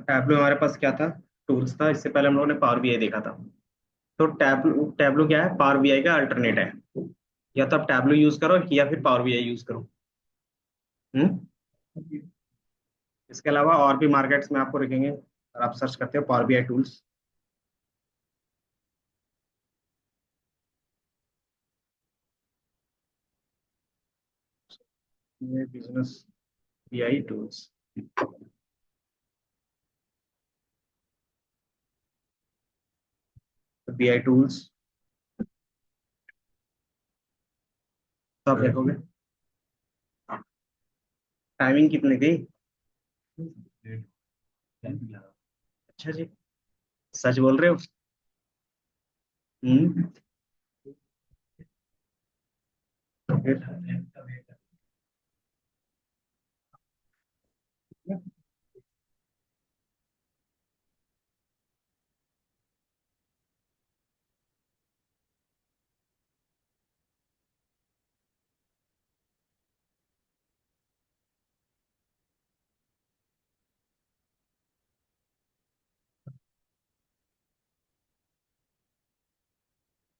Tableau हमारे पास क्या था, टूल्स था। इससे पहले हम लोगों ने पावर बीआई देखा था। तो टैबलू टैबलू क्या है, पावर बीआई का अल्टरनेट है। या तो आप टैबलू यूज करो या फिर पावर बीआई यूज करो। हम्म। इसके अलावा और भी मार्केट्स में आपको दिखेंगे, और आप सर्च करते हो पावर बीआई टूल्स। ये business BI tools, BI tools, तो आप देखोगे टाइमिंग कितनी थी। अच्छा जी, सच बोल रहे हो। हम्म। तो फिर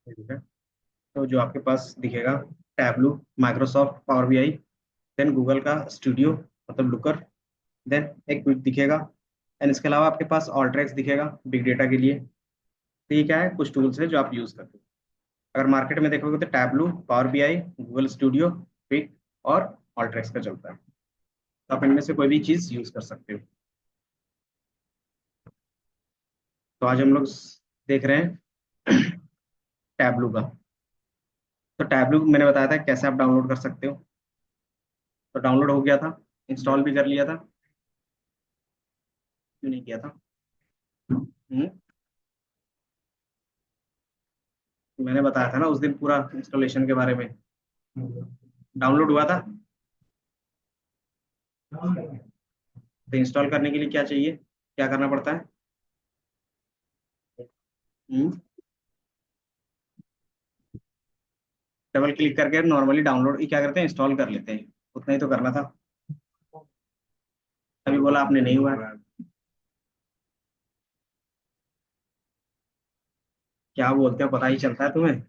ठीक है, तो जो आपके पास दिखेगा, Tableau, Microsoft Power BI, then Google का स्टूडियो मतलब लुकर, देन एक क्विक दिखेगा, एंड इसके अलावा आपके पास ऑल्ट्रेक्स दिखेगा बिग डेटा के लिए। तो ये क्या है, कुछ टूल्स है जो आप यूज करते हो। अगर मार्केट में देखोगे तो tableau, power BI, Google studio, quick और ऑल्ट्रेक्स का चलता है। तो आप इनमें से कोई भी चीज यूज कर सकते हो। तो आज हम लोग देख रहे हैं टैबलू का। तो टैबलू मैंने बताया था कैसे आप डाउनलोड कर सकते हो। तो डाउनलोड हो गया था, इंस्टॉल भी कर लिया था। क्यों नहीं किया था? हम्म। मैंने बताया था ना उस दिन पूरा इंस्टॉलेशन के बारे में। डाउनलोड हुआ था। तो इंस्टॉल करने के लिए क्या चाहिए, क्या करना पड़ता है? हम्म। डबल क्लिक करके नॉर्मली डाउनलोड ही क्या करते हैं, इंस्टॉल कर लेते हैं। उतना ही तो करना था। अभी बोला आपने नहीं हुआ है। क्या बोलते हो, पता ही चलता है तुम्हें।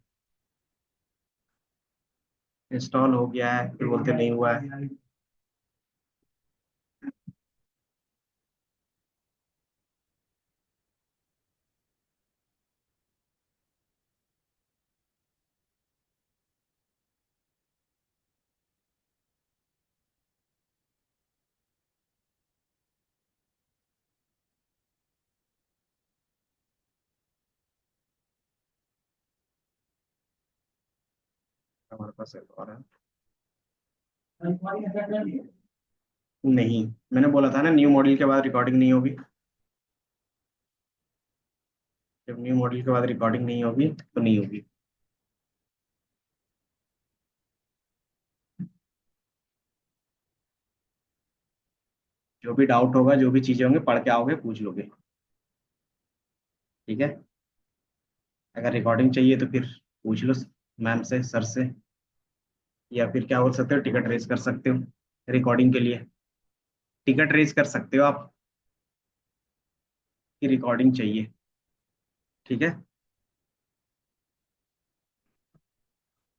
इंस्टॉल हो गया है फिर बोलते नहीं हुआ है। हमारे पास एक और है। नहीं, मैंने बोला था ना न्यू मॉड्यूल के बाद रिकॉर्डिंग नहीं होगी। जब न्यू मॉड्यूल के बाद रिकॉर्डिंग नहीं होगी तो नहीं होगी। जो भी डाउट होगा, जो भी चीजें होंगे, पढ़ के आओगे पूछ लोगे। ठीक है। अगर रिकॉर्डिंग चाहिए तो फिर पूछ लो मैम से, सर से। या फिर क्या बोल सकते हो, टिकट रेज कर सकते हो रिकॉर्डिंग के लिए। टिकट रेज कर सकते हो आप कि रिकॉर्डिंग चाहिए। ठीक है।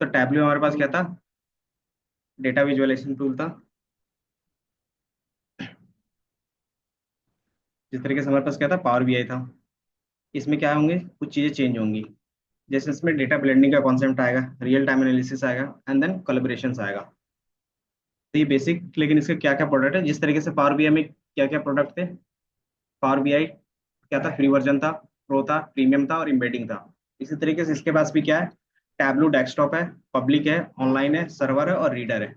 तो टैबलेट हमारे पास क्या था, डेटा विजुअलाइजेशन टूल था। जिस तरीके से हमारे पास क्या था, पावर बीआई था। इसमें क्या होंगे, कुछ चीजें चेंज होंगी। जैसे इसमें डेटा ब्लेंडिंग का कॉन्सेप्ट आएगा, रियल टाइम एनालिसिस आएगा, एंड देन कोलेबोरेशंस आएगा। तो ये बेसिक, लेकिन इसके क्या क्या प्रोडक्ट है, जिस तरीके से पावर बीआई में क्या क्या प्रोडक्ट थे। पावर बीआई क्या था, फ्री वर्जन था, प्रो था, प्रीमियम था और एम्बेडिंग था। इसी तरीके से इसके पास भी क्या है, टैबलू डेस्कटॉप है, पब्लिक है, ऑनलाइन है, सर्वर है और रीडर है।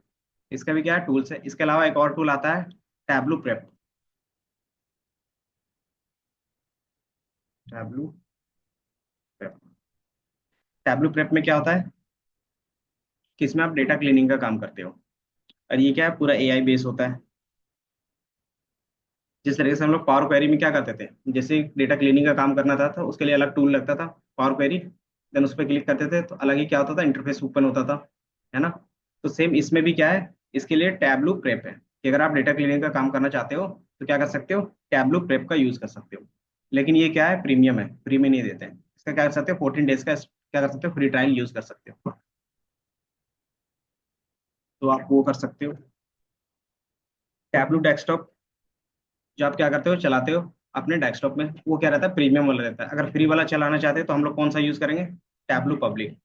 इसका भी क्या है, टूल्स है। इसके अलावा एक और टूल आता है, tableau prep. Tableau prep. Tableau prep में क्या होता है कि इसमें आप डेटा क्लीनिंग का काम करते हो। और ये क्या है, पूरा एआई बेस होता है। जिस तरीके से हम लोग पावर क्वेरी में क्या करते थे, जैसे डेटा क्लीनिंग का काम करना था तो उसके लिए अलग टूल लगता था, पावर क्वेरी। देन उस पर क्लिक करते थे तो अलग ही क्या होता था, इंटरफेस ओपन होता था, है ना। तो सेम इसमें भी क्या है, इसके लिए टैबलू प्रेप है कि अगर आप डेटा क्लीनिंग का काम करना चाहते हो तो क्या कर सकते हो, टैबलू प्रेप का यूज कर सकते हो। लेकिन ये क्या है, प्रीमियम है, फ्री में नहीं देते हैं। इसका क्या कर सकते हो, 14 डेज का क्या कर सकते हो, फ्री ट्रायल यूज कर सकते हो। तो आप वो कर सकते हो। टैबलू डेस्कटॉप जो आप क्या करते हो, चलाते हो अपने डेस्कटॉप में, वो क्या रहता है, प्रीमियम वाला रहता है। अगर फ्री वाला चलाना चाहते हैं तो हम लोग कौन सा यूज करेंगे, टैबलू पब्लिक।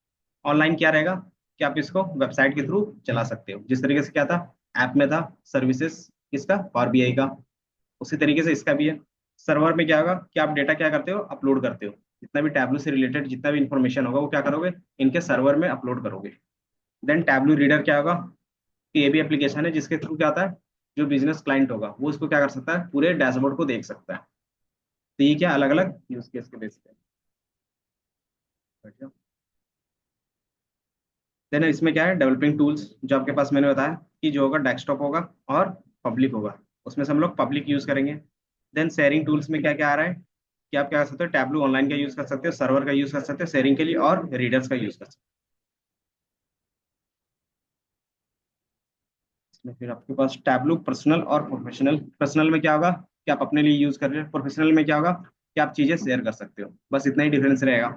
ऑनलाइन क्या रहेगा कि आप इसको वेबसाइट के थ्रू चला सकते हो, जिस तरीके से क्या था ऐप में था सर्विसेज किसका, पावर बीआई का, उसी तरीके से इसका भी है। सर्वर में क्या होगा कि आप डेटा क्या करते हो, अपलोड करते हो। जितना भी टैबलू से रिलेटेड जितना भी इंफॉर्मेशन होगा वो क्या करोगे, इनके सर्वर में अपलोड करोगे। देन टैबलू रीडर क्या होगा कि ये भी एप्लीकेशन है जिसके थ्रू क्या होता है, जो बिजनेस क्लाइंट होगा वो इसको क्या कर सकता है, पूरे डैशबोर्ड को देख सकता है। तो ये क्या अलग अलग यूज केस के बेस पे। देन इसमें क्या है, डेवलपिंग टूल्स जो आपके पास मैंने बताया कि जो होगा डेस्कटॉप होगा और पब्लिक होगा, उसमें से हम लोग पब्लिक यूज करेंगे। देन शेयरिंग टूल्स में क्या क्या आ रहा है कि आप क्या कर सकते हो, टैबलू ऑनलाइन का यूज कर सकते हो, सर्वर का यूज कर सकते हो शेयरिंग के लिए, और रीडर्स का यूज कर सकते हो। इसमें फिर आपके पास टैबलू पर्सनल और प्रोफेशनल। पर्सनल में क्या होगा कि आप अपने लिए यूज कर रहे हो, प्रोफेशनल में क्या होगा कि आप चीजें शेयर कर सकते हो, बस इतना ही डिफरेंस रहेगा।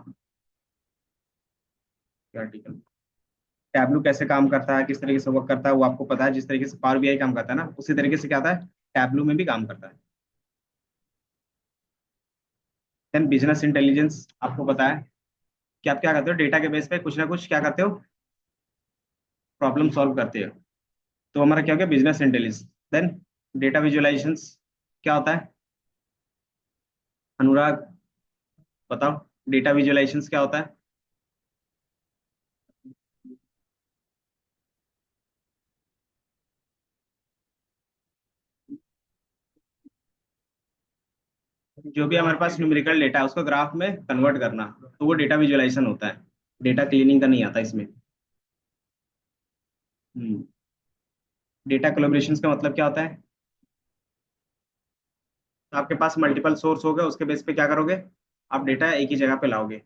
आर्टिकल टैबलू कैसे काम करता है, किस तरीके से वर्क करता है वो आपको पता है, जिस तरीके से पावर बीआई काम करता है ना उसी तरीके से क्या होता है, टैबलू में भी काम करता है। देन बिजनेस इंटेलिजेंस आपको पता है कि आप क्या करते हो, डेटा के बेस पे कुछ ना कुछ क्या करते हो, प्रॉब्लम सॉल्व करते हो। तो हमारा क्या हो गया, business intelligence. Then data visualisations क्या होता है, अनुराग बताओ, डेटा विजुअलाइजेशंस क्या होता है। जो भी हमारे पास न्यूमेरिकल डेटा है उसको ग्राफ में कन्वर्ट करना, तो वो डेटा विजुअलाइजेशन होता है। डेटा क्लीनिंग का नहीं आता इसमें। डेटा कोलेब्रेशन का मतलब क्या होता है, आपके पास मल्टीपल सोर्स हो गए, उसके बेस पे क्या करोगे, आप डेटा एक ही जगह पे लाओगे।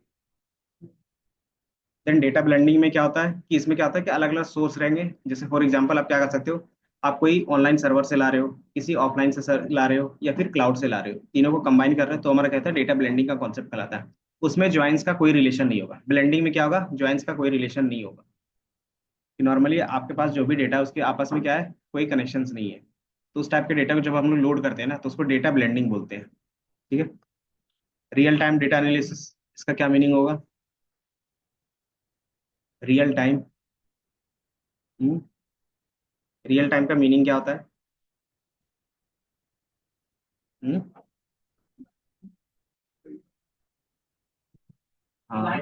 देन डेटा ब्लेंडिंग में क्या होता है कि इसमें क्या होता है कि अलग अलग सोर्स रहेंगे, जैसे फॉर एग्जांपल आप क्या कर सकते हो, आप कोई ऑनलाइन सर्वर से ला रहे हो, किसी ऑफलाइन से ला रहे हो, या फिर क्लाउड से ला रहे हो, तीनों को कंबाइन कर रहे हो, तो हमारा कहता है डेटा ब्लेंडिंग का कॉन्सेप्ट कहलाता है। उसमें ज्वाइंस का कोई रिलेशन नहीं होगा, ब्लेंडिंग में क्या होगा, ज्वाइंस का कोई रिलेशन नहीं होगा, कि नॉर्मली आपके पास जो भी डेटा है उसके आपस में क्या है, कोई कनेक्शन नहीं है। तो उस टाइप के डेटा को जब हम लोग लोड करते हैं ना तो उसको डेटा ब्लेंडिंग बोलते हैं। ठीक है। रियल टाइम डेटा एनालिसिस, इसका क्या मीनिंग होगा, रियल टाइम। रियल टाइम का मीनिंग क्या होता है। हम्म, हाँ,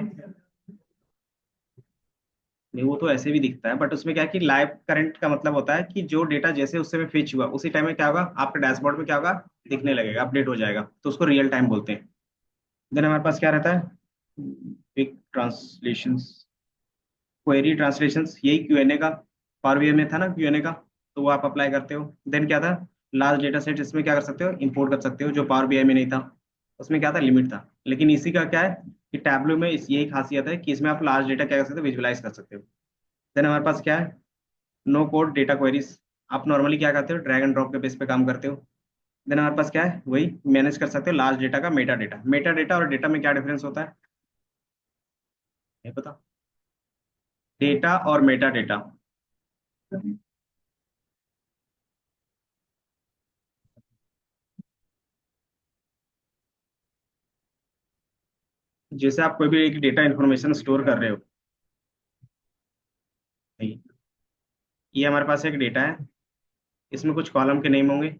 नहीं वो तो ऐसे भी दिखता है, बट उसमें क्या है कि लाइव करंट का मतलब होता है कि जो डेटा जैसे उससे में फेच हुआ उसी टाइम में क्या होगा, आपके डैशबोर्ड में क्या होगा, दिखने लगेगा, अपडेट हो जाएगा, तो उसको रियल टाइम बोलते हैं। देन हमारे पास क्या रहता है, क्विक ट्रांसलेशंस, क्वेरी ट्रांसलेशंस, यही क्यूएनए का, पावर बीआई में था ना क्यूएनए का, तो वो आप अप्लाई करते हो। देन क्या था, लार्ज डेटा सेट, इसमें क्या कर सकते हो, इंपोर्ट कर सकते हो, जो पावर बीआई में नहीं था। उसमें क्या था, लिमिट था। लेकिन इसी का क्या है कि टैबलो में यही खासियत है कि इसमें आप लार्ज डेटा क्या कर सकते हो, विजुअलाइज कर सकते हो। देन हमारे पास क्या है, नो कोड डेटा क्वेरीज, आप नॉर्मली क्या करते हो, ड्रैग एंड ड्रॉप के बेस पे काम करते हो। देन हमारे पास क्या है, वही मैनेज कर सकते हो लार्ज डेटा का मेटा डेटा। मेटा डेटा और डेटा में क्या डिफरेंस होता है, ये पता, डेटा और मेटा डेटा। जैसे आप कोई भी एक डेटा इंफॉर्मेशन स्टोर कर रहे हो, नहीं, ये हमारे पास एक डेटा है, इसमें कुछ कॉलम के नेम होंगे,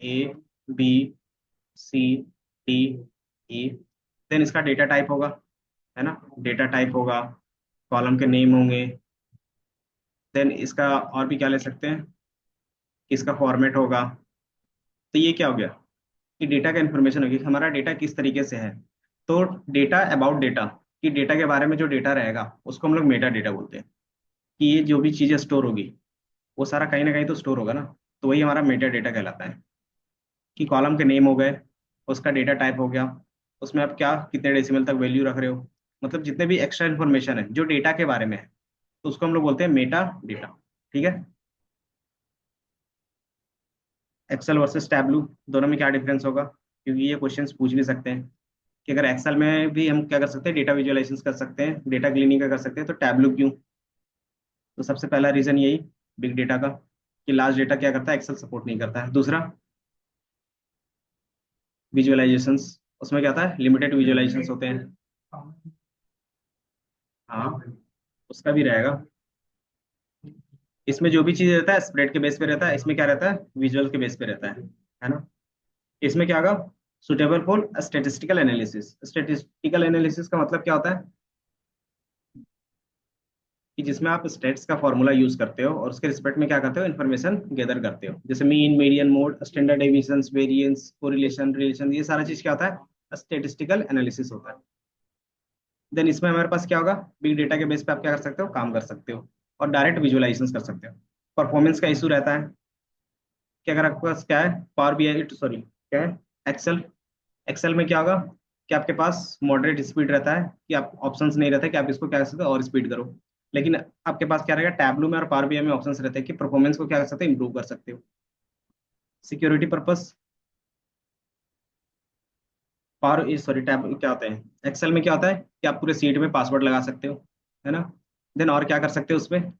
ए, बी, सी, डी, ई। देन इसका डेटा टाइप होगा, है ना, डेटा टाइप होगा, कॉलम के नेम होंगे। देन इसका और भी क्या ले सकते हैं, इसका फॉर्मेट होगा। तो ये क्या हो गया कि डेटा का इन्फॉर्मेशन होगी, हमारा डेटा किस तरीके से है। तो डेटा अबाउट डेटा, कि डेटा के बारे में जो डेटा रहेगा उसको हम लोग मेटा डेटा बोलते हैं। कि ये जो भी चीजें स्टोर होगी वो सारा कहीं ना कहीं तो स्टोर होगा ना, तो वही हमारा मेटा डेटा कहलाता है। कि कॉलम के नेम हो गए, उसका डेटा टाइप हो गया, उसमें आप क्या कितने डेसिमल तक वैल्यू रख रहे हो, मतलब जितने भी एक्स्ट्रा इन्फॉर्मेशन है जो डेटा के बारे में है, तो उसको हम लोग बोलते हैं मेटा डेटा। ठीक है। एक्सेल वर्सेस टैबलू, दोनों में क्या डिफरेंस होगा, क्योंकि ये क्वेश्चंस पूछ भी सकते हैं कि अगर एक्सेल में भी हम क्या कर सकते हैं, डेटा विजुअलाइजेशन कर सकते हैं, डेटा क्लीनिंग का कर सकते हैं, तो टैबलू क्यों? तो सबसे पहला रीजन यही, बिग डेटा का, कि लार्ज डेटा क्या करता है, एक्सेल सपोर्ट नहीं करता है। दूसरा, विजुअलाइजेशंस, उसमें क्या होता है, लिमिटेड विजुअलाइजेशंस होते हैं। हाँ, उसका भी रहेगा। इसमें जो भी चीज रहता है स्प्रेड के बेस पे रहता है, इसमें क्या रहता है, विजुअल के बेस पे रहता है ना। इसमें क्या होगा, suitable for statistical analysis. Statistical analysis का मतलब क्या होता है, कि जिसमें आप स्टेट्स का फॉर्मूला यूज करते हो और उसके रिस्पेक्ट में क्या करते हो, इन्फॉर्मेशन गैदर करते हो, जैसे mean, median, mode, standard deviations, variance, correlation, relation, ये सारा चीज क्या होता है, स्टेटिस्टिकल एनालिसिस होता है। देन इसमें हमारे पास क्या होगा, बिग डेटा के बेस पे आप क्या कर सकते हो, काम कर सकते हो और डायरेक्ट विजुअलाइजेशन कर सकते हो। परफॉर्मेंस का इशू रहता है कि अगर आपके पास क्या है, पावर बीआई, सॉरी क्या है, एक्सेल। एक्सेल में क्या होगा, कि आपके पास मॉडरेट स्पीड रहता है, कि आप ऑप्शंस नहीं रहता है कि आप इसको क्या कर सकते हो और स्पीड करो। लेकिन आपके पास क्या रहेगा, टैबलू में और पावर बीआई में ऑप्शंस रहते हैं कि परफॉर्मेंस को क्या कर सकते हो, इंप्रूव कर सकते हो। Security purpose, power sorry tab क्या होता है, एक्सेल में क्या होता है कि आप पूरे सीट में पासवर्ड लगा सकते हो, है ना। देन और क्या कर सकते हो उसमें,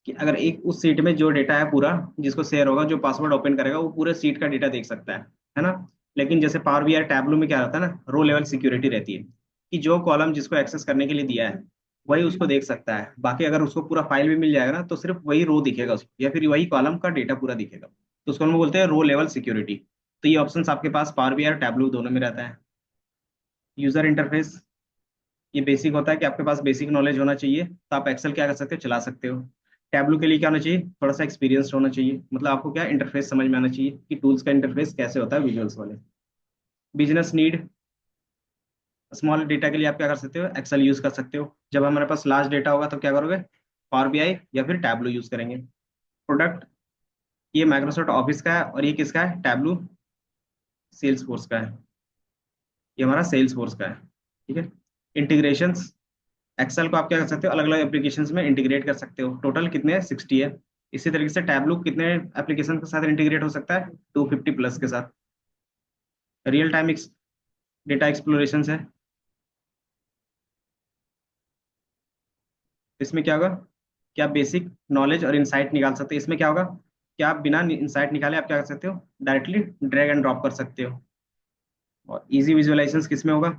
कि अगर एक उस सीट में जो डेटा है पूरा, जिसको शेयर होगा, जो पासवर्ड ओपन करेगा वो पूरे सीट का डेटा देख सकता है ना। लेकिन जैसे पावर बीआई टैबलू में क्या रहता है ना, रो लेवल सिक्योरिटी रहती है, कि जो कॉलम जिसको एक्सेस करने के लिए दिया है वही उसको देख सकता है, बाकी अगर उसको पूरा फाइल भी मिल जाएगा ना तो सिर्फ वही रो दिखेगा उसको, या फिर वही कॉलम का डेटा पूरा दिखेगा, तो उसको हम बोलते हैं रो लेवल सिक्योरिटी। तो ये ऑप्शन आपके पास पावर बीआई और टैबलू दोनों में रहता है। यूजर इंटरफेस, ये बेसिक होता है कि आपके पास बेसिक नॉलेज होना चाहिए, तो आप एक्सेल क्या कर सकते हो, चला सकते हो। टैबलू के लिए क्या होना चाहिए, थोड़ा सा एक्सपीरियंस होना चाहिए, मतलब आपको क्या इंटरफेस समझ में आना चाहिए कि टूल्स का इंटरफेस कैसे होता है विजुअल्स वाले। बिजनेस नीड, स्मॉल डेटा के लिए आप क्या कर सकते हो, एक्सेल यूज कर सकते हो। जब हमारे पास लार्ज डेटा होगा तो क्या करोगे, पावर बीआई या फिर टैबलू यूज करेंगे। प्रोडक्ट, ये माइक्रोसॉफ्ट ऑफिस का है और ये किसका है, टैबलू सेल्स फोर्स का है, ये हमारा सेल्स फोर्स का है, ठीक है। इंटीग्रेशंस, एक्सेल को आप क्या कर सकते हो, अलग अलग एप्लीकेशंस में इंटीग्रेट कर सकते हो, टोटल कितने हैं, 60 है। इसी तरीके से टैबलू कितने एप्लीकेशन के साथ इंटीग्रेट हो सकता है, 250 प्लस के साथ। रियल टाइम डेटा एक्सप्लोरेशन है, इसमें क्या होगा, कि आप बेसिक नॉलेज और इंसाइट निकाल सकते हैं। इसमें क्या होगा, कि आप बिना इंसाइट निकाले आप क्या कर सकते हो, डायरेक्टली ड्रैग एंड ड्रॉप कर सकते हो। और इजी विजुअलाइजेशन किस में होगा,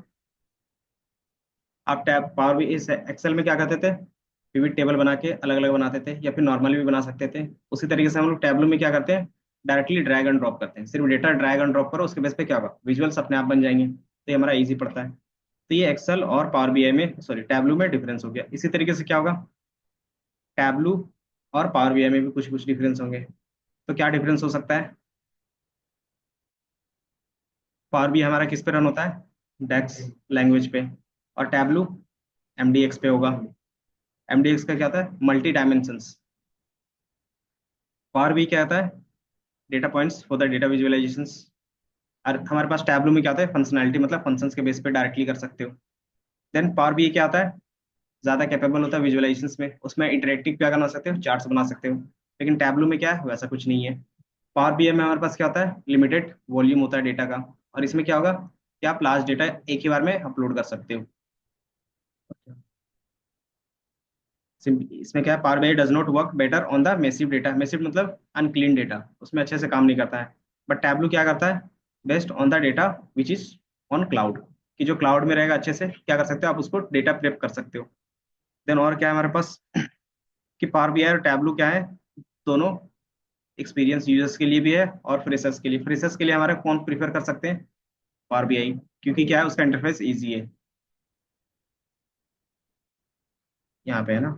आप टैब पावर भी इस एक्सेल में क्या करते थे, पिवट टेबल बना के अलग अलग बनाते थे, या फिर नॉर्मली भी बना सकते थे। उसी तरीके से हम लोग टैबलो में क्या करते हैं, डायरेक्टली ड्रैग एंड ड्रॉप करते हैं, सिर्फ डेटा ड्रैग एंड ड्रॉप करो, उसके बेस पे क्या होगा, विजुअल्स अपने आप बन जाएंगे, तो ये हमारा इजी पड़ता है। तो ये एक्सेल और पावर बीआई में, सॉरी टैबलू में डिफरेंस हो गया। इसी तरीके से क्या होगा, टैबलू और पावर बीआई में भी कुछ कुछ डिफरेंस होंगे। तो क्या डिफरेंस हो सकता है, पावर बीआई हमारा किस पे रन होता है, डेक्स लैंग्वेज पे, और टैबलू एमडीएक्स पे होगा। एमडीएक्स का क्या होता है, मल्टी डायमेंशंस। पावर भी क्या होता है, data points for the data visualisations. और हमारे पास टैबलू में क्या होता है, फंक्शनैलिटी, मतलब फंक्शंस के बेस पे डायरेक्टली कर सकते हो। देन पावर भी क्या होता है, ज्यादा कैपेबल होता है विजुअलाइजेशंस में, उसमें इंटरेक्टिव क्या बना सकते हो, चार्ट्स बना सकते हो। लेकिन टैबलू में क्या है, वैसा कुछ नहीं है। पावर बीआई में हमारे पास क्या होता है, लिमिटेड वॉल्यूम होता है डेटा का, और इसमें क्या होगा, कि आप लार्ज डेटा एक ही बार में अपलोड कर सकते हो। इसमें क्या है, power BI does not work better on the massive data, massive मतलब अनक्लीन डेटा, उसमें अच्छे से काम नहीं करता है। बट टैबलू क्या करता है, based on the data which is on cloud, कि जो क्लाउड में रहेगा अच्छे से क्या कर सकते हो, आप उसको डेटा प्रेप कर सकते हो। देन और क्या है हमारे पास, कि पावर बीआई और टैबलू क्या है, दोनों एक्सपीरियंस यूजर्स के लिए भी है और फ्रेशर्स के लिए। फ्रेशर्स के लिए हमारा कौन प्रीफर कर सकते हैं, पावर बीआई, क्योंकि क्या है, उसका इंटरफेस ईजी है, यहाँ पे है ना।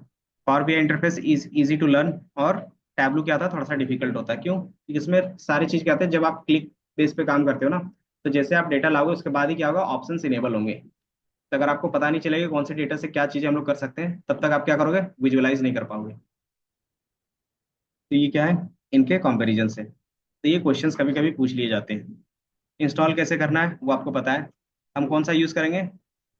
Power BI interface is easy to learn, और टैबलू क्या था, थोड़ा सा डिफिकल्ट होता है। क्यों, क्योंकि इसमें सारी चीज क्या होते हैं, जब आप क्लिक बेस पे काम करते हो ना, तो जैसे आप डेटा लाओगे उसके बाद ही क्या होगा, ऑप्शंस इनेबल होंगे। तो अगर आपको पता नहीं चलेगा कौन से डेटा से क्या चीजें हम लोग कर सकते हैं, तब तक आप क्या करोगे, विजुअलाइज नहीं कर पाओगे। तो ये क्या है, इनके कंपैरिजन से, तो ये क्वेश्चंस कभी कभी पूछ लिए जाते हैं। इंस्टॉल कैसे करना है वो आपको पता है, हम कौन सा यूज करेंगे,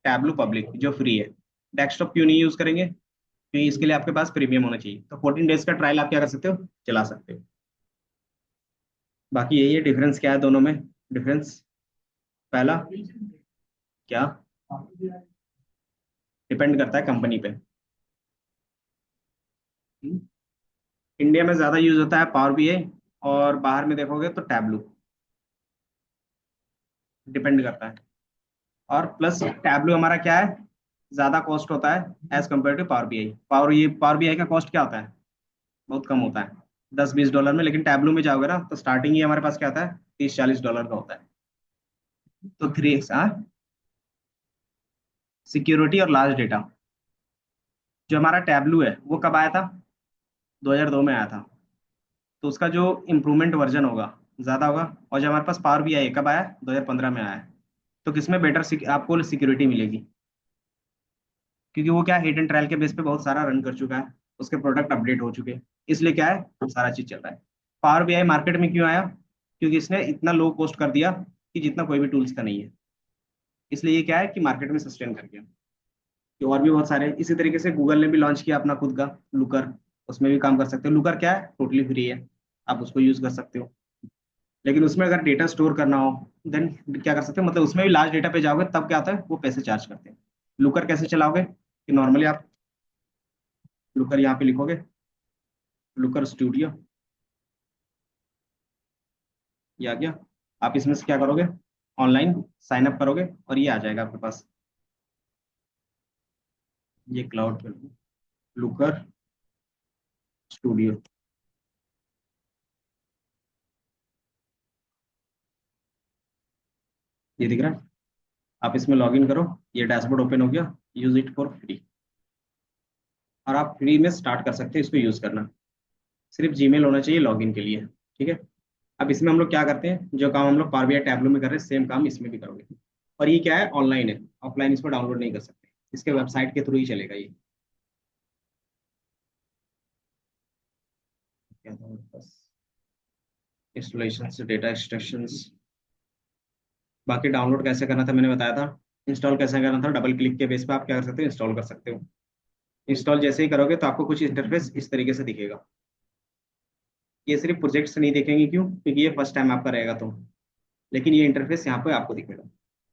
टैबलू पब्लिक जो फ्री है। डेस्कटॉप क्यों नहीं यूज करेंगे, क्योंकि इसके लिए आपके पास प्रीमियम होना चाहिए। तो 14 डेज का ट्रायल आप क्या कर सकते हो, चला सकते हो। बाकी यही है डिफरेंस। क्या है दोनों में डिफरेंस? पहला क्या, डिपेंड करता है कंपनी पे। इंडिया में ज़्यादा यूज होता है पावर बीआई, और बाहर में देखोगे तो टैबलू। डिपेंड करता है। और प्लस टैबलू हमारा क्या है, ज़्यादा कॉस्ट होता है as compare to Power BI. Power BI का कॉस्ट क्या होता है, बहुत कम होता है, 10-20 डॉलर में। लेकिन टैबलू में जाओगे ना तो स्टार्टिंग ही हमारे पास क्या होता है, 30-40 डॉलर का होता है। तो थ्री सिक्योरिटी और लार्ज डेटा। जो हमारा टैबलू है वो कब आया था, 2002 में आया था। तो उसका जो इम्प्रूवमेंट वर्जन होगा ज़्यादा होगा। और जो हमारे पास पावर भी आई कब आया, 2015 में आया है। तो किसमें बेटर आपको सिक्योरिटी मिलेगी, क्योंकि वो क्या हिट एंड ट्रायल के बेस पे बहुत सारा रन कर चुका है, उसके प्रोडक्ट अपडेट हो चुके हैं। इसलिए क्या है, सारा चीज़ चल रहा है। पावर बीआई मार्केट में क्यों आया, क्योंकि इसने इतना लो कॉस्ट कर दिया कि जितना कोई भी टूल्स का नहीं है। इसलिए ये क्या है कि मार्केट में सस्टेन कर गया। कि और भी बहुत सारे इसी तरीके से गूगल ने भी लॉन्च किया अपना खुद का लुकर। उसमें भी काम कर सकते हो। लुकर क्या है, टोटली फ्री है, आप उसको यूज कर सकते हो। लेकिन उसमें अगर डेटा स्टोर करना हो देन क्या कर सकते हो, मतलब उसमें भी लार्ज डेटा पे जाओगे तब क्या होता है, वो पैसे चार्ज करते हैं। लुकर कैसे चलाओगे, कि नॉर्मली आप लुकर यहाँ पे लिखोगे, लुकर स्टूडियो, ये आ गया। आप इसमें से क्या करोगे, ऑनलाइन साइन अप करोगे और ये आ जाएगा आपके पास। ये क्लाउड पे लुकर स्टूडियो, ये दिख रहा है। आप इसमें लॉग इन करो, ये डैशबोर्ड ओपन हो गया। यूज इट फॉर फ्री, और आप फ्री में स्टार्ट कर सकते हैं इसको यूज करना। सिर्फ जीमेल होना चाहिए लॉगिन के लिए, ठीक है। अब इसमें हम लोग क्या करते हैं, जो काम हम लोग पावर बीआई टैबलो में कर रहे हैं सेम काम इसमें भी करोगे। और ये क्या है, ऑनलाइन है, ऑफलाइन इसको डाउनलोड नहीं कर सकते, इसके वेबसाइट के थ्रू ही चलेगा ये। क्या था बस, इंस्टॉलेशन से डेटा एक्सट्रैक्शंस। बाकी डाउनलोड कैसे करना था मैंने बताया था। इंस्टॉल कैसे करना था, डबल क्लिक के बेस पे आप क्या कर सकते हो, इंस्टॉल कर सकते हो। इंस्टॉल जैसे ही करोगे तो आपको कुछ इंटरफेस इस तरीके से दिखेगा। ये सिर्फ प्रोजेक्ट्स नहीं देखेंगे, क्यों, क्योंकि ये फर्स्ट टाइम आपका रहेगा तो। लेकिन ये इंटरफेस यहाँ पे आपको दिखेगा।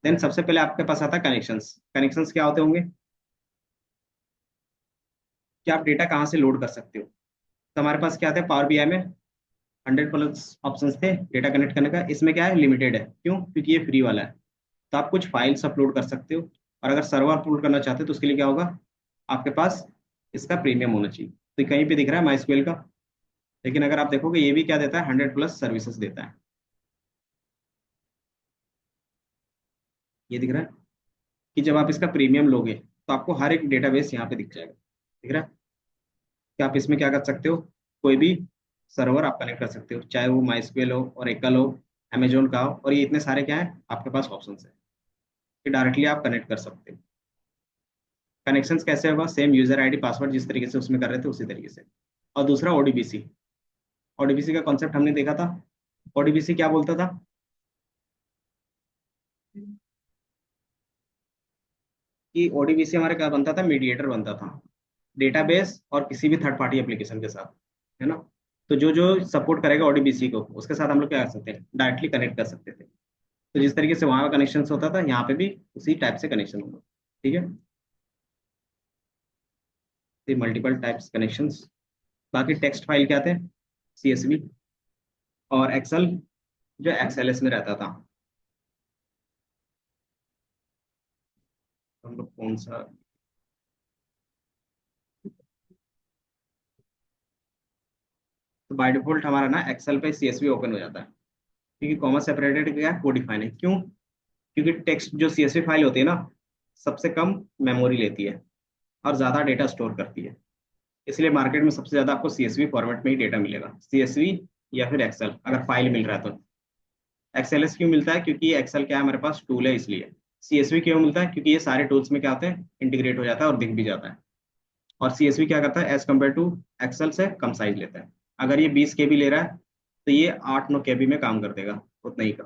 देन सबसे पहले आपके पास आता है कनेक्शंस। कनेक्शंस क्या होते होंगे, कि आप डेटा कहाँ से लोड कर सकते हो। तो हमारे पास क्या था पावर बीआई में, 100+ ऑप्शंस थे डेटा कनेक्ट करने का। इसमें क्या है, लिमिटेड है, क्यों, क्योंकि ये फ्री वाला है। तो आप कुछ फाइल्स अपलोड कर सकते हो। और अगर सर्वर अपलोड करना चाहते हो तो उसके लिए क्या होगा, आपके पास इसका प्रीमियम होना चाहिए। तो कहीं पे दिख रहा है माई का। लेकिन अगर आप देखोगे ये भी क्या देता है, 100+ सर्विसेज देता है। ये दिख रहा है कि जब आप इसका प्रीमियम लोगे तो आपको हर एक डेटाबेस यहाँ पे दिख जाएगा। दिख रहा है कि आप इसमें क्या कर सकते हो, कोई भी सर्वर आप कनेक्ट कर सकते हो, चाहे वो माई हो, और एकल हो, अमेजोन का हो। और ये इतने सारे क्या है आपके पास ऑप्शन है कि डायरेक्टली आप कनेक्ट कर सकते हो। कनेक्शन कैसे होगा, सेम यूजर आईडी पासवर्ड जिस तरीके से उसमें कर रहे थे उसी तरीके से। और दूसरा ओडीबीसी। ओडीबीसी का कॉन्सेप्ट हमने देखा था। ओडीबीसी क्या बोलता था, कि ओडीबीसी हमारे क्या बनता था, मीडिएटर बनता था डेटाबेस और किसी भी थर्ड पार्टी एप्लीकेशन के साथ, है ना। तो जो जो सपोर्ट करेगा ओडीबीसी को उसके साथ हम लोग क्या कर सकते हैं, डायरेक्टली कनेक्ट कर सकते थे। तो जिस तरीके से वहां का कनेक्शन होता था यहाँ पे भी उसी टाइप से कनेक्शन होगा, ठीक है। Multiple types connections. बाकी टेक्स्ट फाइल क्या थे, सीएसवी। और एक्सेल, जो एक्सएलएस में रहता था। हम लोग कौन सा, तो बाय डिफॉल्ट हमारा ना एक्सेल पे सीएसवी ओपन हो जाता है, क्योंकि कॉमा सेपरेटेड क्या है, कोडिफाइन है। क्यों, क्योंकि टेक्स्ट जो सीएसवी फाइल होती है ना, सबसे कम मेमोरी लेती है और ज़्यादा डेटा स्टोर करती है। इसलिए मार्केट में सबसे ज़्यादा आपको सीएसवी फॉर्मेट में ही डेटा मिलेगा, सीएसवी या फिर एक्सेल अगर फाइल मिल रहा है तो। एक्सएलएस क्यों मिलता है, क्योंकि एक्सेल क्या है हमारे पास टूल है इसलिए। सीएसवी क्यों मिलता है, क्योंकि ये सारे टूल्स में क्या होते हैं, इंटीग्रेट हो जाता है और दिख भी जाता है। और सीएसवी क्या करता है, एज कम्पेयर टू एक्सेल से कम साइज लेता है। अगर ये 20 KB ले रहा है तो ये 8-9 KB में काम कर देगा, उतना ही का।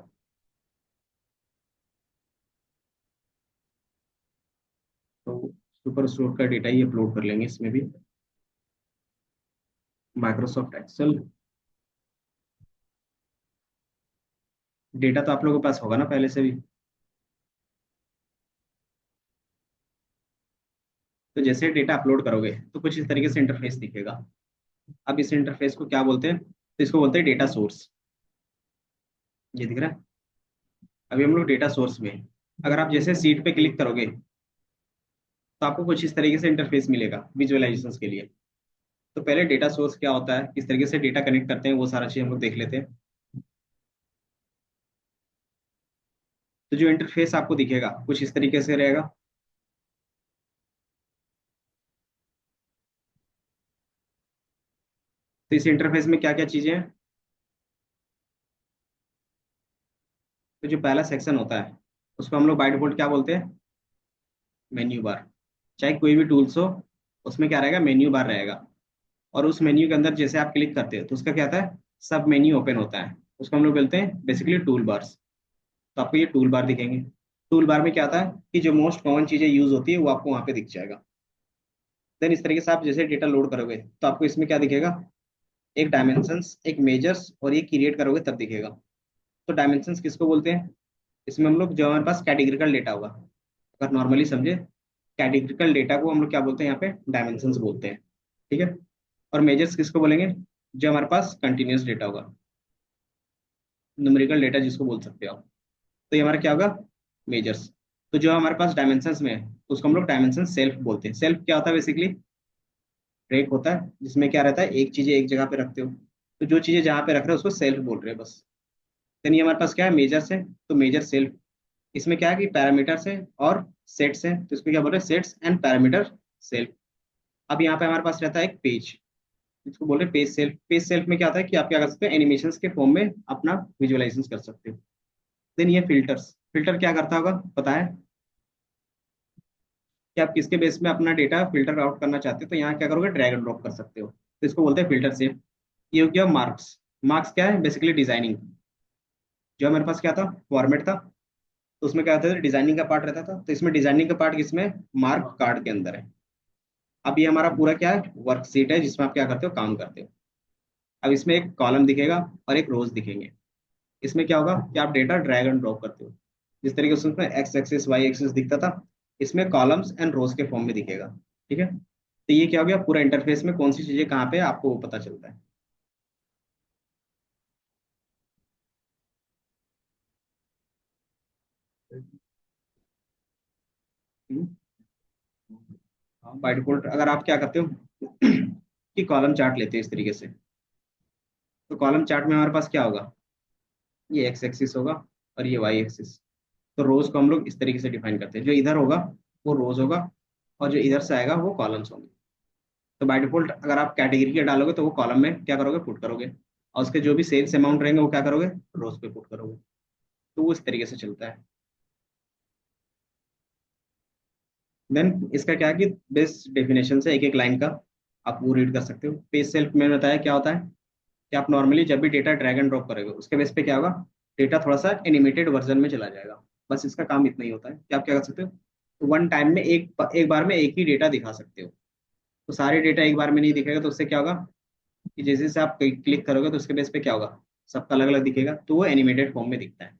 तो सुपर स्टोर का डेटा ही अपलोड कर लेंगे इसमें भी। माइक्रोसॉफ्ट एक्सेल, डेटा तो आप लोगों के पास होगा ना पहले से भी। तो जैसे डेटा अपलोड करोगे तो कुछ इस तरीके से इंटरफेस दिखेगा। अब इस इंटरफेस को क्या बोलते हैं, तो इसको बोलते हैं डेटा सोर्स। ये दिख रहा है। अभी हम लोग डेटा सोर्स में हैं। अगर आप जैसे सीट पे क्लिक करोगे तो आपको कुछ इस तरीके से इंटरफेस मिलेगा विजुअलाइजेशन के लिए। तो पहले डेटा सोर्स क्या होता है, किस तरीके से डेटा कनेक्ट करते हैं, वो सारा चीज हम लोग देख लेते हैं। तो जो इंटरफेस आपको दिखेगा कुछ इस तरीके से रहेगा। तो इस इंटरफेस में क्या क्या चीजें हैं। तो जो पहला सेक्शन होता है उसको हम लोग बाय डिफॉल्ट क्या बोलते हैं, मेन्यू बार। चाहे कोई भी टूल्स हो उसमें क्या रहेगा, मेन्यू बार रहेगा। और उस मेन्यू के अंदर जैसे आप क्लिक करते हो तो उसका क्या आता है, सब मेन्यू ओपन होता है। उसको हम लोग बोलते हैं बेसिकली टूल बार्स। तो आपको ये टूल बार दिखेंगे। टूल बार में क्या आता है कि जो मोस्ट कॉमन चीजें यूज होती है वो आपको वहाँ पे दिख जाएगा। देन इस तरीके से आप जैसे डेटा लोड करोगे तो आपको इसमें क्या दिखेगा, एक डायमेंशंस, एक मेजर्स और ये क्रिएट करोगे तब दिखेगा। तो डायमेंशंस किसको बोलते हैं, इसमें हम लोग जो हमारे पास कैटेगरिकल डेटा होगा, अगर नॉर्मली समझे, कैटेगरिकल डेटा को हम लोग क्या बोलते हैं यहाँ पे, डायमेंशंस बोलते हैं। ठीक है। और मेजर्स किसको बोलेंगे, जो हमारे पास कंटिन्यूस डेटा होगा, न्यूमेरिकल डेटा जिसको बोल सकते हो आप। तो ये हमारा क्या होगा, मेजर्स। तो जो हमारे पास डायमेंशंस में है उसको हम लोग डायमेंशन सेल्फ बोलते हैं। सेल्फ क्या होता है, बेसिकली ट्रैक होता है जिसमें क्या रहता है, एक चीजें एक जगह पे रखते हो। तो जो चीजें जहाँ पे रख रहे हो उसको सेल्फ बोल रहे हैं बस। देन ये हमारे पास क्या है, मेजर्स है। तो मेजर सेल्फ, इसमें क्या है कि पैरामीटर्स है और सेट्स है, तो इसको क्या बोल रहे हैं, सेट्स एंड पैरामीटर सेल्फ। अब यहाँ पे हमारे पास रहता है एक पेज, इसको बोल रहे हैं पेज सेल्फ। पेज सेल्फ में क्या होता है कि आप क्या कर सकते हैं, एनिमेशंस के फॉर्म में अपना विजुअलाइजेशन कर सकते हो। देन ये फिल्टर्स, फिल्टर क्या करता होगा पता है कि आप किसके बेस में अपना डेटा फिल्टर आउट करना चाहते हो, तो यहाँ क्या करोगे, ड्रैग एंड ड्रॉप कर सकते हो। तो इसको बोलते हैं फिल्टर सेल्फ। ये हो गया मार्क्स। मार्क्स क्या है, बेसिकली डिजाइनिंग। जो हमारे पास क्या था, फॉर्मेट था। तो उसमें क्या होता था, डिजाइनिंग का पार्ट रहता था। तो इसमें डिजाइनिंग का पार्ट किसमें, मार्क कार्ड के अंदर है। अब ये हमारा पूरा क्या है, वर्कशीट है जिसमें आप क्या करते हो, काम करते हो। अब इसमें एक कॉलम दिखेगा और एक रोज दिखेंगे। इसमें क्या होगा कि आप डेटा ड्रैग एंड ड्रॉप करते हो। जिस तरीके से उसमें एक्स एक्सिस वाई एक्सिस दिखता था, इसमें कॉलम्स एंड रोज के फॉर्म में दिखेगा। ठीक है। तो ये क्या हो गया, पूरा इंटरफेस में कौन सी चीजें कहाँ पे है, आपको वो पता चलता है। बाय डिफॉल्ट अगर आप क्या करते हो कि कॉलम चार्ट लेते हैं इस तरीके से, तो कॉलम चार्ट में हमारे पास क्या होगा, ये एक्स एक्सिस होगा और ये वाई एक्सिस। तो रोज को हम लोग इस तरीके से डिफाइन करते हैं, जो इधर होगा वो रोज होगा और जो इधर से आएगा वो कॉलम्स होंगे। तो बाय डिफॉल्ट अगर आप कैटेगरी के डालोगे तो वो कॉलम में क्या करोगे, पुट करोगे। और उसके जो भी सेल्स अमाउंट रहेंगे वो क्या करोगे, रोज पे पुट करोगे। तो वो इस तरीके से चलता है। देन इसका क्या है कि बेस डेफिनेशन से एक एक लाइन का आप वो रीड कर सकते हो। पेज सेल्फ में बताया क्या होता है कि आप नॉर्मली जब भी डेटा ड्रैग एंड ड्रॉप करोगे उसके बेस पे क्या होगा, डेटा थोड़ा सा एनिमेटेड वर्जन में चला जाएगा। बस इसका काम इतना ही होता है कि आप क्या कर सकते हो, वन टाइम में एक बार में एक ही डेटा दिखा सकते हो। तो सारे डेटा एक बार में नहीं दिखेगा, तो उससे क्या होगा कि जैसे जैसे आप क्लिक करोगे तो उसके बेस पे क्या होगा, सबका अलग अलग दिखेगा, तो वो एनिमेटेड फॉर्म में दिखता है।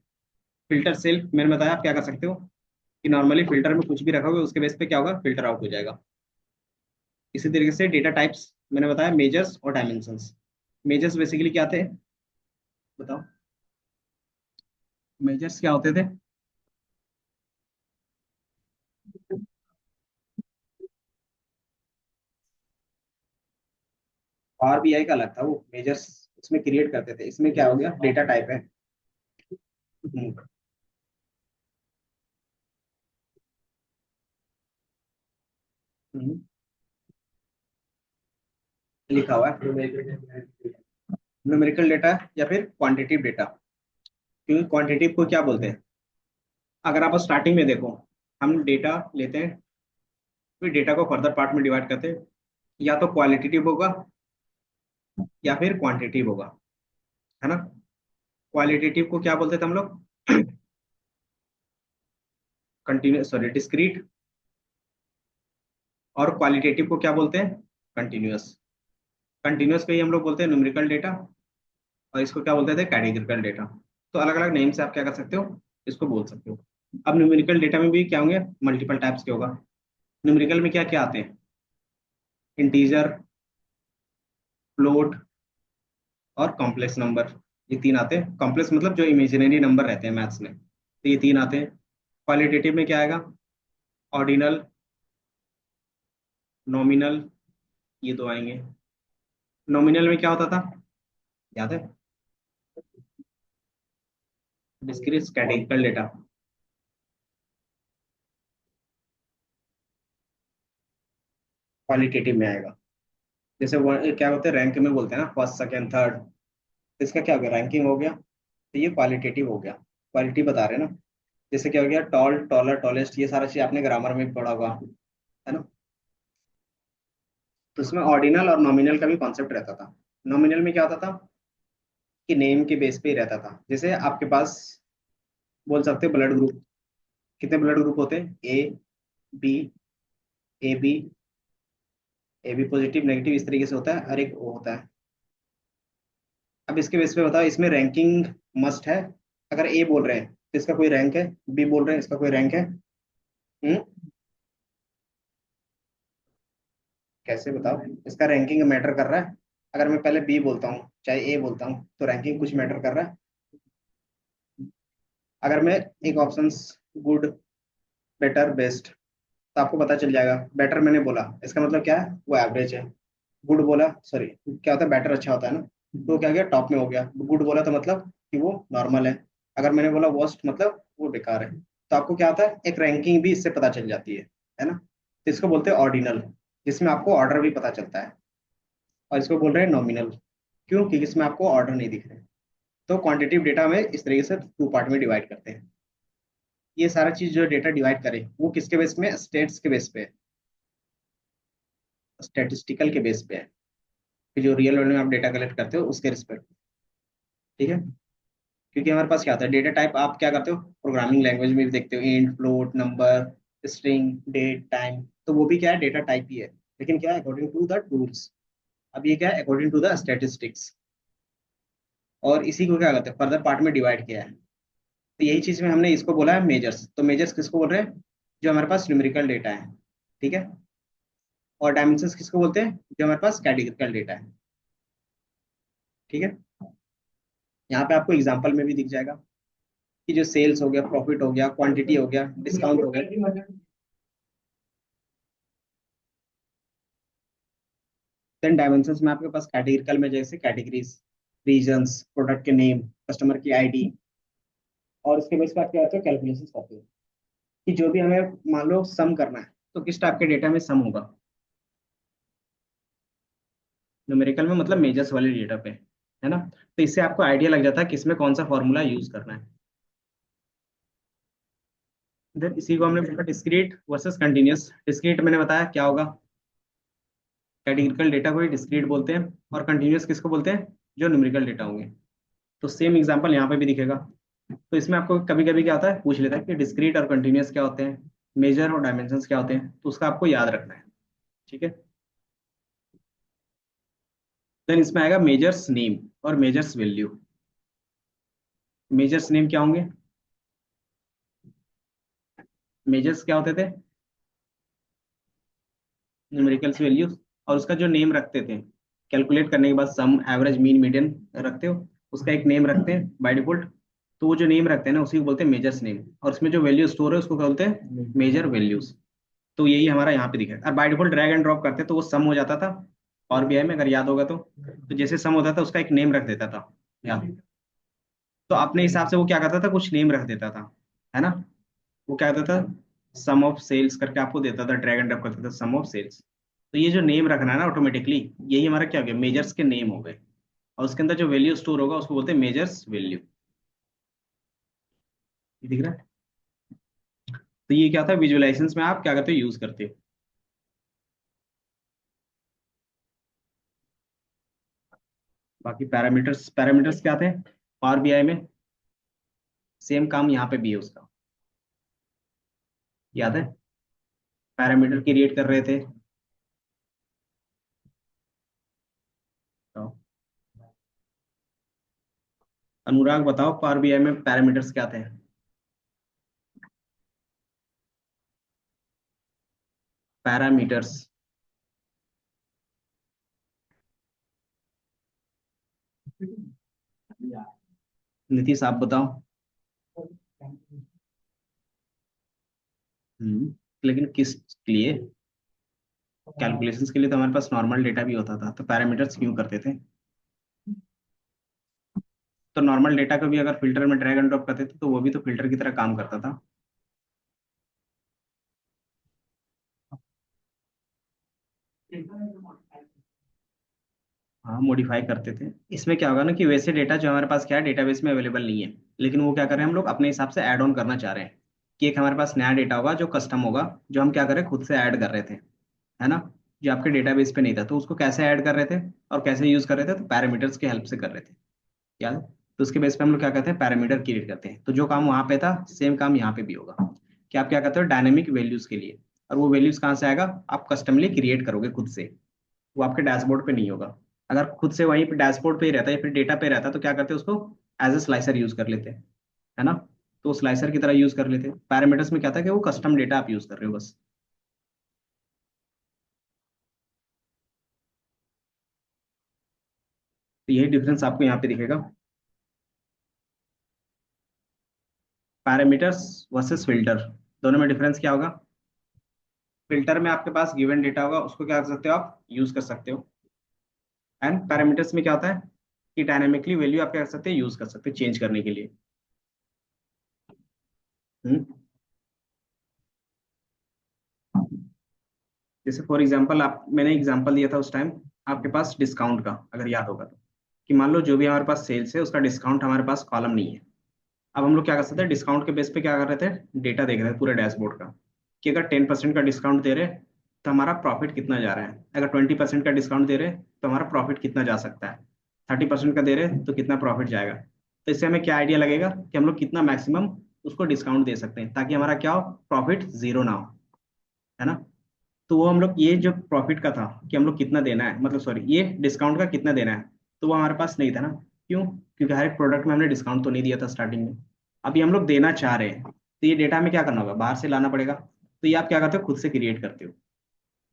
फिल्टर सेल्फ मैंने बताया आप क्या कर सकते हो कि नॉर्मली फिल्टर में कुछ भी रखोगे उसके बेस पे क्या होगा, फिल्टर आउट हो जाएगा। इसी तरीके से डेटा टाइप्स मैंने बताया, मेजर्स और डायमेंशंस। मेजर्स बेसिकली क्या थे, बताओ, मेजर्स क्या होते थे। पावर बीआई का अलग था, वो मेजर्स उसमें क्रिएट करते थे। इसमें क्या हो गया, डेटा टाइप है। हम्म, हम्म, लिखा हुआ है न्यूमेरिकल डेटा या फिर क्वांटिटेटिव डेटा। क्योंकि क्वांटिटेटिव को क्या बोलते हैं, अगर आप स्टार्टिंग में देखो, हम डेटा लेते हैं, फिर डेटा को फर्दर पार्ट में डिवाइड करते हैं। या तो क्वालिटेटिव होगा या फिर क्वांटिटेटिव होगा, है ना। क्वालिटेटिव को क्या बोलते थे हम लोग, कंटिन्यूस, सॉरी डिस्क्रीट। और क्वालिटेटिव को क्या बोलते हैं, कंटिन्यूअस। कंटिन्यूअस को ही हम लोग बोलते हैं न्यूमेरिकल डेटा, और इसको क्या बोलते थे, कैटेगरिकल डेटा। तो अलग अलग नेम से आप क्या कर सकते हो, इसको बोल सकते हो। अब न्यूमेरिकल डेटा में भी क्या होंगे, मल्टीपल टाइप्स के होगा। न्यूमेरिकल में क्या क्या आते हैं, इंटीजर, फ्लोट और कॉम्प्लेक्स नंबर। ये तीन आते हैं। कॉम्प्लेक्स मतलब जो इमेजिनरी नंबर रहते हैं मैथ्स में, तो ये तीन आते हैं। क्वालिटेटिव में क्या आएगा, ऑर्डिनल, नॉमिनल, ये दो आएंगे। नॉमिनल में क्या होता था, याद है, डिस्क्रीट स्टैटिस्टिकल डेटा। क्वालिटेटिव में आएगा, जैसे क्या होते हैं, रैंक में बोलते हैं ना, फर्स्ट सेकंड थर्ड, तो इसका क्या हो गया, रैंकिंग हो गया। तो ये क्वालिटेटिव हो गया, क्वालिटी बता रहे हैं ना। जैसे क्या हो गया, टॉल, टॉलर, टॉलेस्ट, ये सारा चीज आपने ग्रामर में भी पढ़ा होगा, है ना। तो इसमें ऑर्डिनल और नॉमिनल का भी कॉन्सेप्ट रहता था। नॉमिनल में क्या होता था कि नेम के बेस पे ही रहता था। जैसे आपके पास बोल सकते हो ब्लड ग्रुप, कितने ब्लड ग्रुप होते हैं, A, B, A B, A B positive negative, इस तरीके से होता है, हर एक वो होता है। अब इसके बेस पे बताओ, इसमें रैंकिंग मस्ट है। अगर ए बोल रहे हैं तो इसका कोई रैंक है, बी बोल रहे हैं इसका कोई रैंक है। हम्म, कैसे बताओ, इसका रैंकिंग मैटर कर रहा है। अगर मैं पहले बी बोलता हूँ चाहे ए बोलता हूँ तो रैंकिंग कुछ मैटर कर रहा है। अगर मैं एक ऑप्शन, गुड, बेटर, बेस्ट, तो आपको पता चल जाएगा। बेटर मैंने बोला, इसका मतलब क्या है, वो एवरेज है। गुड बोला, सॉरी, क्या होता है, बेटर अच्छा होता है ना, तो वो क्या गया, टॉप में हो गया। गुड बोला तो मतलब कि वो नॉर्मल है। अगर मैंने बोला वर्स्ट मतलब वो बेकार है। तो आपको क्या होता है, एक रैंकिंग भी इससे पता चल जाती है ना। तो इसको बोलते हैं ऑर्डिनल, जिसमें आपको ऑर्डर भी पता चलता है। और इसको बोल रहे हैं नॉमिनल, क्यों, क्योंकि इसमें आपको ऑर्डर नहीं दिख रहे। तो क्वांटिटेटिव डेटा में इस तरीके से टू पार्ट में डिवाइड करते हैं। ये सारा चीज जो डेटा डिवाइड करे वो किसके बेस में, स्टेट्स के बेस पे है, स्टेटिस्टिकल के बेस पे है, कि जो रियल वर्ल्ड में आप डेटा कलेक्ट करते हो उसके रिस्पेक्ट। ठीक है, क्योंकि हमारे पास क्या आता है, डेटा टाइप आप क्या करते हो, प्रोग्रामिंग लैंग्वेज में भी देखते हो, int, float, number, string, date, time, तो वो भी क्या है, डेटा टाइप ही है। लेकिन क्या है, अकॉर्डिंग टू द रूल्स। अब ये क्या है, अकॉर्डिंग टू द स्टेटिस्टिक्स। और इसी को क्या कहते हैं, फर्दर पार्ट में डिवाइड किया है। तो यही चीज में हमने इसको बोला है मेजर्स। तो मेजर्स किसको बोल रहे हैं, जो हमारे पास न्यूमेरिकल डेटा है। ठीक है, और डायमेंशंस किसको बोलते हैं, जो हमारे पास कैटेगरिकल डेटा है। ठीक है, यहाँ पे आपको एग्जांपल में भी दिख जाएगा कि जो सेल्स हो गया, प्रॉफिट हो गया, क्वांटिटी हो गया, डिस्काउंट हो गया। देन डायमेंशंस में आपके पास कैटेगरिकल में जैसे कैटेगरीज, रीजन्स, प्रोडक्ट के नेम, कस्टमर की आईडी, और उसके बेस पर आप क्या होते हो, कैलकुलेशन करते हो कि जो भी हमें मान लो सम करना है तो किस टाइप के डेटा में सम होगा। न्यूमेरिकल में मतलब मेजर्स वाले डेटा पे, है ना। तो इससे आपको आइडिया लग जाता है कि इसमें कौन सा फॉर्मूला यूज करना है। देन इसी को हमने बोला डिस्क्रीट वर्सेस कंटिन्यूअस। डिस्क्रीट मैंने बताया क्या होगा, कैटेगरिकल डेटा को ही डिस्क्रीट बोलते हैं, और कंटिन्यूअस किसको बोलते हैं, जो न्यूमेरिकल डेटा होंगे। तो सेम एग्जांपल यहाँ पे भी दिखेगा। तो इसमें आपको कभी कभी क्या होता है, पूछ लेता है कि डिस्क्रीट और कंटिन्यूअस क्या होते हैं, मेजर और डायमेंशंस क्या होते हैं, तो उसका आपको याद रखना है। ठीक है, देन इसमें आएगा मेजर्स नेम और मेजर्स वैल्यू। मेजर्स नेम क्या होंगे, मेजर्स क्या होते थे, न्यूमेरिकल्स वैल्यूज, और उसका जो नेम रखते थे कैलकुलेट करने के बाद, सम, एवरेज, मीन, मीडियन रखते हो, उसका एक नेम रखते हैं बाय डिफॉल्ट। तो वो जो नेम रखते हैं ना उसी को बोलते हैं मेजर्स नेम, और उसमें जो वैल्यू स्टोर है उसको क्या बोलते हैं, मेजर वैल्यूज। तो यही हमारा यहाँ पे दिखा है। और by default drag and drop करते तो वो सम हो जाता था। और बीआई में अगर याद होगा तो जैसे सम होता था उसका एक नेम रख देता था, याद। तो अपने हिसाब से वो क्या करता था, कुछ नेम रख देता था, है ना। वो क्या करता था, सम ऑफ सेल्स करके आपको देता था, ड्रैग एंड ड्रॉप करता था, सम ऑफ सेल्स। तो ये जो नेम रखना है ना ऑटोमेटिकली, यही हमारा क्या हो गया, मेजर्स के नेम हो गए। और उसके अंदर जो वैल्यू स्टोर होगा उसको बोलते हैं मेजर्स वैल्यू। ये दिख रहा है। तो ये क्या था, विजुअलाइजेशंस में आप क्या करते हो, यूज करते हो। बाकी पैरामीटर्स, पैरामीटर्स क्या थे पावर बीआई में, सेम काम यहाँ पे भी है उसका, याद है, पैरामीटर क्रिएट कर रहे थे। तो अनुराग बताओ पावर बीआई में पैरामीटर्स क्या थे? पैरामीटर्स। नीतीश आप बताओ। लेकिन किस लिए? कैलकुलेशंस के लिए तो हमारे पास नॉर्मल डेटा भी होता था, तो पैरामीटर्स क्यों करते थे? तो नॉर्मल डेटा को भी अगर फिल्टर में ड्रैग एंड ड्रॉप करते थे तो वो भी तो फिल्टर की तरह काम करता था। हाँ, मॉडिफाई करते थे। इसमें क्या होगा ना कि वैसे डेटा जो हमारे पास क्या है डेटाबेस में अवेलेबल नहीं है, लेकिन वो क्या कर रहे हैं हम लोग अपने हिसाब से ऐड ऑन करना चाह रहे हैं कि एक हमारे पास नया डेटा होगा जो कस्टम होगा, जो हम क्या करें खुद से ऐड कर रहे थे, है ना, जो आपके डेटाबेस पे नहीं था। तो उसको कैसे ऐड कर रहे थे और कैसे यूज कर रहे थे? तो पैरामीटर्स की हेल्प से कर रहे थे। याद है? तो उसके बेस पे हम लोग क्या करते हैं, पैरामीटर क्रिएट करते हैं। तो जो काम वहां पे था सेम काम यहाँ पे भी होगा कि आप क्या करते हो डायनेमिक वैल्यूज के लिए, और वो वैल्यूज कहाँ से आएगा? आप कस्टमली क्रिएट करोगे खुद से, वो आपके डैशबोर्ड पे नहीं होगा। अगर खुद से वहीं पे डैशबोर्ड पे ही रहता है या फिर डेटा पे रहता है तो क्या करते हैं उसको एज ए स्लाइसर यूज कर लेते हैं, है ना। तो स्लाइसर की तरह यूज कर लेते हैं। पैरामीटर्स में क्या था कि वो कस्टम डेटा आप यूज कर रहे हो बस। तो यही डिफरेंस आपको यहाँ पे दिखेगा, पैरामीटर्स वर्सेस फिल्टर। दोनों में डिफरेंस क्या होगा? फिल्टर में आपके पास गिवन डेटा होगा, उसको क्या कर सकते हो आप यूज कर सकते हो। एंड पैरामीटर्स में क्या होता है कि डायनेमिकली वैल्यू आप क्या कर सकते हैं, यूज कर सकते हो चेंज करने के लिए। हम्म। जैसे फॉर एग्जांपल आप, मैंने एग्जांपल दिया था उस टाइम आपके पास डिस्काउंट का, अगर याद होगा तो, कि मान लो जो भी हमारे पास सेल्स है उसका डिस्काउंट हमारे पास कॉलम नहीं है। अब हम लोग क्या कर सकते हैं, डिस्काउंट के बेस पे क्या कर रहे थे, डेटा देख रहे थे पूरे डैशबोर्ड का, कि अगर 10% का डिस्काउंट दे रहे हैं तो हमारा प्रॉफिट कितना जा रहा है, अगर 20% का डिस्काउंट दे रहे हैं तो हमारा प्रॉफिट कितना जा सकता है, 30% का दे रहे हैं तो कितना प्रॉफिट जाएगा। तो इससे हमें क्या आइडिया लगेगा कि हम लोग कितना मैक्सिमम उसको डिस्काउंट दे सकते हैं ताकि हमारा क्या हो, प्रॉफिट जीरो ना हो, है ना। तो वो हम लोग ये जो प्रॉफिट का था कि हम लोग कितना देना है, मतलब सॉरी ये डिस्काउंट का कितना देना है, तो वो हमारे पास नहीं था ना। क्यों? क्योंकि हर एक प्रोडक्ट में हमने डिस्काउंट तो नहीं दिया था स्टार्टिंग में। अभी हम लोग देना चाह रहे हैं तो ये डेटा हमें क्या करना होगा, बाहर से लाना पड़ेगा। तो ये आप क्या करते हो, खुद से क्रिएट करते हो।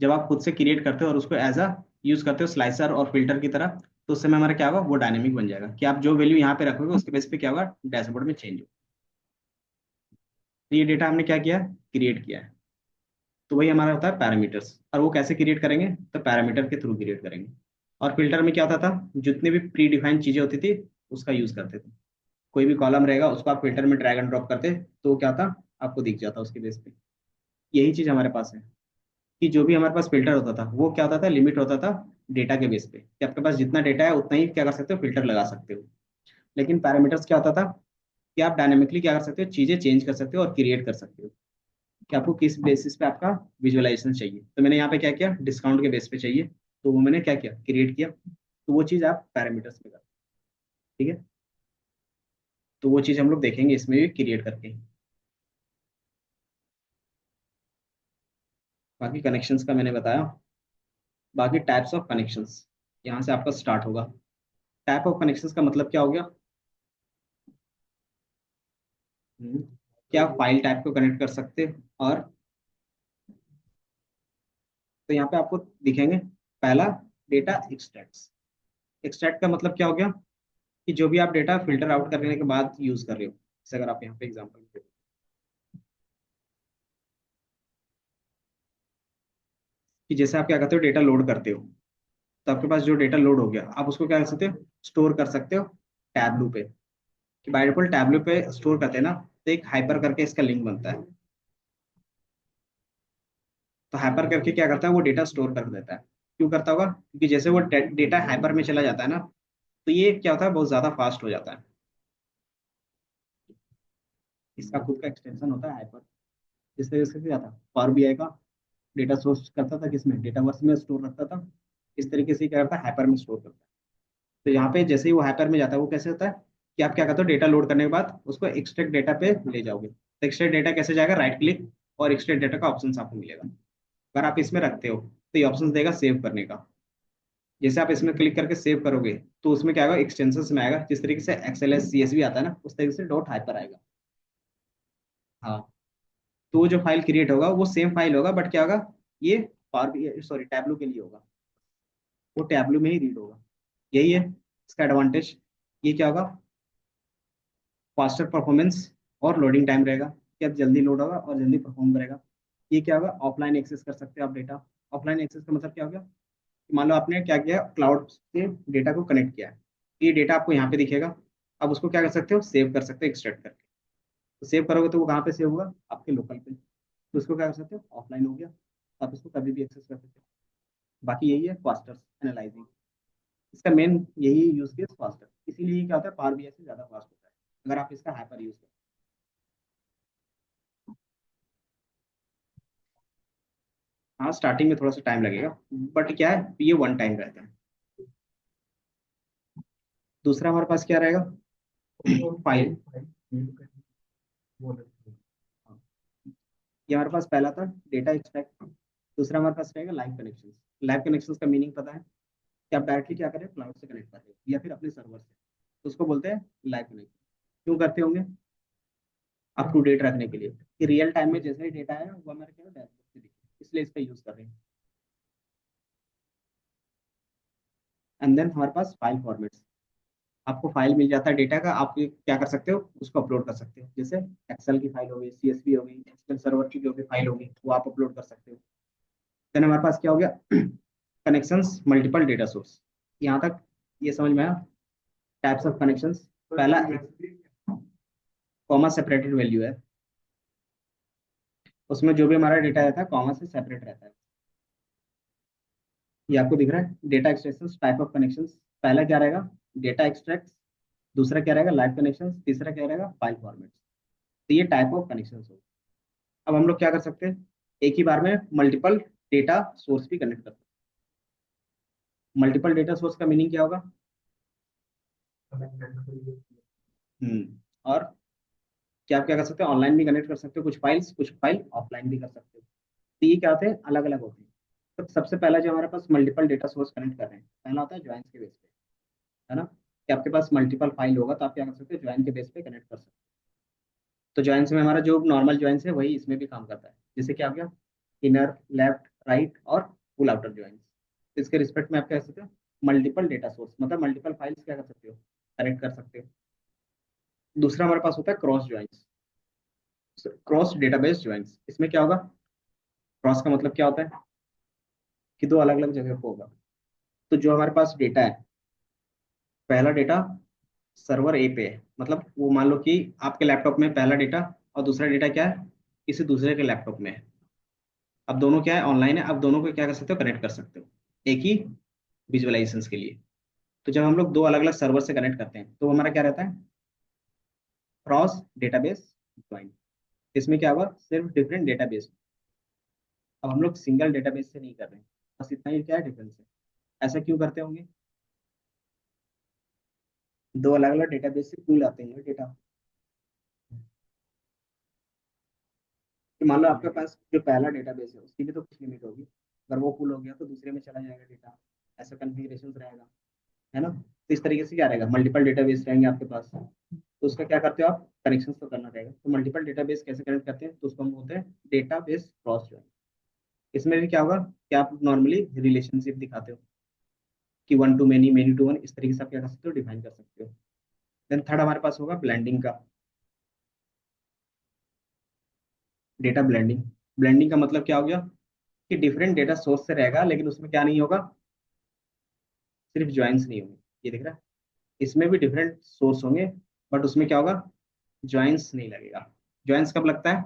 जब आप खुद से क्रिएट करते हो और उसको एज अ यूज करते हो स्लाइसर और फिल्टर की तरह, तो उस समय हमारा क्या होगा, वो डायनेमिक बन जाएगा कि आप जो वैल्यू यहाँ पे रखोगे उसके बेस पे क्या होगा, डैशबोर्ड में चेंज हो। तो ये डेटा हमने क्या किया, क्रिएट किया है। तो वही हमारा होता है पैरामीटर्स। और वो कैसे क्रिएट करेंगे, तो पैरामीटर के थ्रू क्रिएट करेंगे। और फिल्टर में क्या होता था, जितनी भी प्री डिफाइंड चीजें होती थी उसका यूज करते थे। कोई भी कॉलम रहेगा उसको आप फिल्टर में ड्रैग एंड ड्रॉप करते तो वो क्या था, आपको दिख जाता उसके बेस पे। यही चीज हमारे पास है कि जो भी हमारे पास फिल्टर होता था वो क्या होता था, लिमिट होता था डेटा के बेस पे, कि आपके पास जितना डेटा है उतना ही क्या कर सकते हो, फिल्टर लगा सकते हो। लेकिन पैरामीटर्स क्या होता था कि आप डायनेमिकली क्या कर सकते हो, चीजें चेंज कर सकते हो और क्रिएट कर सकते हो कि आपको किस बेसिस पे आपका विजुअलाइजेशन चाहिए। तो मैंने यहाँ पे क्या किया, डिस्काउंट के बेस पे चाहिए, तो वो मैंने क्या किया, क्रिएट किया। तो वो चीज़ आप पैरामीटर्स में कर, ठीक है। तो वो चीज़ हम लोग देखेंगे इसमें भी क्रिएट करके। बाकी कनेक्शंस का मैंने बताया। बाकी टाइप्स ऑफ कनेक्शंस यहाँ से आपका स्टार्ट होगा। टाइप ऑफ कनेक्शंस का मतलब क्या हो गया? हम्म, क्या आप फाइल टाइप को कनेक्ट कर सकते हो। और तो यहाँ पे आपको दिखेंगे, पहला डेटा एक्सट्रैक्ट्स। एक्सट्रैक्ट का मतलब क्या हो गया कि जो भी आप डेटा फिल्टर आउट करने के बाद यूज कर रहे हो, जैसे अगर आप यहाँ पे एग्जाम्पल, कि जैसे आप क्या करते हो, डेटा लोड करते हो, तो आपके पास जो डेटा लोड हो गया आप उसको क्या कर सकते हो, स्टोर कर सकते हो टैबलू पे। कि बाय डिफॉल्ट टैबलू पे स्टोर करते हैं ना, तो एक हाइपर करके इसका लिंक बनता है। तो हाइपर करके क्या करता है, वो डेटा स्टोर कर देता है। क्यों करता होगा? क्योंकि जैसे वो डेटा हाइपर में चला जाता है ना, तो ये क्या होता है, बहुत ज्यादा फास्ट हो जाता है। इसका खुद का एक्सटेंशन होता है हाइपर। जिस तरीके से क्या था, पावर बीआई का डेटा सोर्स करता था किसमें, डेटावर्स में स्टोर रखता था। इस तरीके से क्या करता है, हाइपर में स्टोर करता है। तो यहाँ पे जैसे ही वो हाइपर में जाता है वो कैसे होता है कि आप क्या करते हो, डेटा लोड करने के बाद उसको एक्सट्रैक्ट डेटा पे ले जाओगे। तो एक्सट्रैक्ट डेटा कैसे जाएगा, राइट क्लिक और एक्सट्रैक्ट डेटा का ऑप्शन आपको मिलेगा। अगर आप इसमें रखते हो तो ये ऑप्शन देगा सेव करने का। जैसे आप इसमें क्लिक करके सेव करोगे तो उसमें क्या होगा, एक्सटेंशंस में आएगा, जिस तरीके से XLS CSV आता है ना, उस तरीके से डॉट हाइपर आएगा। हाँ, तो वो जो फाइल क्रिएट होगा वो सेम फाइल होगा, बट क्या होगा, ये पावर, सॉरी, टैबलू के लिए होगा, वो टैबलू में ही रीड होगा। यही है इसका एडवांटेज। ये क्या होगा, फास्टर परफॉर्मेंस और लोडिंग टाइम रहेगा, क्या जल्दी लोड होगा और जल्दी परफॉर्म करेगा। ये क्या होगा, ऑफलाइन एक्सेस कर सकते हो आप डेटा। ऑफलाइन एक्सेस का मतलब क्या हो गया, कि मान लो आपने क्या किया, क्लाउड से डेटा को कनेक्ट किया है, ये डेटा आपको यहाँ पे दिखेगा। अब उसको क्या कर सकते हो, सेव कर सकते हो एक्सट्रैक्ट करके। तो सेव करोगे तो वो कहाँ पे सेव होगा, आपके लोकल पे। तो उसको क्या कर सकते हो, ऑफलाइन हो गया, आप इसको कभी भी एक्सेस कर सकते हो। बाकी यही है फास्टर एनालाइजिंग, इसका मेन यही यूज केस फास्टर, इसीलिए क्या होता है, पावर बीआई से ज्यादा फास्ट होता है अगर आप इसका हाइपर यूज करें। हाँ, स्टार्टिंग में थोड़ा सा टाइम लगेगा, बट क्या है, ये वन टाइम रहता है। दूसरा हमारे पास क्या रहेगा, फाइल। ये हमारे पास पहला था डेटा एक्सट्रैक्ट। दूसरा हमारे पास रहेगा लाइव कनेक्शन। लाइव कनेक्शन का मीनिंग पता है, कि आप डायरेक्टली क्या करें, क्लाउड से कनेक्ट कर रहे हो या फिर अपने सर्वर से, तो उसको बोलते हैं लाइव कनेक्शन। क्यों करते होंगे, अप टू डेट रखने के लिए, कि रियल टाइम में जैसे ही डेटा है वो हमारे क्या डैशबोर्ड से दिखे, इसलिए इसका यूज कर रहे हैं। एंड देन हमारे पास फाइल फॉर्मेट्स। आपको फाइल मिल जाता है डेटा का, आप ये क्या कर सकते हो, उसको अपलोड कर सकते हो। जैसे एक्सेल की फाइल हो गई, CSV हो गई, एक्सेल सर्वर की जो भी फाइल होगी वो आप अपलोड कर सकते हो। देन हमारे पास क्या हो गया, कनेक्शंस मल्टीपल डेटा सोर्स। यहाँ तक ये समझ में आया, टाइप्स ऑफ कनेक्शंस। पहला कॉमा सेपरेटेड वैल्यू है, उसमें जो भी हमारा डेटा रहता है कॉमा से सेपरेट रहता है। ये आपको दिख रहा है, data extraction type of connections. पहला क्या रहेगा, डेटा एक्सट्रैक्ट। दूसरा क्या रहेगा, लाइव कनेक्शन। तीसरा क्या रहेगा, फाइल फॉर्मेट। तो ये टाइप ऑफ कनेक्शन हो। अब हम लोग क्या कर सकते हैं, एक ही बार में मल्टीपल डेटा सोर्स भी कनेक्ट कर सकते हैं। मल्टीपल डेटा सोर्स का मीनिंग क्या होगा, और क्या आप क्या कर सकते हैं, ऑनलाइन भी कनेक्ट कर सकते हो कुछ फाइल ऑफलाइन भी कर सकते हो। तो ये क्या होते हैं, अलग अलग होते हैं। तो सबसे पहला जो हमारे पास मल्टीपल डेटा सोर्स कनेक्ट कर रहे हैं, पहला होता है ज्वाइंस के बेस पे, है ना, कि आपके पास मल्टीपल फाइल होगा तो आप क्या कर सकते हो, ज्वाइन के बेस पे कनेक्ट कर सकते हो। तो ज्वाइंस में हमारा जो नॉर्मल ज्वाइंस है वही इसमें भी काम करता है। जैसे क्या हो गया, इनर, लेफ्ट, राइट और फुल आउटर ज्वाइंस। इसके रिस्पेक्ट में आप कह सकते हो मल्टीपल डेटा सोर्स, मतलब मल्टीपल फाइल्स क्या कर सकते हो, कनेक्ट कर सकते हो। दूसरा हमारे पास होता है cross joins, cross database joins. इसमें क्या होगा, क्रॉस का मतलब क्या होता है, कि दो अलग अलग जगह पे होगा। तो जो हमारे पास डेटा है, पहला डेटा सर्वर ए पे है, मतलब वो मान लो कि आपके लैपटॉप में पहला डेटा, और दूसरा डेटा क्या है, किसी दूसरे के लैपटॉप में है। अब दोनों क्या है, ऑनलाइन है, अब दोनों को क्या कर सकते हो, कनेक्ट कर सकते हो एक ही विजुअलाइजेशन के लिए। तो जब हम लोग दो अलग अलग सर्वर से कनेक्ट करते हैं तो हमारा क्या रहता है, क्रॉस डेटाबेस ज्वाइन। इसमें क्या हुआ, सिर्फ डिफरेंट डेटाबेस। अब हम लोग सिंगल डेटाबेस से नहीं कर रहे हैं, बस इतना ही क्या है डिफरेंस है। ऐसा क्यों करते होंगे, दो अलग अलग डेटाबेस से क्यों लाते हैं डेटा। कि मान लो आपके पास जो पहला डेटाबेस है उसकी भी तो कुछ लिमिट होगी, अगर वो फुल हो गया तो दूसरे में चला जाएगा डेटा, ऐसा कन्फिग्रेशन रहेगा, है ना। तो इस तरीके से क्या रहेगा, मल्टीपल डेटाबेस रहेंगे आपके पास, तो उसका क्या करते हो आप, कनेक्शन तो करना रहेगा। तो मल्टीपल डेटाबेस कैसे कनेक्ट करते हैं, तो उसको हम बोलते हैं डेटाबेस क्रॉस ज्वाइन। इसमें भी क्या होगा, कि आप नॉर्मली रिलेशनशिप दिखाते हो, कि one to many, many to one, इस तरीके से आप क्या कर सकते हो, डिफाइन कर सकते हो। देन थर्ड हमारे पास होगा ब्लेंडिंग का, डेटा ब्लेंडिंग। ब्लेंडिंग का मतलब क्या हो गया, कि डिफरेंट डेटा सोर्स से रहेगा, लेकिन उसमें क्या नहीं होगा, सिर्फ ज्वाइंस नहीं होंगे। ये दिख रहा है, इसमें भी डिफरेंट सोर्स होंगे, बट उसमें क्या होगा, ज्वाइंस नहीं लगेगा। ज्वाइंस कब लगता है,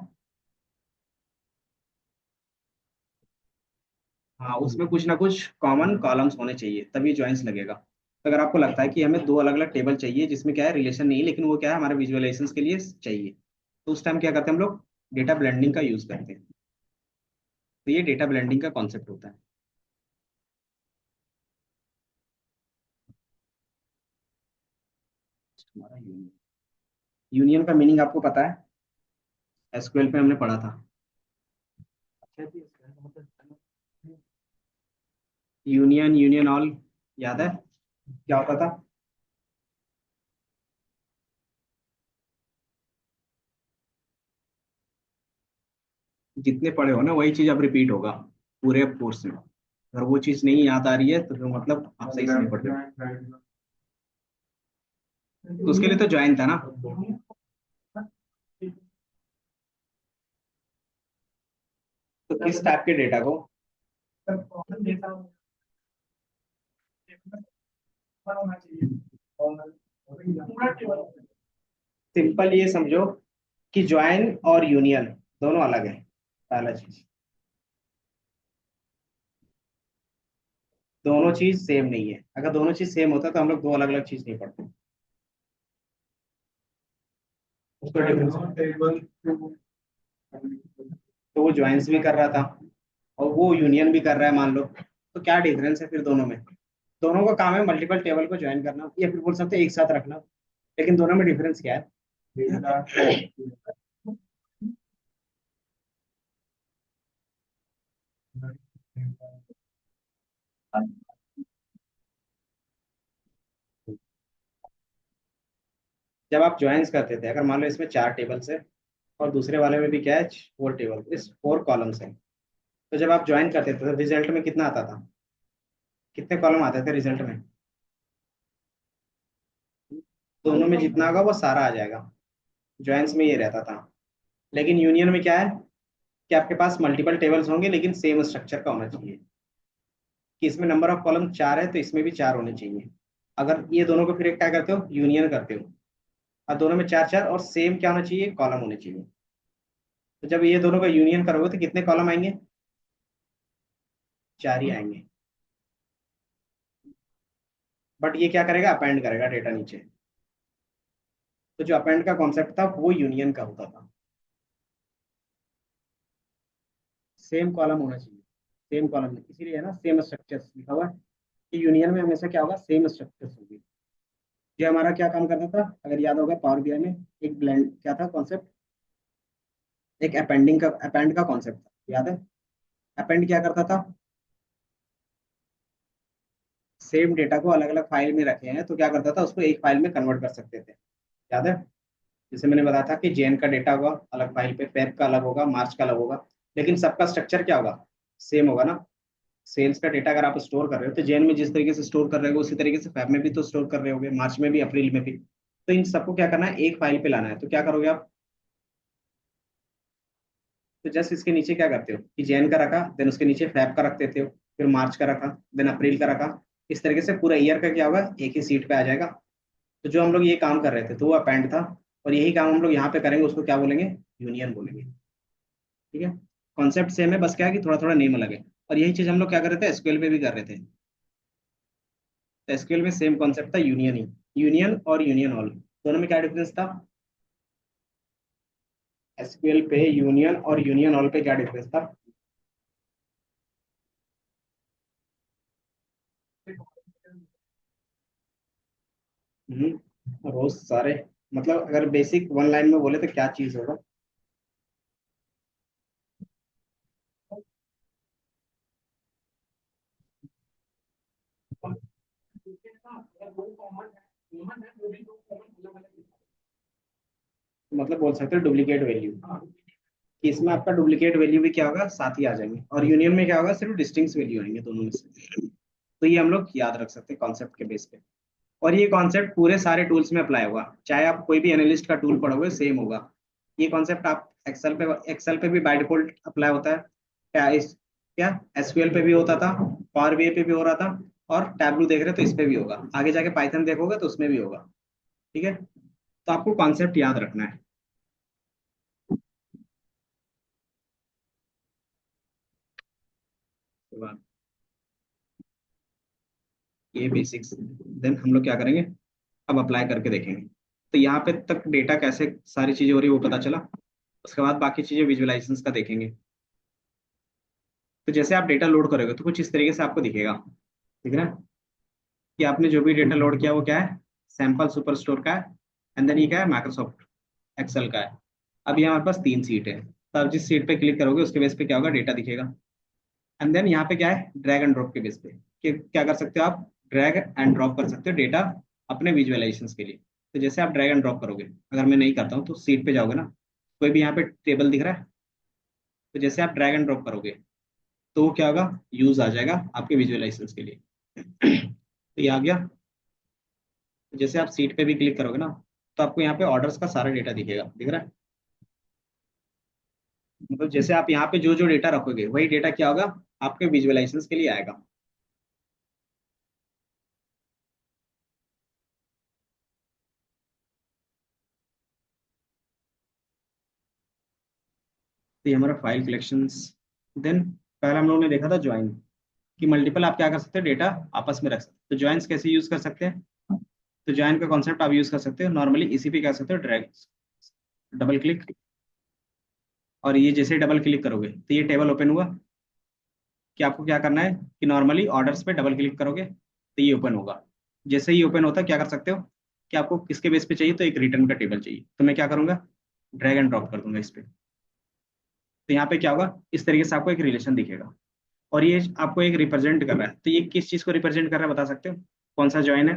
हाँ, उसमें कुछ ना कुछ कॉमन कॉलम्स होने चाहिए तभी ज्वाइंस लगेगा। तो अगर आपको लगता है कि हमें दो अलग अलग टेबल चाहिए जिसमें क्या है रिलेशन नहीं है, लेकिन वो क्या है हमारे विजुअलाइजेशन के लिए चाहिए, तो उस टाइम क्या करते हैं हम लोग, डेटा ब्लेंडिंग का यूज करते हैं। तो ये डेटा ब्लेंडिंग का कॉन्सेप्ट होता है। हमारा यूनियन, यूनियन का मीनिंग आपको पता है, एसक्यूएल पे हमने पढ़ा था। यूनियन, यूनियन ऑल, याद है क्या होता था? जितने पढ़े हो ना वही चीज अब रिपीट होगा पूरे कोर्स में। अगर वो चीज नहीं याद आ रही है तो फिर मतलब आप सही से नहीं पढ़ रहे हो। तो उसके लिए तो ज्वाइन था ना। तो किस टाइप के डेटा को? सिंपल ये समझो कि ज्वाइन और यूनियन दोनों अलग है। पहला चीज, दोनों चीज सेम नहीं है। अगर दोनों चीज सेम होता तो हम लोग दो अलग अलग चीज नहीं पढ़ते। उसका डिफरेंस, तो वो ज्वाइंस भी कर रहा था और वो यूनियन भी कर रहा है मान लो, तो क्या डिफरेंस है फिर दोनों में? दोनों का काम है मल्टीपल टेबल को ज्वाइन करना या फिर बोल सकते हैं एक साथ रखना। लेकिन दोनों में डिफरेंस क्या है? जब आप ज्वाइंस करते थे, अगर मान लो इसमें चार टेबल्स है और दूसरे वाले में भी क्या है, फोर टेबल, इस फोर कॉलम्स है, तो जब आप ज्वाइन करते थे तो रिजल्ट में कितना आता था? कितने कॉलम आते थे रिजल्ट में? दोनों में जितना होगा वो सारा आ जाएगा। ज्वाइंस में ये रहता था। लेकिन यूनियन में क्या है कि आपके पास मल्टीपल टेबल्स होंगे लेकिन सेम स्ट्रक्चर का होना चाहिए। कि इसमें नंबर ऑफ कॉलम चार है तो इसमें भी चार होने चाहिए। अगर ये दोनों को फिर एक क्या करते हो, यूनियन करते हो, और दोनों में चार चार और सेम क्या होना चाहिए, कॉलम होने चाहिए। तो जब ये दोनों का यूनियन करोगे तो कितने कॉलम आएंगे? चार ही आएंगे। बट ये क्या करेगा, अपेंड करेगा डेटा नीचे। तो जो अपेंड का कॉन्सेप्ट था वो यूनियन का होता था। सेम कॉलम होना चाहिए। सेम कॉलम इसीलिए है ना सेम स्ट्रक्चर्स लिखा हुआ है कि यूनियन में हमेशा क्या होगा, सेम स्ट्रक्चर्स होगी। ये हमारा क्या काम करता था, अगर याद होगा पावर बीआई में एक ब्लेंड क्या था कॉन्सेप्ट, एक अपेंडिंग का, अपेंड का कॉन्सेप्ट था, याद है? अपेंड क्या करता था, सेम डेटा को अलग अलग फाइल में रखे हैं तो क्या करता था, उसको एक फाइल में कन्वर्ट कर सकते थे। याद है? जैसे मैंने बताया था कि जेन का डेटा होगा अलग फाइल पे, फेब का अलग होगा, मार्च का अलग होगा, लेकिन सबका स्ट्रक्चर क्या होगा, सेम होगा ना। सेल्स का डेटा अगर आप स्टोर कर रहे हो तो जेन में जिस तरीके से स्टोर कर रहे हो उसी तरीके से फेब में भी तो स्टोर कर रहे होगे, मार्च में भी, अप्रैल में भी। तो इन सबको क्या करना है, एक फाइल पे लाना है। तो क्या करोगे आप, तो जस्ट इसके नीचे क्या करते हो कि जैन का रखा, देन उसके नीचे फैब का रख देते हो, फिर मार्च का रखा, देन अप्रैल का रखा। इस तरीके से पूरा ईयर का क्या होगा, एक ही सीट पे आ जाएगा। तो जो हम लोग ये काम कर रहे थे तो वो अपेंड था, और यही काम हम लोग यहाँ पे करेंगे, उसको क्या बोलेंगे, यूनियन बोलेंगे। ठीक है? कॉन्सेप्ट सेम है, बस क्या है कि थोड़ा थोड़ा नेम अलग है। और यही चीज हम लोग क्या कर रहे थे, एसक्यूएल पे भी कर रहे थे। तो एसक्यूएल में सेम कॉन्सेप्ट था, यूनियन ही। यूनियन और यूनियन ऑल, दोनों में क्या डिफरेंस था? एसक्यूएल पे यूनियन और यूनियन ऑल पे क्या डिफरेंस था? रोज सारे, मतलब अगर बेसिक वन लाइन में बोले तो क्या चीज होगा? मतलब बोल सकते हो डुप्लीकेट वैल्यू, कि इसमें आपका डुप्लीकेट वैल्यू भी क्या होगा, साथ ही आ जाएंगे, और यूनियन में क्या होगा, सिर्फ डिस्टिंक्ट वैल्यू आएंगे दोनों में से। तो ये हम लोग याद रख सकते हैं कॉन्सेप्ट के बेस पे। और ये कॉन्सेप्ट पूरे सारे टूल्स में अप्लाई होगा, चाहे आप कोई भी एनालिस्ट का टूल पढ़ोगे सेम होगा। ये कॉन्सेप्ट आप एक्सेल पे भी बाय डिफॉल्ट अप्लाई होता है। क्या एसक्यूएल पे भी होता था, पावर बीआई पे भी हो रहा था, और टैबलू देख रहे हो तो इस पे भी होगा, आगे जाके पाइथन देखोगे तो उसमें भी होगा। ठीक है? तो आपको कॉन्सेप्ट याद रखना है। उसके बाद ये बेसिक्स, देन हम लोग क्या करेंगे, अब अप्लाई करके देखेंगे। तो यहाँ पे तक डेटा कैसे सारी चीजें हो रही है वो पता चला। उसके बाद बाकी चीजें विजुअलाइजेशन का देखेंगे। तो जैसे आप डेटा लोड करोगे तो कुछ इस तरीके से आपको दिखेगा। ठीक है ना? कि आपने जो भी डेटा लोड किया वो क्या है, सैंपल सुपर स्टोर का है, एंड देन ये क्या है, माइक्रोसॉफ्ट एक्सेल का है। अब यहाँ हमारे पास तीन सीट है, तो आप जिस सीट पे क्लिक करोगे उसके बेस पे क्या होगा, डेटा दिखेगा। एंड देन यहाँ पे क्या है, ड्रैग एंड ड्रॉप के बेस पे कि क्या कर सकते हो आप, ड्रैग एंड ड्रॉप कर सकते हो डेटा अपने विजुअलाइजेशन के लिए। तो जैसे आप ड्रैग एंड ड्रॉप करोगे, अगर मैं नहीं करता हूँ तो सीट पे जाओगे ना, कोई भी यहाँ पे टेबल दिख रहा है, तो जैसे आप ड्रैग एंड ड्रॉप करोगे तो वो क्या होगा, यूज आ जाएगा आपके विजुअलाइजेशन के लिए। तो ये आ गया। तो जैसे आप सीट पे भी क्लिक करोगे ना, तो आपको यहाँ पे ऑर्डर्स का सारा डेटा दिखेगा, दिख रहा है। मतलब जैसे आप यहाँ पे जो जो डेटा रखोगे वही डेटा क्या होगा, आपके विजुअलाइजेशन के लिए आएगा। तो ये हमारा फाइल कलेक्शंस। देन पहला हम लोगों ने देखा था ज्वाइन, कि मल्टीपल आप क्या कर सकते हो, डेटा आपस में रख सकते हो। तो ज्वाइंस कैसे यूज कर सकते हैं, तो ज्वाइन का कॉन्सेप्ट आप यूज कर सकते हो नॉर्मली इसी पे, क्या कर सकते हो, ड्रैग, डबल क्लिक, और ये जैसे डबल क्लिक करोगे तो ये टेबल ओपन हुआ। कि आपको क्या करना है कि नॉर्मली ऑर्डर्स पे डबल क्लिक करोगे तो ये ओपन होगा। जैसे ही ओपन होता है क्या कर सकते हो, कि आपको किसके बेस पे चाहिए, तो एक रिटर्न का टेबल चाहिए, तो मैं क्या करूंगा, ड्रैग एंड ड्रॉप कर दूंगा इस पे। तो यहाँ पे क्या होगा, इस तरीके से आपको एक रिलेशन दिखेगा। और ये आपको एक रिप्रेजेंट कर रहा है, तो ये किस चीज को रिप्रेजेंट कर रहा है बता सकते हो, कौन सा ज्वाइन है।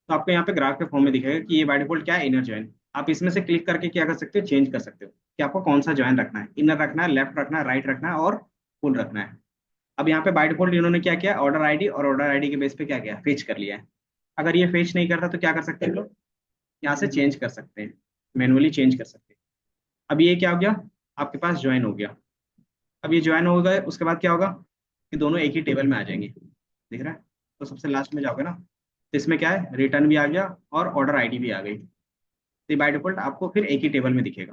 तो आपको यहाँ पे ग्राफ के फॉर्म में दिखेगा कि ये बाय डिफॉल्ट क्या है, इनर ज्वाइन। आप इसमें से क्लिक करके क्या कर सकते हो, चेंज कर सकते हो कि आपको कौन सा ज्वाइन रखना है, इनर रखना है, लेफ्ट रखना है, राइट रखना है, और फुल रखना है। अब यहाँ पे बाय डिफॉल्ट इन्होंने क्या किया, ऑर्डर आईडी, और ऑर्डर आईडी के बेस पे क्या किया, फेच कर लिया है। अगर ये फेच नहीं करता तो क्या कर सकते हैं लोग, यहाँ से चेंज कर सकते हैं, मैनुअली चेंज कर सकते हैं। अब ये क्या हो गया, आपके पास ज्वाइन हो गया। अब ये ज्वाइन हो गए, उसके बाद क्या होगा, कि दोनों एक ही टेबल में आ जाएंगे, दिख रहा है। तो सबसे लास्ट में जाओगे ना, तो इसमें क्या है, रिटर्न भी आ गया और ऑर्डर आईडी भी आ गई। तो बाय डिफॉल्ट आपको फिर एक ही टेबल में दिखेगा।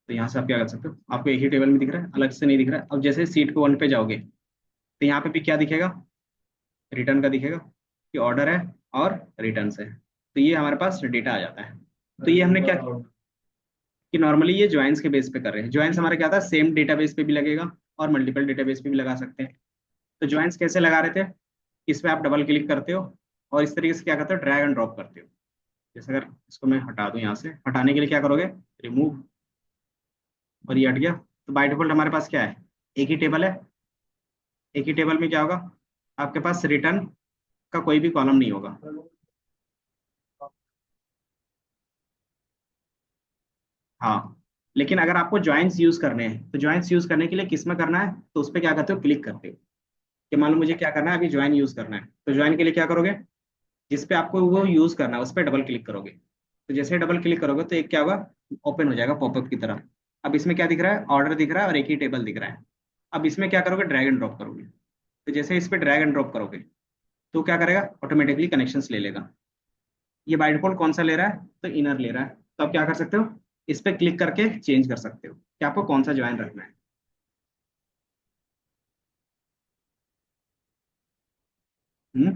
तो यहाँ से आप क्या कर सकते हो, आपको एक ही टेबल में दिख रहा है, अलग से नहीं दिख रहा है। अब जैसे सीट को वन पे जाओगे तो यहाँ पे भी क्या दिखेगा, रिटर्न का दिखेगा, कि ऑर्डर है और रिटर्न है। तो ये हमारे पास डेटा आ जाता है। तो ये हमने क्या किया, कि नॉर्मली ये ज्वाइंस के बेस पे कर रहे हैं। ज्वाइंस हमारा क्या था, सेम डेटाबेस पे भी लगेगा और मल्टीपल डेटाबेस पे भी लगा सकते हैं। तो ज्वाइंस कैसे लगा रहे थे, इस पे आप डबल क्लिक करते हो और इस तरीके से क्या करते हो, ड्रैग एंड ड्रॉप करते हो। जैसे अगर इसको मैं हटा दूं, यहाँ से हटाने के लिए क्या करोगे, रिमूव, और ये हट गया। तो बाय डिफॉल्ट हमारे पास क्या है, एक ही टेबल है। एक ही टेबल में क्या होगा, आपके पास रिटर्न का कोई भी कॉलम नहीं होगा। हाँ, लेकिन अगर आपको ज्वाइंट्स यूज करने हैं तो ज्वाइंट्स यूज करने के लिए किस में करना है, तो उस पर क्या करते हो, क्लिक करते हो। कि मान लो मुझे क्या करना है, अभी ज्वाइन यूज करना है, तो ज्वाइन के लिए क्या करोगे, जिस पे आपको वो यूज करना है उस पर डबल क्लिक करोगे। तो जैसे डबल क्लिक करोगे तो एक क्या होगा, ओपन हो जाएगा पॉपअप की तरह। अब इसमें क्या दिख रहा है, ऑर्डर दिख रहा है और एक ही टेबल दिख रहा है। अब इसमें क्या करोगे, ड्रैग एंड ड्रॉप करोगे। तो जैसे इस पे ड्रैग एंड ड्रॉप करोगे तो क्या करेगा, ऑटोमेटिकली कनेक्शंस ले लेगा। ये बाय डिफॉल्ट कौन सा ले रहा है, तो इनर ले रहा है। तो आप क्या कर सकते हो, इस पे क्लिक करके चेंज कर सकते हो कि आपको कौन सा ज्वाइन रखना है। हम्म।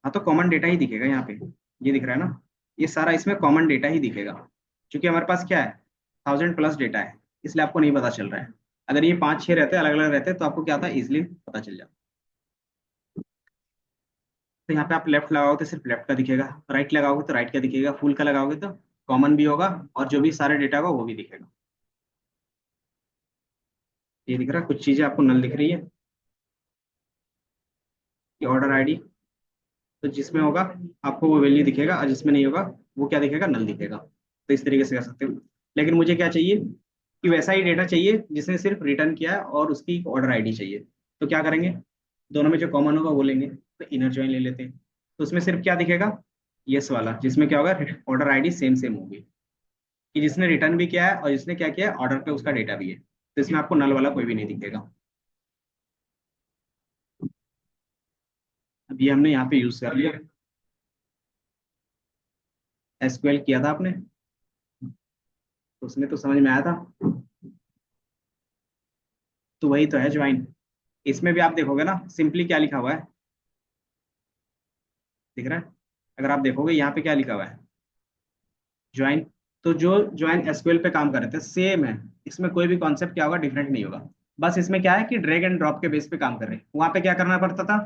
हाँ, तो कॉमन डेटा ही दिखेगा यहाँ पे, ये दिख रहा है ना, ये सारा इसमें कॉमन डेटा ही दिखेगा। क्योंकि हमारे पास क्या है, 1000+ डेटा है, इसलिए आपको नहीं पता चल रहा है। अगर ये 5-6 रहते अलग अलग रहते तो आपको क्या था, इजिली पता चल जाता। तो यहाँ पे आप लेफ्ट लगाओगे तो सिर्फ लेफ्ट का दिखेगा, राइट लगाओगे तो राइट का दिखेगा, फुल का लगाओगे तो कॉमन भी होगा, और जो भी सारे डेटा होगा वो भी दिखेगा। ये दिख रहा है, कुछ चीजें आपको नल दिख रही है, ये ऑर्डर आईडी। तो जिसमें होगा आपको वो वैल्यू दिखेगा, और जिसमें नहीं होगा वो क्या दिखेगा, नल दिखेगा। तो इस तरीके से कर सकते हो। लेकिन मुझे क्या चाहिए, कि वैसा ही डेटा चाहिए जिसने सिर्फ रिटर्न किया है और उसकी ऑर्डर आईडी चाहिए। तो क्या करेंगे, दोनों में जो कॉमन होगा वो लेंगे। तो इनर जॉइन ले लेते हैं। तो उसमें सिर्फ क्या दिखेगा, यस वाला, जिसमें क्या होगा, ऑर्डर आईडी सेम सेम होगी, कि जिसने रिटर्न भी किया है और जिसने क्या किया है, ऑर्डर पे उसका डेटा भी है। तो इसमें आपको नल वाला कोई भी नहीं दिखेगा। अब ये हमने यहाँ पे यूज कर लिया। एसक्यूएल किया था आपने, तो उसमें तो समझ में आया था। तो वही तो है ज्वाइन। इसमें भी आप देखोगे ना, सिंपली क्या लिखा हुआ है, दिख रहा है। अगर आप देखोगे यहाँ पे क्या लिखा हुआ है, ज्वाइन। तो जो ज्वाइन एसक्यूएल पे काम कर रहे थे सेम है। इसमें कोई भी कॉन्सेप्ट क्या होगा, डिफरेंट नहीं होगा। बस इसमें क्या है कि ड्रैग एंड ड्रॉप के बेस पे काम कर रहे हैं, वहां पे क्या करना पड़ता था,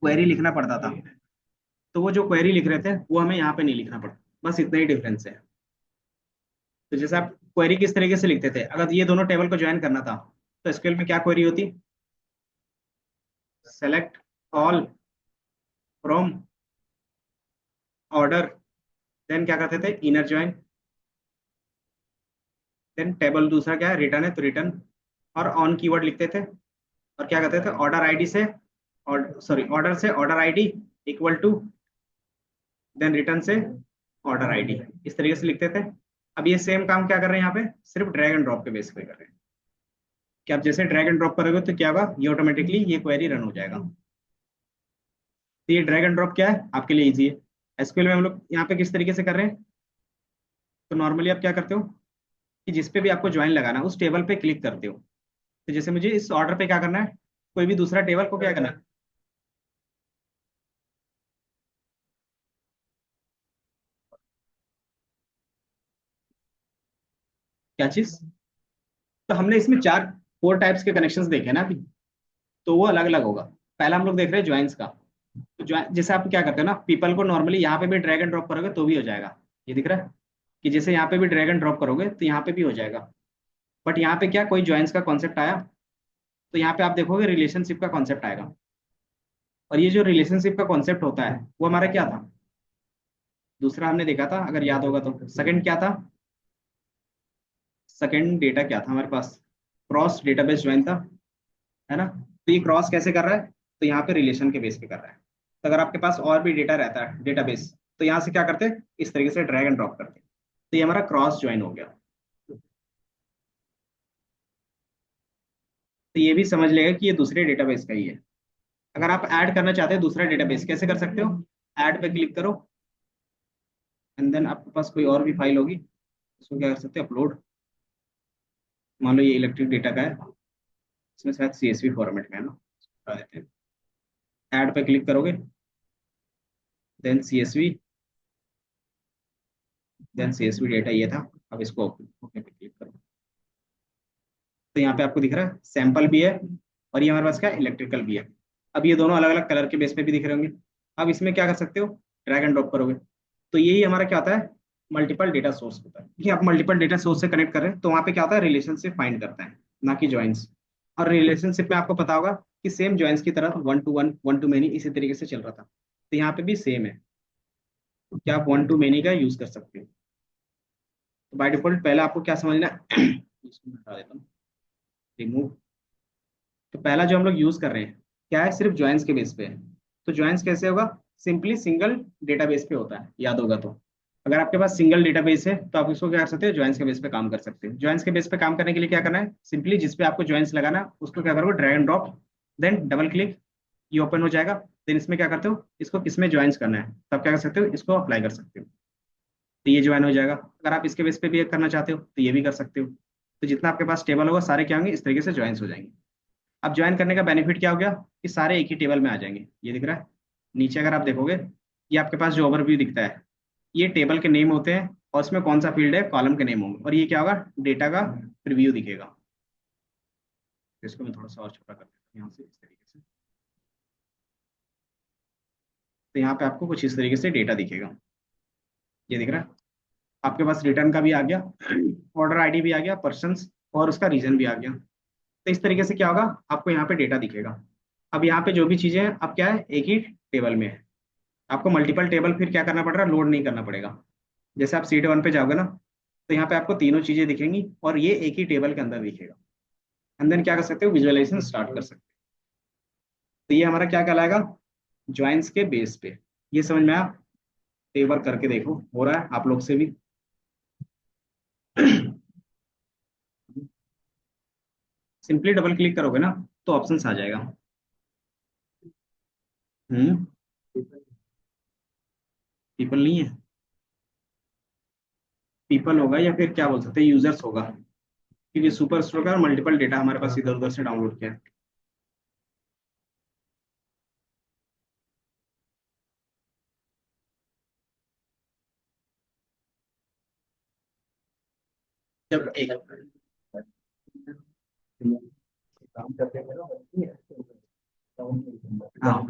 क्वेरी लिखना पड़ता था। तो वो जो क्वेरी लिख रहे थे वो हमें यहाँ पे नहीं लिखना पड़ता। बस इतना ही डिफरेंस है। तो जैसे आप क्वेरी किस तरीके से लिखते थे, अगर ये दोनों टेबल को ज्वाइन करना था तो एसक्यूएल में क्या क्वेरी होती? Select all from order, then क्या करते थे? इनर ज्वाइन, देन टेबल दूसरा क्या है? रिटर्न है तो रिटर्न, और ऑन कीवर्ड लिखते थे, और क्या करते थे? ऑर्डर आईडी से, और सॉरी ऑर्डर से order ID equal to, then return से ऑर्डर आईडी, इस तरीके से लिखते थे। अब ये सेम काम क्या कर रहे हैं यहाँ पे? सिर्फ ड्रैग एंड ड्रॉप के बेस पे कर रहे हैं कि आप जैसे ड्रैग एंड ड्रॉप करोगे तो क्या होगा? ये ऑटोमेटिकली ये क्वेरी रन हो जाएगा। तो ये ड्रैग एंड ड्रॉप क्या है आपके लिए? इजी है। एसक्यूएल में हम लोग यहाँ पे किस तरीके से कर रहे हैं? तो नॉर्मली आप क्या करते हो कि जिस पे भी आपको ज्वाइन लगाना है उस टेबल पे क्लिक करते हो। तो जैसे मुझे इस ऑर्डर पे क्या करना है? कोई भी दूसरा टेबल को क्या करना है? क्या चीज? तो हमने इसमें चार, फोर टाइप्स के कनेक्शंस देखे ना अभी, तो वो अलग अलग होगा। पहला हम लोग देख रहे हैं ज्वाइंस का। तो जैसे आप क्या करते हो ना, पीपल को नॉर्मली यहाँ पे भी ड्रैग एंड ड्रॉप करोगे तो भी हो जाएगा। ये दिख रहा है कि जैसे यहाँ पे भी ड्रैग एंड ड्रॉप करोगे तो यहाँ पे भी हो जाएगा। बट यहाँ पे क्या कोई ज्वाइंस का कॉन्सेप्ट आया? तो यहाँ पे आप देखोगे रिलेशनशिप का कॉन्सेप्ट आएगा। और ये जो रिलेशनशिप का कॉन्सेप्ट होता है वो हमारा क्या था? दूसरा हमने देखा था, अगर याद होगा तो सेकंड क्या था? सेकंड डेटा क्या था हमारे पास? क्रॉस डेटाबेस ज्वाइन था, है ना? तो ये क्रॉस कैसे कर रहा है? तो यहाँ पे रिलेशन के बेस पे कर रहा है। तो अगर आपके पास और भी डेटा रहता है डेटाबेस, तो यहाँ से क्या करते हैं? इस तरीके से ड्रैग एंड ड्रॉप करते हैं। तो ये हमारा क्रॉस ज्वाइन हो गया। तो ये भी समझ लेगा कि ये दूसरे डेटाबेस का ही है। अगर आप ऐड करना चाहते हैं दूसरा डेटाबेस, कैसे कर सकते हो? ऐड पे क्लिक करो, एंड देन आपके पास कोई और भी फाइल होगी, उसको क्या कर सकते हैं? अपलोड। मान लो ये इलेक्ट्रिक डेटा का है, इसमें शायद सीएसवी फॉर्मेट में है ना, बता देते हैं। ऐड पे क्लिक करोगे, then CSV, then CSV data ये था। अब इसको ओके पे क्लिक करो। तो यहाँ पे आपको दिख रहा है सैंपल भी है, और ये हमारे पास क्या इलेक्ट्रिकल भी है। अब ये दोनों अलग अलग कलर के बेस पे भी दिख रहे होंगे। अब इसमें क्या कर सकते हो? ड्रैग एंड ड्रॉप करोगे। तो यही हमारा क्या होता है? मल्टीपल डेटा सोर्स होता है कि आप मल्टीपल डेटा सोर्स से कनेक्ट कर रहे हैं, तो वहाँ पे क्या होता है? रिलेशनशिप फाइंड करता है, ना कि ज्वाइंस। और रिलेशनशिप में आपको पता होगा कि सेम ज्वाइंस की तरह one two one, one to many, इसी तरीके से चल रहा था। तो यहाँ पे भी सेम है कि आप वन टू मेनी का यूज कर सकते हो। तो बाय डिफॉल्ट पहले आपको क्या समझना है? इसको मैं हटा देता हूँ, रिमूव। तो पहला जो हम लोग यूज कर रहे हैं क्या है? सिर्फ ज्वाइंस के बेस पे है। तो ज्वाइंस कैसे होगा? सिंपली सिंगल डेटाबेस पे होता है, याद होगा तो। अगर आपके पास सिंगल डेटाबेस है तो आप इसको क्या कर सकते हो? ज्वाइंस के बेस पे काम कर सकते हो। ज्वाइंस के बेस पे काम करने के लिए क्या करना है? सिंपली जिस पे आपको ज्वाइंस लगाना है उसको क्या करोगे? Drag and drop, then double click, ये ओपन हो जाएगा। देन इसमें क्या करते हो? इसको किसमें ज्वाइंस करना है तब क्या कर सकते हो? इसको अप्लाई कर सकते हो, तो ये ज्वाइन हो जाएगा। अगर आप इसके बेस पे भी करना चाहते हो तो ये भी कर सकते हो। तो जितना आपके पास टेबल होगा सारे क्या होंगे? इस तरीके से ज्वाइंस हो जाएंगे। अब ज्वाइन करने का बेनिफिट क्या हो गया? कि सारे एक ही टेबल में आ जाएंगे। ये दिख रहा है नीचे, अगर आप देखोगे ये आपके पास जो ओवरव्यू दिखता है, ये टेबल के नेम होते हैं, और उसमें कौन सा फील्ड है? कॉलम के नेम होंगे, और ये क्या होगा? डेटा का प्रीव्यू दिखेगा। तो इसको मैं थोड़ा सा और छोटा कर देता हूँ यहाँ से, इस तरीके से। तो यहाँ पे आपको कुछ इस तरीके से डेटा दिखेगा। ये दिख रहा है आपके पास रिटर्न का भी आ गया, ऑर्डर आईडी भी आ गया, पर्सन्स, और उसका रीजन भी आ गया। तो इस तरीके से क्या होगा? आपको यहाँ पे डेटा दिखेगा। अब यहाँ पे जो भी चीजें हैं अब क्या है? एक ही टेबल में है। आपको मल्टीपल टेबल फिर क्या करना पड़ रहा है? लोड नहीं करना पड़ेगा। जैसे आप सीट वन पे जाओगे ना, तो यहाँ पे आपको तीनों चीजें दिखेंगी और ये एक ही टेबल के अंदर दिखेगा। एंड देन क्या कर सकते हो? विजुअलाइजेशन स्टार्ट कर सकते हो। तो ये हमारा क्या कहलाएगा? ज्वाइंस के बेस पे। ये समझ में आया? एक बार करके देखो, हो रहा है आप लोग से भी? सिंपली डबल क्लिक करोगे ना तो ऑप्शंस आ जाएगा। हम्म। पीपल नहीं है? पीपल होगा या फिर क्या बोल सकते हैं? यूजर्स होगा, क्योंकि सुपर स्टोर का मल्टीपल डेटा हमारे पास इधर उधर से डाउनलोड किया है। जब एक काम करते हैं ना, हाँ।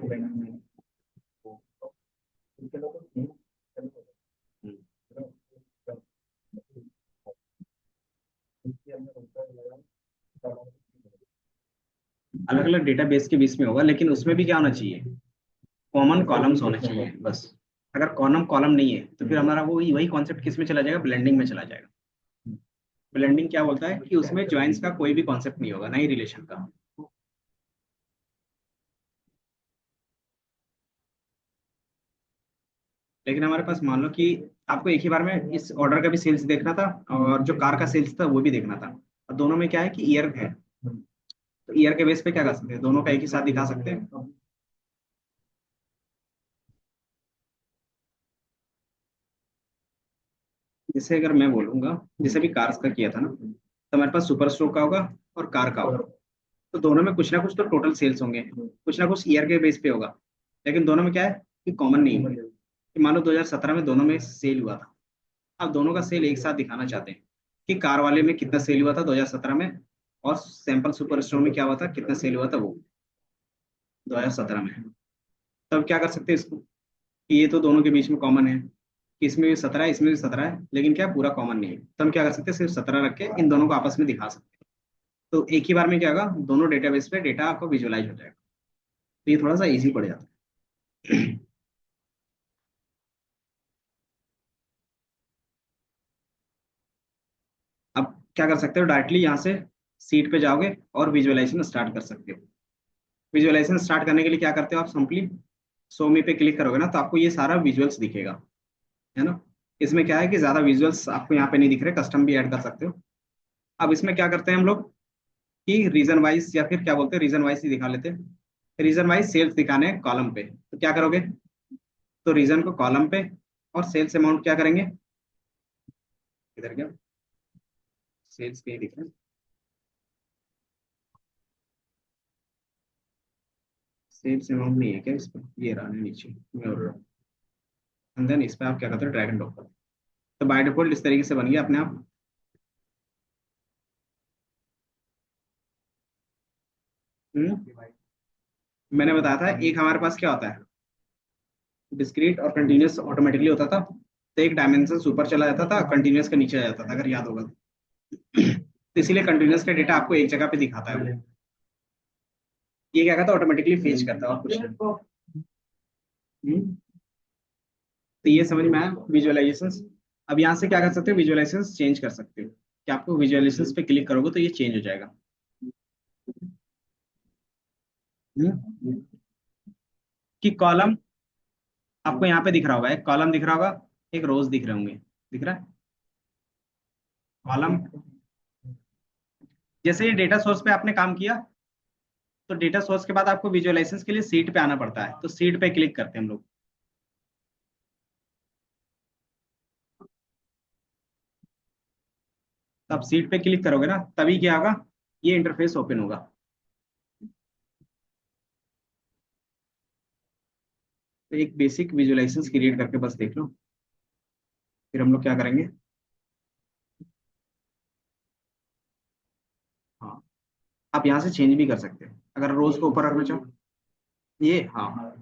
अलग अलग डेटाबेस के बीच में होगा, लेकिन उसमें भी क्या होना चाहिए, कॉमन कॉलम्स होने चाहिए बस। अगर कॉलम कॉलम नहीं है तो फिर हमारा वो वही वही कॉन्सेप्ट किस में चला जाएगा, ब्लेंडिंग में चला जाएगा। ब्लेंडिंग क्या बोलता है कि उसमें ज्वाइंस का कोई भी कॉन्सेप्ट नहीं होगा, ना ही रिलेशन का। लेकिन हमारे पास मान लो कि आपको एक ही बार में इस ऑर्डर का भी सेल्स देखना था और जो कार का सेल्स था वो भी देखना था, और दोनों में क्या है कि ईयर है, तो ईयर के बेस पे क्या कर सकते हैं, दोनों का एक ही साथ दिखा सकते हैं। जैसे अगर मैं बोलूंगा, जैसे भी कार्स का किया था ना, तो हमारे पास सुपर स्टोर का होगा और कार का होगा। तो दोनों में कुछ ना कुछ तो टोटल सेल्स होंगे, कुछ ना कुछ ईयर के बेस पे होगा। लेकिन दोनों में क्या है कि कॉमन नहीं होंगे, कि मान लो 2017 में दोनों में सेल हुआ था। अब दोनों का सेल एक साथ दिखाना चाहते हैं कि कार वाले में कितना सेल हुआ था 2017 में, और सैंपल सुपर स्टोर में क्या हुआ था, कितना सेल हुआ था वो 2017 में। तब क्या कर सकते हैं इसको, कि ये तो दोनों के बीच में कॉमन है, कि इसमें भी 17 है इसमें भी 17 है, लेकिन क्या पूरा कॉमन नहीं है। तो हम क्या कर सकते हैं, सिर्फ 17 रख के इन दोनों को आपस में दिखा सकते हैं। तो एक ही बार में क्या होगा, दोनों डेटाबेस पे डेटा आपको विजुअलाइज हो जाएगा। तो ये थोड़ा सा इजी पड़ जाता है। अब क्या कर सकते हो, डायरेक्टली यहाँ से सीट पे जाओगे और विजुअलाइजेशन स्टार्ट कर सकते हो। विजुअलाइजेशन स्टार्ट करने के लिए क्या करते हो, आप सिंपली शो मी पे क्लिक करोगे ना, तो आपको ये सारा विजुअल्स दिखेगा, है ना। इसमें क्या है कि ज्यादा विजुअल्स आपको यहाँ पे नहीं दिख रहे, कस्टम भी ऐड कर सकते हो। अब इसमें क्या करते हैं हम लोग, कि रीजन वाइज, या फिर क्या बोलते हैं, रीजन वाइज ही दिखा लेते हैं। रीजन वाइज सेल्स दिखाने हैं कॉलम पे, तो क्या करोगे, तो रीजन को कॉलम पे, और सेल्स अमाउंट क्या करेंगे, इधर क्या, सेल्स पे ही दिख रहा है, सेल्स अमाउंट नहीं है क्या इस पर, ये रहा है नीचे, एंड देन इस पे आप क्या करते हो, ड्रैग एंड ड्रॉप करते हो। तो बाय डिफॉल्ट इस तरीके से बन गया अपने आप। मैंने बताया था एक हमारे पास क्या होता है, डिस्क्रीट और कंटिन्यूअस ऑटोमेटिकली होता था। तो एक डायमेंशन ऊपर चला जाता था, कंटिन्यूअस का नीचे आ जाता था, अगर याद होगा तो इसीलिए कंटिन्यूअस का डेटा आपको एक जगह पे दिखाता है वो। ये क्या करता है, ऑटोमेटिकली फेच करता है और कुछ नहीं। हम्म, तो ये समझ में आया विजुअलाइजेशंस। अब यहाँ से क्या कर सकते हो, विजुअलाइजेशंस चेंज कर सकते हो, कि आपको विजुअलाइजेशंस पे क्लिक करोगे तो ये चेंज हो जाएगा। हम्म, कि कॉलम आपको यहाँ पे दिख रहा होगा, एक कॉलम दिख रहा होगा, एक रोज दिख रहे होंगे, दिख रहा है कॉलम। जैसे ये डेटा सोर्स पे आपने काम किया, तो डेटा सोर्स के बाद आपको विजुअलाइजेशंस के लिए सीट पे आना पड़ता है, तो सीट पे क्लिक करते हैं हम लोग। तो आप सीट पे क्लिक करोगे ना, तभी क्या होगा, ये इंटरफेस ओपन होगा। तो एक बेसिक विजुअलाइजेशंस क्रिएट करके बस देख लो, फिर हम लोग क्या करेंगे। हाँ, आप यहाँ से चेंज भी कर सकते हो अगर रोज को ऊपर रखना चाहो। ये हाँ,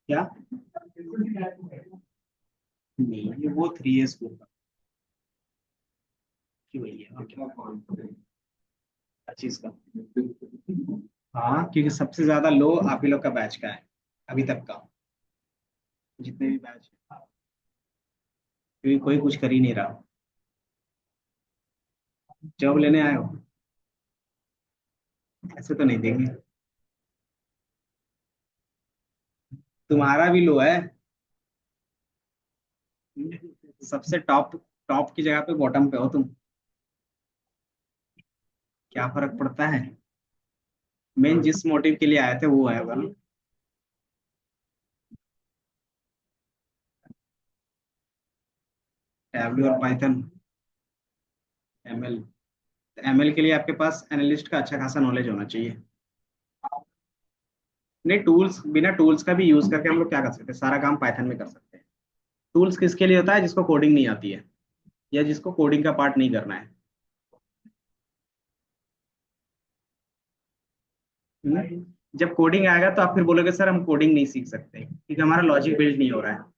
क्या? नहीं, ये वो 3 years को की वही है, और क्या चीज का। हाँ, क्योंकि सबसे ज्यादा लो आप ही लोग का बैच का है अभी तक का, जितने भी बैच है, क्योंकि कोई कुछ कर ही नहीं रहा। जॉब लेने आए हो? ऐसे तो नहीं देंगे। तुम्हारा भी लो है। सबसे टॉप, टॉप की जगह पे बॉटम पे हो तुम। क्या फर्क पड़ता है? मेन जिस मोटिव के लिए आए थे वो है होगा ना। टैबलू और पाइथन, एमएल। एमएल के लिए आपके पास एनालिस्ट का अच्छा खासा नॉलेज होना चाहिए। नहीं, टूल्स, बिना टूल्स का भी यूज करके हम लोग क्या कर सकते हैं, सारा काम पाइथन में कर सकते हैं। टूल्स किसके लिए होता है? जिसको कोडिंग नहीं आती है, या जिसको कोडिंग का पार्ट नहीं करना है। हम्म? जब कोडिंग आएगा तो आप फिर बोलोगे सर हम कोडिंग नहीं सीख सकते क्योंकि हमारा लॉजिक बिल्ड नहीं हो रहा है।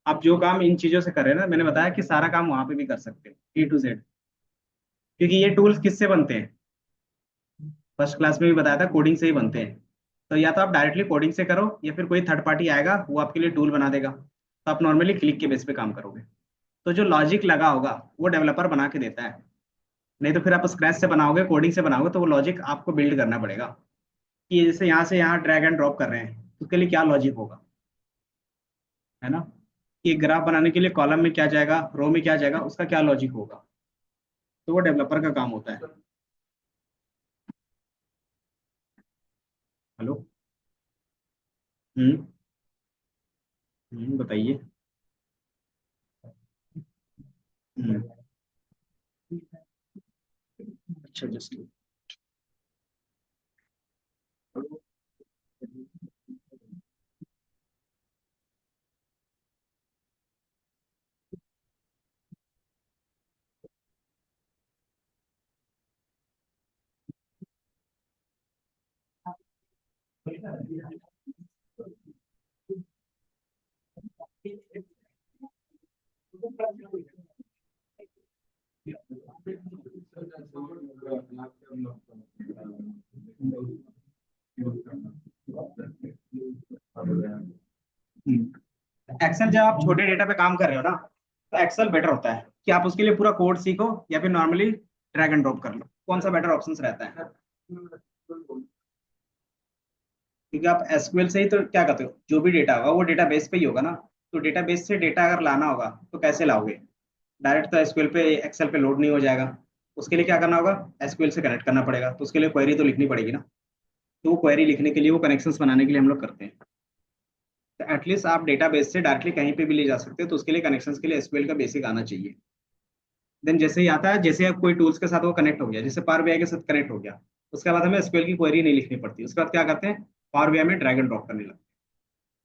आप जो काम इन चीजों से कर रहे हैं ना, मैंने बताया कि सारा काम वहां पे भी कर सकते हैं, A to Z। क्योंकि ये टूल्स किससे बनते हैं? फर्स्ट क्लास में भी बताया था, कोडिंग से ही बनते हैं। तो या तो आप डायरेक्टली कोडिंग से करो, या फिर कोई थर्ड पार्टी आएगा वो आपके लिए टूल बना देगा, तो आप नॉर्मली क्लिक के बेस पे काम करोगे। तो जो लॉजिक लगा होगा वो डेवलपर बना के देता है। नहीं तो फिर आप स्क्रैच से बनाओगे, कोडिंग से बनाओगे, तो वो लॉजिक आपको बिल्ड करना पड़ेगा। कि जैसे यहाँ से यहाँ ड्रैग एंड ड्रॉप कर रहे हैं, तो उसके लिए क्या लॉजिक होगा, है ना? कि ग्राफ बनाने के लिए कॉलम में क्या जाएगा, रो में क्या जाएगा, उसका क्या लॉजिक होगा। तो वो डेवलपर का काम होता है। हेलो। हम्म। बताइए। हम्म। अच्छा, जस्ट। एक्सेल जब आप छोटे डेटा पे काम कर रहे हो ना, तो एक्सेल बेटर होता है कि आप उसके लिए पूरा कोड सीखो, या फिर नॉर्मली ड्रैग एंड ड्रॉप कर लो। कौन सा बेटर ऑप्शन रहता है? क्योंकि आप एसक्यूएल से ही तो क्या करते हो, जो भी डेटा होगा वो डेटा बेस पे ही होगा ना। तो डेटा बेस से डेटा अगर लाना होगा तो कैसे लाओगे? डायरेक्ट तो एसक्यूएल पे, एक्सेल पे लोड नहीं हो जाएगा। उसके लिए क्या करना होगा? एसक्यूएल से कनेक्ट करना पड़ेगा, तो उसके लिए क्वेरी तो लिखनी पड़ेगी ना। तो वो क्वेरी लिखने के लिए, वो कनेक्शंस बनाने के लिए हम लोग करते हैं। तो एटलीस्ट आप डेटा बेस से डायरेक्टली कहीं पे भी ले जा सकते हो, तो उसके लिए कनेक्शंस के लिए एसक्यूएल का बेसिक आना चाहिए। देन जैसे ही आता है, जैसे आप कोई टूल्स के साथ वो कनेक्ट हो गया, जैसे पावर बीआई के साथ कनेक्ट हो गया, उसके बाद हमें एसक्यूएल की क्वेरी नहीं लिखनी पड़ती। उसके बाद क्या करते हैं, पावर बीआई में ड्रैग एंड ड्रॉप करने लगते हैं।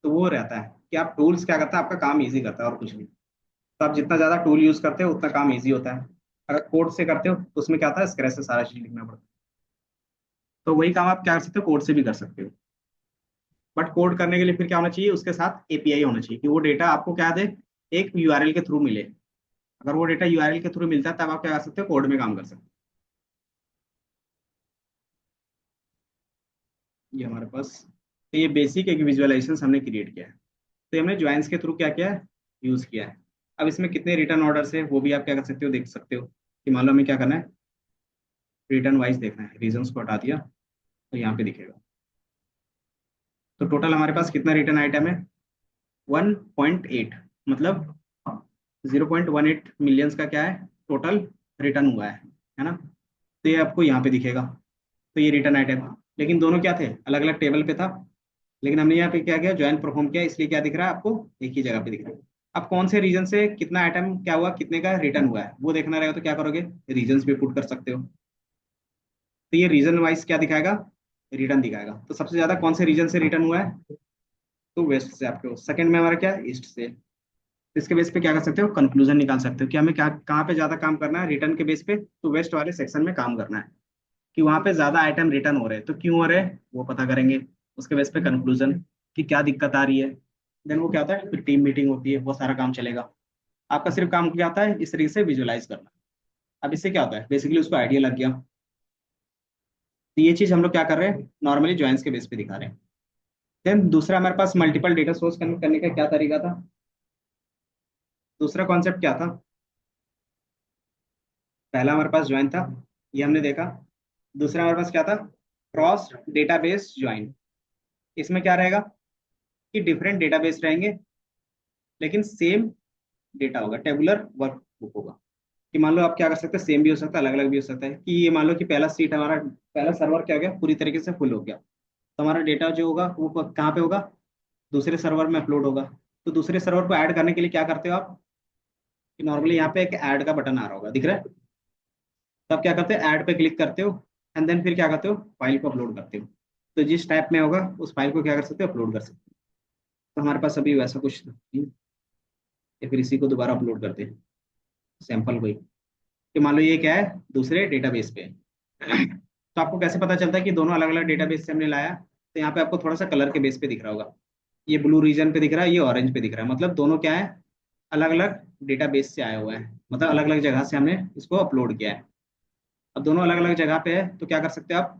तो वो रहता है कि आप टूल्स क्या करता है, आपका काम ईजी करता है और कुछ नहीं। तो आप जितना ज्यादा टूल यूज करते हो उतना काम ईजी होता है। अगर कोड से करते हो तो उसमें क्या होता है, स्क्रैच से सारा चीज लिखना पड़ता है। तो वही काम आप क्या कर सकते हो, कोड से भी कर सकते हो। बट कोड करने के लिए फिर क्या होना चाहिए, उसके साथ एपीआई होना चाहिए कि वो डेटा आपको क्या दे, एक यूआरएल के थ्रू मिले। अगर वो डेटा यूआरएल के थ्रू मिलता है, तब आप क्या कर सकते हो, कोड में काम कर सकते हो। ये हमारे पास, तो ये बेसिक एक विजुअलाइजेशन हमने क्रिएट किया है। तो हमने ज्वाइंस के थ्रू क्या किया है, यूज किया है। अब इसमें कितने रिटर्न ऑर्डर है वो भी आप क्या कर सकते हो, देख सकते हो। कि मान लो हमें क्या करना है, रिटर्न वाइज देखना है, रीजंस को हटा दिया तो यहाँ पे दिखेगा। तो टोटल हमारे पास कितना रिटर्न आइटम है, 1.8, मतलब 0.18 मिलियंस का क्या है टोटल रिटर्न हुआ है ना। तो ये आपको यहाँ पे दिखेगा। तो ये रिटर्न आइटम, लेकिन दोनों क्या थे, अलग अलग टेबल पे था। लेकिन हमने यहाँ पे क्या किया, ज्वाइन परफॉर्म किया, इसलिए क्या दिख रहा है आपको, एक ही जगह पे दिख रहा है। अब कौन से रीजन से कितना आइटम क्या हुआ, कितने का रिटर्न हुआ है, वो देखना रहेगा तो क्या करोगे, रीजन भी पुट कर सकते हो। तो ये रीजन वाइज क्या दिखाएगा, रिटर्न दिखाएगा। तो सबसे ज्यादा कौन से रीजन से रिटर्न हुआ है, तो वेस्ट से आपके, सेकंड में हमारा क्या है, ईस्ट से। तो इसके बेस पे क्या कर सकते हो, कंक्लूजन निकाल सकते हो कि हमें क्या कहाँ पे ज्यादा काम करना है रिटर्न के बेस पे, तो वेस्ट वाले सेक्शन में काम करना है, कि वहां पे ज्यादा आइटम रिटर्न हो रहे हैं, तो क्यों हो रहे हैं वो पता करेंगे। उसके बेस पे कंक्लूजन कि क्या दिक्कत आ रही है। देन वो क्या होता है, फिर टीम मीटिंग होती है, वो सारा काम चलेगा। आपका सिर्फ काम क्या आता है, इस तरीके से विजुअलाइज करना। अब इससे क्या होता है, बेसिकली उसको आइडिया लग गया। तो ये चीज हम लोग क्या कर रहे हैं, नॉर्मली ज्वाइंस के बेस पे दिखा रहे हैं। देन दूसरा हमारे पास मल्टीपल डेटा सोर्स करने का क्या तरीका था, दूसरा कॉन्सेप्ट क्या था। पहला हमारे पास ज्वाइन था, ये हमने देखा। दूसरा हमारे पास क्या था, क्रॉस डेटाबेस ज्वाइन। इसमें क्या रहेगा कि डिफरेंट डेटाबेस रहेंगे, लेकिन सेम डेटा होगा, टेबुलर वर्कबुक होगा। कि मान लो आप क्या कर सकते हैं, सेम भी हो सकता है, अलग अलग भी हो सकता है। कि ये मान लो कि पहला सीट हमारा, पहला सर्वर क्या हो गया, पूरी तरीके से फुल हो गया, तो हमारा डेटा जो होगा वो कहाँ पे होगा, दूसरे सर्वर में अपलोड होगा। तो दूसरे सर्वर को ऐड करने के लिए क्या करते हो आप, कि नॉर्मली यहाँ पे एक ऐड का बटन आ रहा होगा, दिख रहा है। तब क्या करते हो, ऐड पे क्लिक करते हो, एंड देन फिर क्या करते हो, फाइल को अपलोड करते हो। तो जिस टाइप में होगा उस फाइल को क्या कर सकते हो, अपलोड कर सकते हो। तो हमारे पास अभी वैसा कुछ नहीं, या फिर इसी को दोबारा अपलोड करते हैं, सैंपल को ही। कि मान लो ये क्या है, दूसरे डेटाबेस पे है। तो आपको कैसे पता चलता है कि दोनों अलग अलग डेटाबेस से हमने लाया, तो यहाँ पे आपको थोड़ा सा कलर के बेस पे दिख रहा होगा। ये ब्लू रीजन पे दिख रहा है, ये ऑरेंज पे दिख रहा है, मतलब दोनों क्या है, अलग अलग डेटाबेस से आया हुआ है, मतलब अलग अलग जगह से हमने इसको अपलोड किया है। अब दोनों अलग अलग जगह पे है, तो क्या कर सकते हैं आप,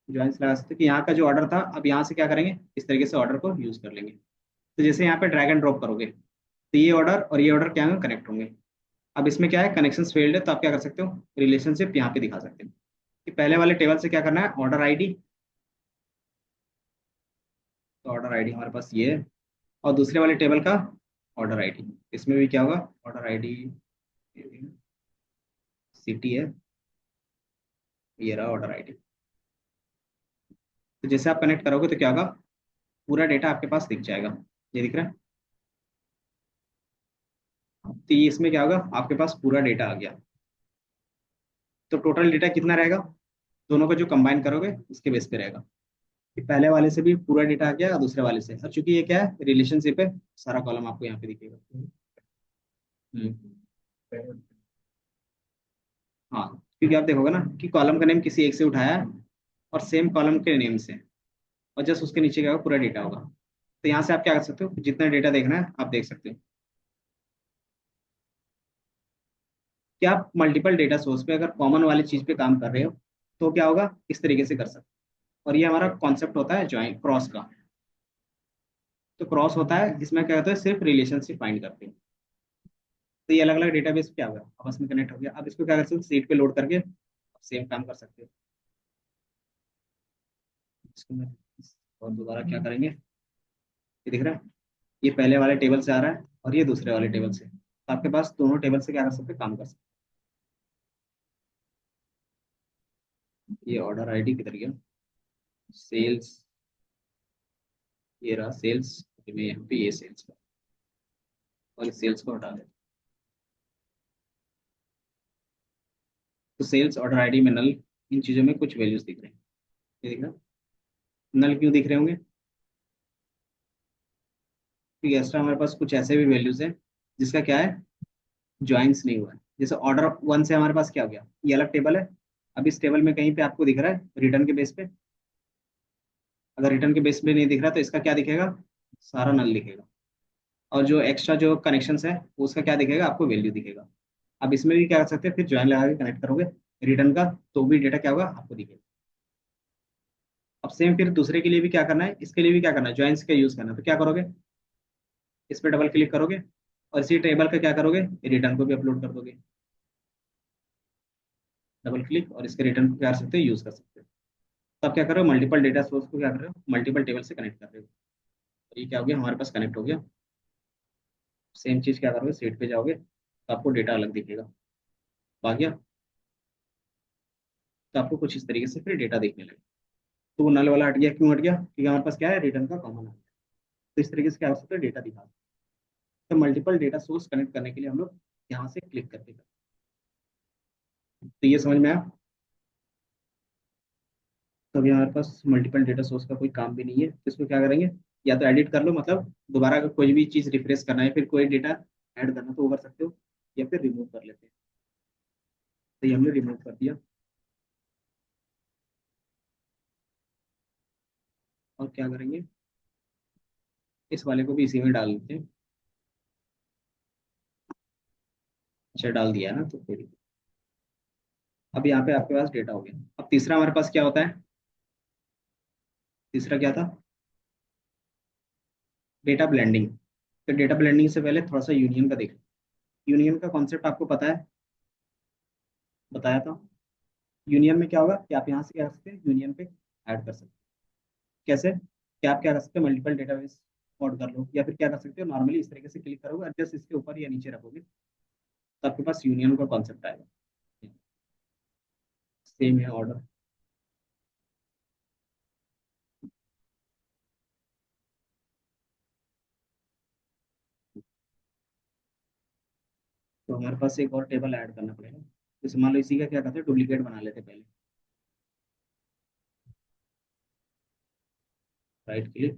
ज्वाइंस लगा सकते हैं कि यहाँ का जो ऑर्डर था, अब यहाँ से क्या करेंगे, इस तरीके से ऑर्डर को यूज कर लेंगे। तो जैसे यहाँ पे ड्रैग एंड ड्रॉप करोगे, तो ये ऑर्डर और ये ऑर्डर क्या होंगे, कनेक्ट होंगे। अब इसमें क्या है, कनेक्शन फेल्ड है, तो आप क्या कर सकते हो, रिलेशनशिप यहाँ पे दिखा सकते हो कि पहले वाले टेबल से क्या करना है, ऑर्डर आईडी। तो ऑर्डर आईडी हमारे पास ये है, और दूसरे वाले टेबल का ऑर्डर आईडी। इसमें भी क्या होगा, ऑर्डर आईडी सिटी है, ये रहा ऑर्डर आईडी। तो जैसे आप कनेक्ट करोगे तो क्या होगा, पूरा डेटा आपके पास दिख जाएगा, ये दिख रहा है। तो ये इसमें क्या होगा, आपके पास पूरा डेटा आ गया। तो टोटल डेटा कितना रहेगा, दोनों को जो कंबाइन करोगे उसके बेस पे रहेगा, कि पहले वाले से भी पूरा डेटा आ गया और दूसरे वाले से। अब चूंकि ये क्या है, रिलेशनशिप है, सारा कॉलम आपको यहाँ पे दिखेगा। हम्म। हाँ, क्योंकि आप देखोगे ना कि कॉलम का नेम किसी एक से उठाया है, और सेम कॉलम के नेम से, और जस्ट उसके नीचे क्या होगा, पूरा डेटा होगा। तो यहाँ से आप क्या कर सकते हो, जितना डेटा देखना है आप देख सकते हो। कि आप मल्टीपल डेटा सोर्स पे अगर कॉमन वाली चीज पे काम कर रहे हो, तो क्या होगा, इस तरीके से कर सकते हो। और ये हमारा कॉन्सेप्ट होता है ज्वाइन क्रॉस का। तो क्रॉस होता है, इसमें क्या होता है, सिर्फ रिलेशनशिप फाइंड करते हैं। तो ये अलग अलग डेटाबेस क्या होगा, आपस में कनेक्ट हो गया। अब इसको क्या कर सकते हो, सीट पे लोड करके सेम काम कर सकते हो। इसको मैं और दोबारा क्या करेंगे, ये दिख रहा है, ये पहले वाले टेबल से आ रहा है और ये दूसरे वाले टेबल से, तो आपके पास दोनों टेबल से क्या कर सकते हैं, काम कर सकते हैं। ये ऑर्डर आईडी किधर गया, सेल्स, ये रहा सेल्स। मैं यहाँ पे ये सेल्स का, और इस सेल्स को हटा दें। तो सेल्स ऑर्डर आईडी में नल, इन चीज़ों में कुछ वैल्यूज दिख रहे हैं, ये दिख रहा है। नल क्यों दिख रहे होंगे, क्योंकि एक्स्ट्रा हमारे पास कुछ ऐसे भी वैल्यूज हैं जिसका क्या है, ज्वाइंस नहीं हुआ है। जैसे ऑर्डर वन से हमारे पास क्या हो गया, ये अलग टेबल है। अब इस टेबल में कहीं पे आपको दिख रहा है रिटर्न के बेस पे, अगर रिटर्न के बेस पे नहीं दिख रहा तो इसका क्या दिखेगा, सारा नल दिखेगा। और जो एक्स्ट्रा जो कनेक्शंस है उसका क्या दिखेगा, आपको वैल्यू दिखेगा। अब इसमें भी क्या कर सकते हैं, फिर ज्वाइन लगा के कनेक्ट करोगे रिटर्न का, तो भी डेटा क्या होगा, आपको दिखेगा। अब सेम फिर दूसरे के लिए भी क्या करना है, इसके लिए भी क्या करना है, ज्वाइंस का यूज करना है। तो क्या करोगे, इस पर डबल क्लिक करोगे, और इसी टेबल का क्या करोगे, रिटर्न को भी अपलोड कर दोगे। डबल क्लिक, और इसके रिटर्न को क्या कर सकते हो, यूज कर सकते हो। तब क्या कर रहे हो, मल्टीपल डेटा सोर्स को क्या कर रहे हो, मल्टीपल टेबल से कनेक्ट कर रहे हो। तो ये क्या हो गया, हमारे पास कनेक्ट हो गया। सेम चीज क्या करोगे, सीट पे जाओगे तो आपको डेटा अलग दिखेगा। आ गया। तो आपको कुछ इस तरीके से फिर डेटा देखने लगे। तो वो नल वाला हट गया, क्यों हट गया? क्योंकि हमारे पास क्या है, रिटर्न का कॉमन है। तो इस तरीके से क्या हो सकता है, डेटा दिखा सकते हैं। तो मल्टीपल डेटा सोर्स कनेक्ट करने के लिए हम लोग यहाँ से क्लिक करके करते हैं। तो ये समझ में आया। तो अभी हमारे पास मल्टीपल डेटा सोर्स का कोई काम भी नहीं है, तो इसको क्या करेंगे, या तो एडिट कर लो, मतलब दोबारा अगर कोई भी चीज़ रिफ्रेश करना है, फिर कोई डेटा ऐड करना तो वो कर सकते हो, या फिर रिमूव कर लेते हैं। तो ये हमने रिमूव कर दिया। और क्या करेंगे, इस वाले को भी इसी में डाल देते हैं। अच्छा डाल दिया है ना, तो फिर अब यहाँ पे आपके पास डेटा हो गया। अब तीसरा हमारे पास क्या होता है, तीसरा क्या था, डेटा ब्लेंडिंग। तो डेटा ब्लेंडिंग से पहले थोड़ा सा यूनियन का देखें। यूनियन का कॉन्सेप्ट आपको पता है, बताया था। यूनियन में क्या होगा कि आप यहाँ से क्या कर सकते हैं, यूनियन पे ऐड कर सकते हैं। कैसे, क्या आप क्या कर सकते हैं, मल्टीपल डेटाबेस ऑड कर लो, या फिर क्या कर सकते हो, नॉर्मली इस तरीके से क्लिक करोगे और जस्ट इसके ऊपर या नीचे रखोगे, तो आपके पास यूनियन का कॉन्सेप्ट आएगा। सेम है ऑर्डर। तो हमारे पास एक और टेबल ऐड करना पड़ेगा। जैसे मान लो इसी का क्या करते हैं, डुप्लीकेट बना लेते हैं पहले। राइट क्लिक,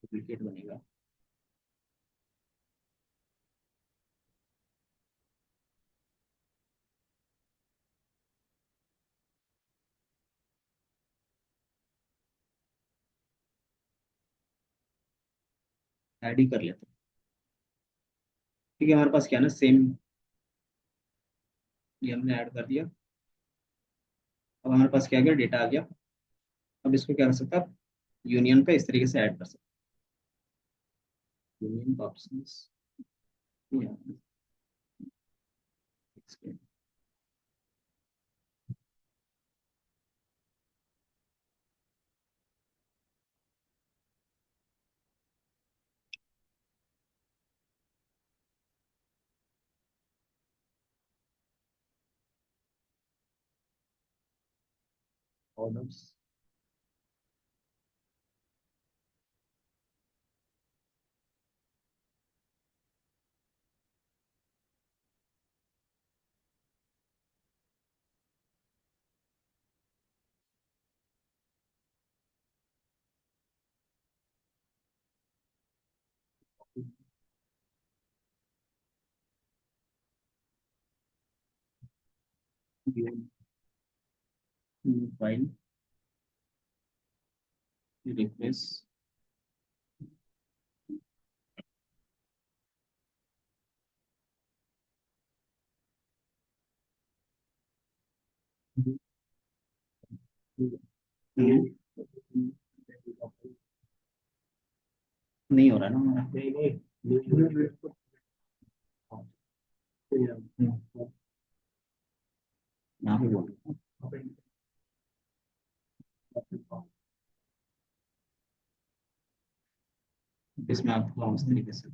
डुप्लीकेट बनेगा। ऐड ही कर लेते हैं। ठीक है, हमारे पास क्या है ना, सेम, ये हमने ऐड कर दिया। अब हमारे पास क्या आ गया, डेटा आ गया। अब इसको क्या कर सकते हैं आप, यूनियन पे इस तरीके से ऐड कर सकते हैं। Union options, orders, file, request, नहीं हो रहा ना हमारा। यहाँ पे बोल, इसमें आपको उस तरीके से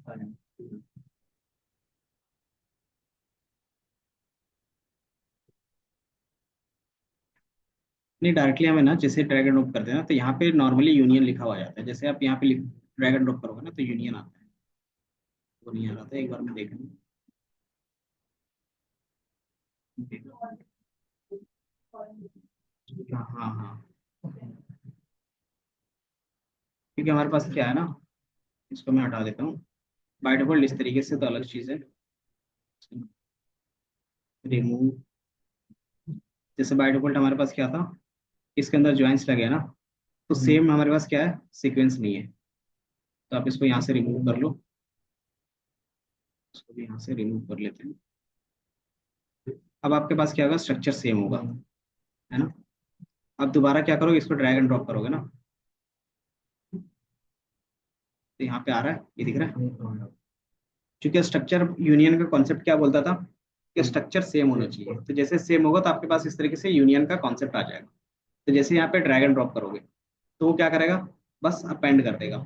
नहीं, डायरेक्टली हमें ना जैसे ड्रैग एंड ड्रॉप करते हैं ना, तो यहाँ पे नॉर्मली यूनियन लिखा हुआ जाता है। जैसे आप यहाँ पे ड्रैग एंड ड्रॉप करोगे ना, तो यूनियन आता है। वो नहीं आ रहा था, एक बार मैं देख लूँ। हाँ हाँ हाँ, क्योंकि हमारे पास क्या है ना, इसको मैं हटा देता हूँ। बाय डिफॉल्ट इस तरीके से तो अलग चीज़ है। रिमूव, जैसे बाय डिफॉल्ट हमारे पास क्या था, इसके अंदर ज्वाइंस लगे ना, तो सेम हमारे पास क्या है, सीक्वेंस नहीं है। तो आप इसको यहाँ से रिमूव कर लो, इसको भी यहाँ से रिमूव कर लेते हैं। अब आपके पास क्या होगा, स्ट्रक्चर सेम होगा, है ना। अब दोबारा क्या करोगे, इसको ड्रैग एंड ड्रॉप करोगे ना, तो यहाँ पे आ रहा है, ये दिख रहा है। क्योंकि स्ट्रक्चर यूनियन का कॉन्सेप्ट क्या बोलता था, कि स्ट्रक्चर सेम होना चाहिए। तो जैसे सेम होगा तो आपके पास इस तरीके से यूनियन का कॉन्सेप्ट आ जाएगा। तो जैसे यहाँ पे ड्रैग एंड ड्रॉप करोगे, तो वो क्या करेगा, बस अपेंड कर देगा।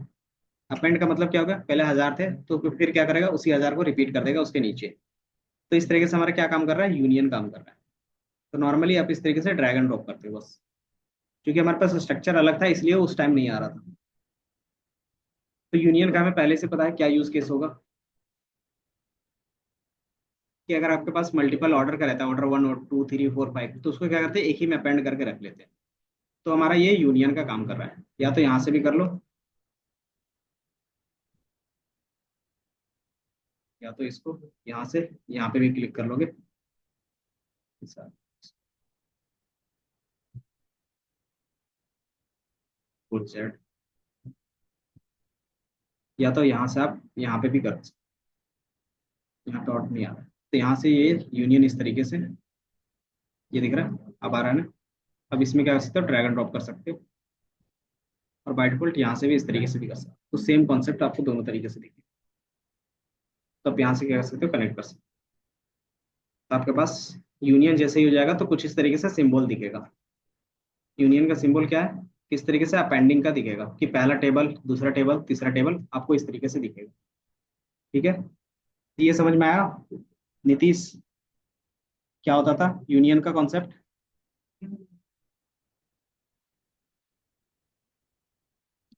अपेंड का मतलब क्या होगा, पहले 1000 थे तो फिर क्या करेगा, उसी 1000 को रिपीट कर देगा उसके नीचे। तो इस तरीके से हमारा क्या काम कर रहा है, यूनियन काम कर रहा है। तो नॉर्मली आप इस तरीके से ड्रैग एंड ड्रॉप करते हो बस, क्योंकि हमारे पास स्ट्रक्चर अलग था इसलिए उस टाइम नहीं आ रहा था। तो यूनियन का हमें पहले से पता है क्या यूज केस होगा, कि अगर आपके पास मल्टीपल ऑर्डर का रहता है, ऑर्डर 1 और 2 3 4 5, तो उसको क्या करते हैं, एक ही में अपेंड करके रख लेते हैं। तो हमारा ये यूनियन का काम कर रहा है। या तो यहाँ से भी कर लो, या तो इसको यहाँ से यहाँ पे भी क्लिक कर लोगे। Full set. या तो यहाँ से आप यहाँ पे भी कर सकते हो। यहाँ पे ऑर्डर नहीं आ रहा है, तो यहाँ से ये यूनियन इस तरीके से, ये दिख रहा है अब आ रहा है ना। अब इसमें क्या कर सकते हो, ड्रैग एंड ड्रॉप कर सकते हो। और बाय डिफॉल्ट यहाँ से भी इस तरीके से भी कर सकते हो, तो सेम कॉन्सेप्ट आपको दोनों तरीके से दिखेगा। तो आप यहाँ से क्या कर सकते हो, कनेक्ट कर सकते हो। तो आपके पास यूनियन जैसे ही हो जाएगा तो कुछ इस तरीके से सिंबल दिखेगा। यूनियन का सिंबल क्या है, किस तरीके से अपेंडिंग का दिखेगा, कि पहला टेबल, दूसरा टेबल, तीसरा टेबल आपको इस तरीके से दिखेगा। ठीक है, तो ये समझ में आया नीतीश, क्या होता था यूनियन का कॉन्सेप्ट?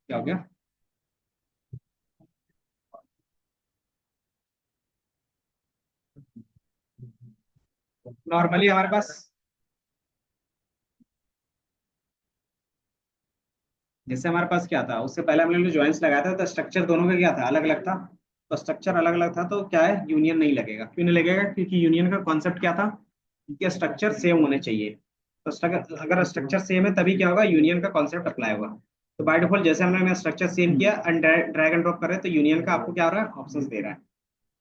क्या हो गया? नॉर्मली हमारे पास, जैसे हमारे पास क्या था, उससे पहले हमने जो ज्वाइंट्स लगाया था तो स्ट्रक्चर दोनों का क्या था, अलग अलग था। तो स्ट्रक्चर अलग अलग था तो क्या है, यूनियन नहीं लगेगा। क्यों नहीं लगेगा, क्योंकि यूनियन का कॉन्सेप्ट क्या था, कि स्ट्रक्चर सेम होने चाहिए। तो अगर स्ट्रक्चर सेम है तभी क्या होगा, यूनियन का कॉन्सेप्ट अप्लाई होगा। तो बाय डिफॉल्ट जैसे हमने स्ट्रक्चर सेम किया एंड ड्रैग एंड ड्रॉप कर रहे हैं, तो यूनियन का आपको क्या हो रहा है, ऑप्शंस दे रहा है।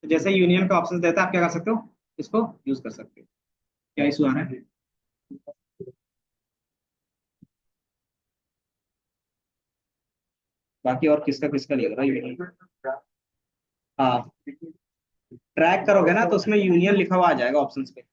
तो जैसे यूनियन का ऑप्शंस देता है आप क्या कर सकते हो, इसको यूज कर सकते हो। क्या इशू आ रहा है? बाकी और किसका किसका नहीं हो रहा यूनियन? हाँ, ट्रैक करोगे ना तो उसमें यूनियन लिखा हुआ आ जाएगा ऑप्शंस पे।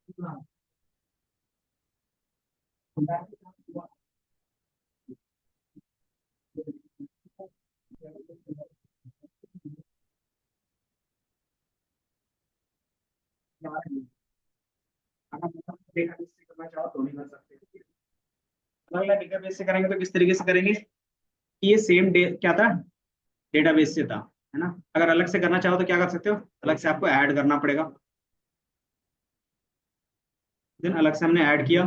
डेटाबेस से करना चाहो तो नहीं कर सकते। अलग अलग डेटाबेस से करेंगे तो किस तरीके से करेंगे कि ये सेम डे क्या था, डेटाबेस से था, है ना। अगर अलग से करना चाहो तो क्या कर सकते हो, अलग से आपको ऐड करना पड़ेगा। देन अलग से हमने ऐड किया,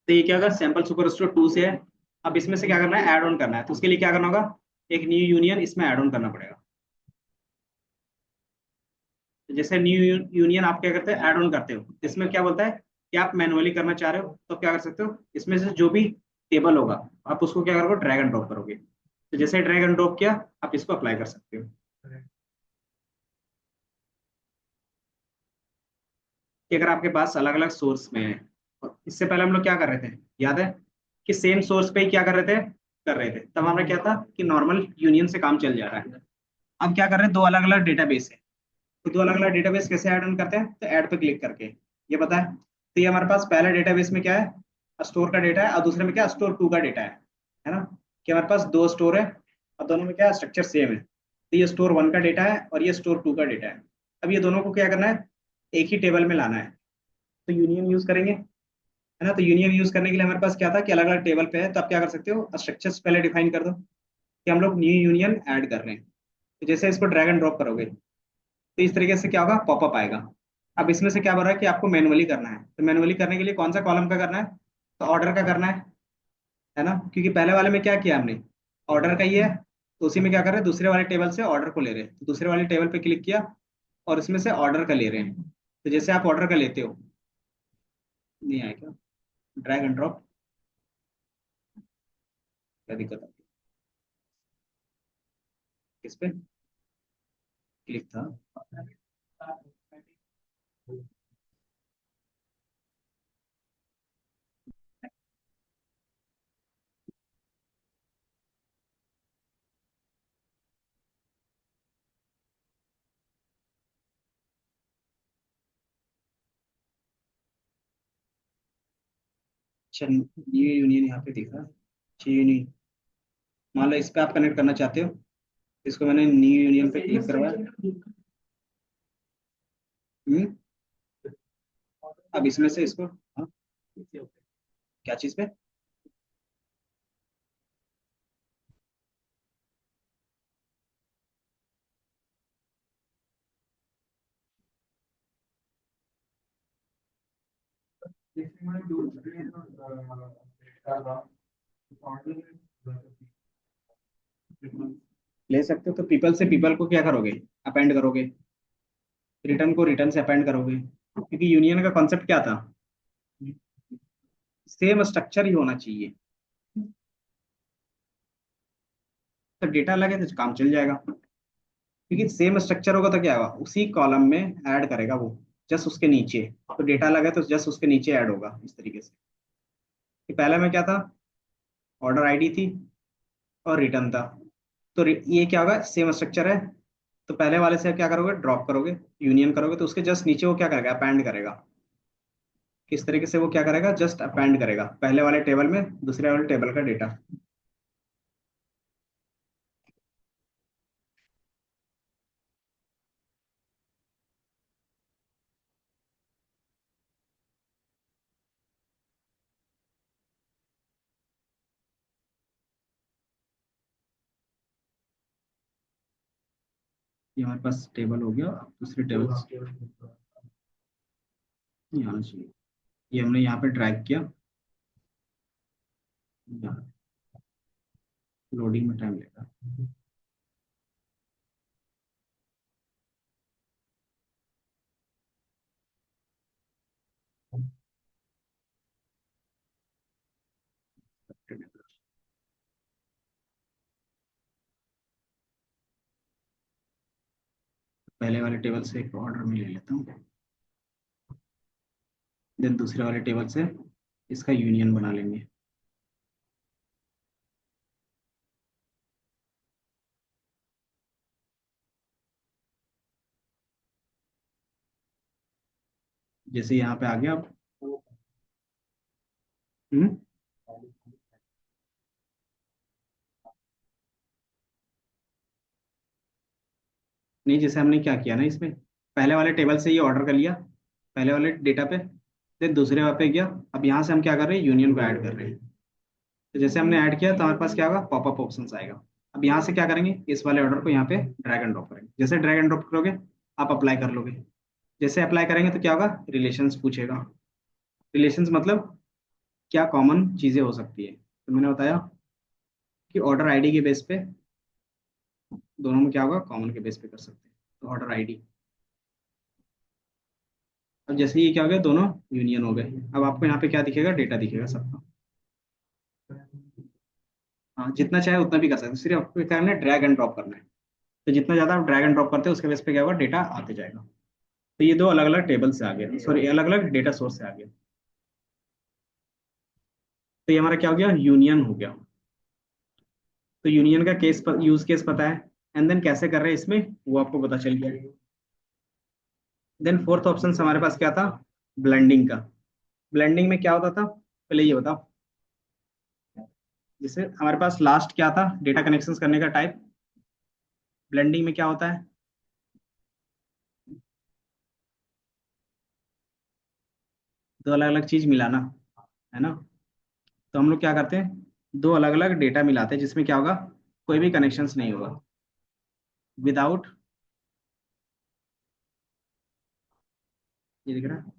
तो ये क्या होगा, सैंपल सुपर स्टोर 2 से है। अब इसमें से क्या करना है, ऐड ऑन करना है, तो उसके लिए क्या करना होगा, एक न्यू यूनियन इसमें ऐड ऑन करना पड़ेगा। तो जैसे न्यू यूनियन आप क्या करते हैं, ऐड ऑन करते हो, इसमें क्या बोलता है कि आप मैनुअली करना चाह रहे हो, तो क्या कर सकते हो, इसमें से जो भी टेबल होगा आप उसको क्या करोगे, ड्रैग एंड ड्रॉप करोगे। तो जैसे ड्रैग एंड ड्रॉप किया, आप इसको अप्लाई कर सकते हो। कि अगर आपके पास अलग अलग सोर्स में है, और इससे पहले हम लोग क्या कर रहे थे, याद है कि सेम सोर्स पे ही क्या कर रहे थे, कर रहे थे, तब हमारा क्या था कि नॉर्मल यूनियन से काम चल जा रहा है। अब क्या कर रहे हैं, दो अलग अलग डेटाबेस है, तो दो अलग अलग डेटाबेस कैसे ऐड ऑन करते हैं, तो ऐड पे क्लिक करके ये पता है। तो ये हमारे पास पहले डेटाबेस में क्या है, स्टोर का डेटा है, और दूसरे में क्या, स्टोर 2 का डेटा है ना। कि हमारे पास दो स्टोर है, और दोनों में क्या स्ट्रक्चर सेम है, तो ये स्टोर 1 का डेटा है और ये स्टोर 2 का डेटा है। अब ये दोनों को क्या करना है, एक ही टेबल में लाना है, तो यूनियन यूज करेंगे, है ना। तो यूनियन यूज करने के लिए हमारे पास क्या था कि अलग अलग टेबल पे है, तो आप क्या कर सकते हो, स्ट्रक्चर्स पहले डिफाइन कर दो कि हम लोग न्यू यूनियन ऐड कर रहे हैं। तो जैसे इसको ड्रैग एंड ड्रॉप करोगे, तो इस तरीके से क्या होगा, पॉपअप आएगा। अब इसमें से क्या बोल रहा है कि आपको मैनुअली करना है, तो मैनुअली करने के लिए कौन सा कॉलम का करना है, तो ऑर्डर का करना है ना। क्योंकि पहले वाले में क्या किया हमने, ऑर्डर का ही है, तो उसी में क्या कर रहे हैं, दूसरे वाले टेबल से ऑर्डर को ले रहे हैं, तो दूसरे वाले टेबल पे क्लिक किया और इसमें से ऑर्डर का ले रहे हैं। तो जैसे आप ऑर्डर का लेते हो, नहीं आया क्या, ड्रैग एंड ड्रॉप, क्या दिक्कत है, किस पे क्लिक था। अच्छा, ये यूनियन यहाँ पे दिख रहा है, अच्छा यूनियन, मान लो इस पे आप कनेक्ट करना चाहते हो, इसको मैंने न्यू यूनियन पे क्लिक करवाया। हम्म, अब इसमें से इसको, हाँ, क्या चीज पे, ले सकते हो, तो पीपल से पीपल को क्या करोगे, अपेंड करोगे, रिटर्न को रिटर्न से अपेंड करोगे, क्योंकि यूनियन का कॉन्सेप्ट क्या था, सेम स्ट्रक्चर ही होना चाहिए। तो डेटा लगे तो काम चल जाएगा, क्योंकि सेम स्ट्रक्चर होगा तो क्या होगा, उसी कॉलम में ऐड करेगा वो, जस्ट उसके नीचे। तो डेटा लगे तो जस्ट उसके नीचे ऐड होगा इस तरीके से। कि पहले में क्या था, ऑर्डर आईडी थी और रिटर्न था, तो ये क्या होगा, सेम स्ट्रक्चर है, तो पहले वाले से क्या करोगे, ड्रॉप करोगे, यूनियन करोगे, तो उसके जस्ट नीचे वो क्या करेगा, अपेंड करेगा। किस तरीके से वो क्या करेगा, जस्ट अपेंड करेगा पहले वाले टेबल में दूसरे वाले टेबल का डेटा। ये हमारे पास टेबल हो गया, अब दूसरे टेबल नहीं आना चाहिए, ये हमने यहाँ पे ड्रैग किया, लोडिंग में टाइम लेगा। पहले वाले टेबल से एक ऑर्डर में ले लेता हूँ, देन दूसरे वाले टेबल से इसका यूनियन बना लेंगे। जैसे यहाँ पे आ गया अब। हम्म। नहीं, जैसे हमने क्या किया ना, इसमें पहले वाले टेबल से ये ऑर्डर कर लिया, पहले वाले डेटा पे, फिर दूसरे वहाँ पे गया। अब यहाँ से हम क्या कर रहे हैं, यूनियन को ऐड कर रहे हैं। तो जैसे हमने ऐड किया तो हमारे पास क्या होगा, पॉपअप ऑप्शंस आएगा। अब यहाँ से क्या करेंगे, इस वाले ऑर्डर को यहाँ पे ड्रैग एंड ड्रॉप करेंगे। जैसे ड्रैग एंड ड्रॉप करोगे, आप अप्लाई कर लोगे। जैसे अप्लाई करेंगे तो क्या होगा, रिलेशंस पूछेगा। रिलेशंस मतलब क्या कॉमन चीजें हो सकती है, तो मैंने बताया कि ऑर्डर आईडी के बेस पे दोनों में क्या होगा, कॉमन के बेस पे कर सकते हैं। तो ऑर्डर आईडी, अब जैसे ये क्या हो गया, दोनों यूनियन हो गए। अब आपको यहाँ पे क्या दिखेगा, डेटा दिखेगा सबका। हाँ, जितना चाहे उतना भी कर सकते हैं, सिर्फ आपको क्या करना है, ड्रैग एंड ड्रॉप करना है। तो जितना ज्यादा आप ड्रैग एंड ड्रॉप करते हो उसके बेस पे क्या होगा, डेटा आते जाएगा। तो ये दो अलग अलग टेबल से आ गया, सॉरी अलग अलग डेटा सोर्स से आ गया। तो ये हमारा क्या हो गया, यूनियन हो गया। तो यूनियन का केस यूज केस पता है, एंड देन कैसे कर रहे हैं इसमें वो आपको पता चल गया। देन फोर्थ ऑप्शन हमारे पास क्या था, ब्लेंडिंग का। ब्लेंडिंग में क्या होता था, पहले ये बताओ। जैसे हमारे पास लास्ट क्या था, डेटा कनेक्शंस करने का टाइप। ब्लेंडिंग में क्या होता है, दो अलग अलग चीज मिलाना, है ना। तो हम लोग क्या करते हैं, दो अलग अलग डेटा मिलाते हैं जिसमें क्या होगा, कोई भी कनेक्शंस नहीं होगा, विदाउट, ये दिख रहा है,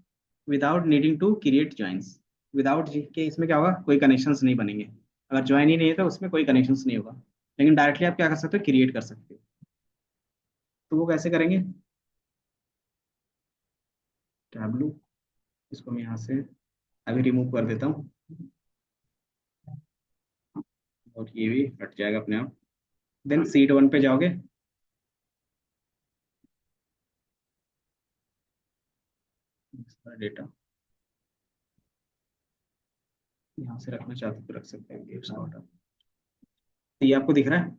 without needing to create joins. Without के इसमें क्या होगा, कोई कनेक्शंस नहीं बनेंगे। अगर ज्वाइन ही नहीं है तो उसमें कोई कनेक्शंस नहीं होगा। लेकिन डायरेक्टली आप क्या कर सकते हो, क्रिएट कर सकते हो। तो वो कैसे करेंगे, टैबलू, इसको मैं यहाँ से अभी रिमूव कर देता हूँ, और ये भी हट जाएगा अपने आप। देन सीट वन पे जाओगे, डेटा यहाँ से रखना चाहते हो तो रख सकते हैं, ये उसका order। तो ये आपको दिख रहा है।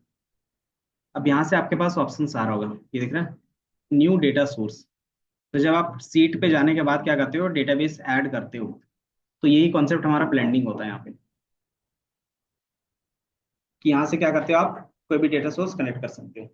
अब यहाँ से आपके पास ऑप्शन आ रहा होगा, ये दिख रहा है, न्यू डेटा सोर्स। तो जब आप सीट पे जाने के बाद क्या करते हो, डेटाबेस ऐड करते हो। तो यही कॉन्सेप्ट हमारा ब्लेंडिंग होता है यहाँ पे, कि यहाँ से क्या करते हो, आप कोई भी डेटा सोर्स कनेक्ट कर सकते हो।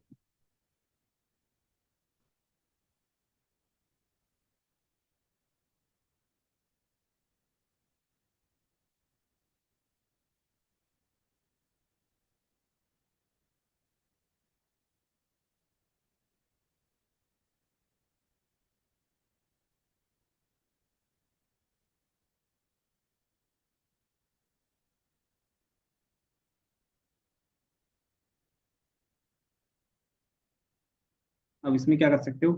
अब इसमें क्या कर सकते हो,